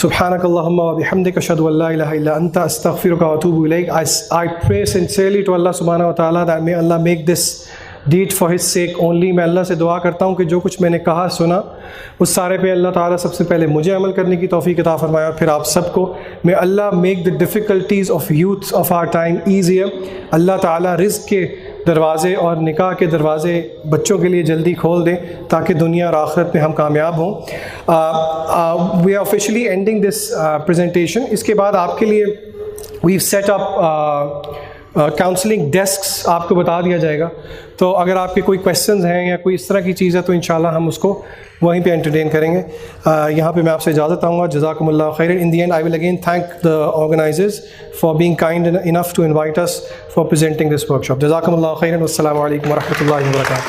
سبحانک اللہم و بحمدک اشہد ان لا الہ الا انت استغفرک و اتوب الیک. I pray sincerely to Allah subhanahu wa ta'ala that may Allah make this deed for his sake only. میں اللہ سے دعا کرتا ہوں کہ جو کچھ میں نے کہا سنا اس سارے پہ اللہ تعالیٰ سب سے پہلے مجھے عمل کرنے کی توفیق عطا فرمائے اور پھر آپ سب کو. may Allah make the difficulties of youth of our time easier. اللہ تعالیٰ رزق کے دروازے اور نکاح کے دروازے بچوں کے لیے جلدی کھول دیں تاکہ دنیا اور آخرت میں ہم کامیاب ہوں. We are officially ending this presentation. اس کے بعد آپ کے لیے we set up counselling desks آپ کو بتا دیا جائے گا. تو اگر آپ کے کوئی کویشچنز ہیں یا کوئی اس طرح کی چیز ہے تو انشاءاللہ ہم اس کو وہیں پہ انٹرٹین کریں گے. یہاں پہ میں آپ سے اجازت آؤں گا. جزاکم اللہ خیر. In the end I will again thank the organisers for being kind enough to invite us for presenting this workshop. جزاکم اللہ خیر. والسلام علیکم ورحمۃ اللہ وبرکاتہ.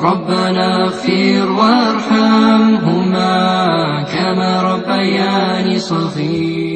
ربنا اغفر وارحمهما كما ربياني صغيرا.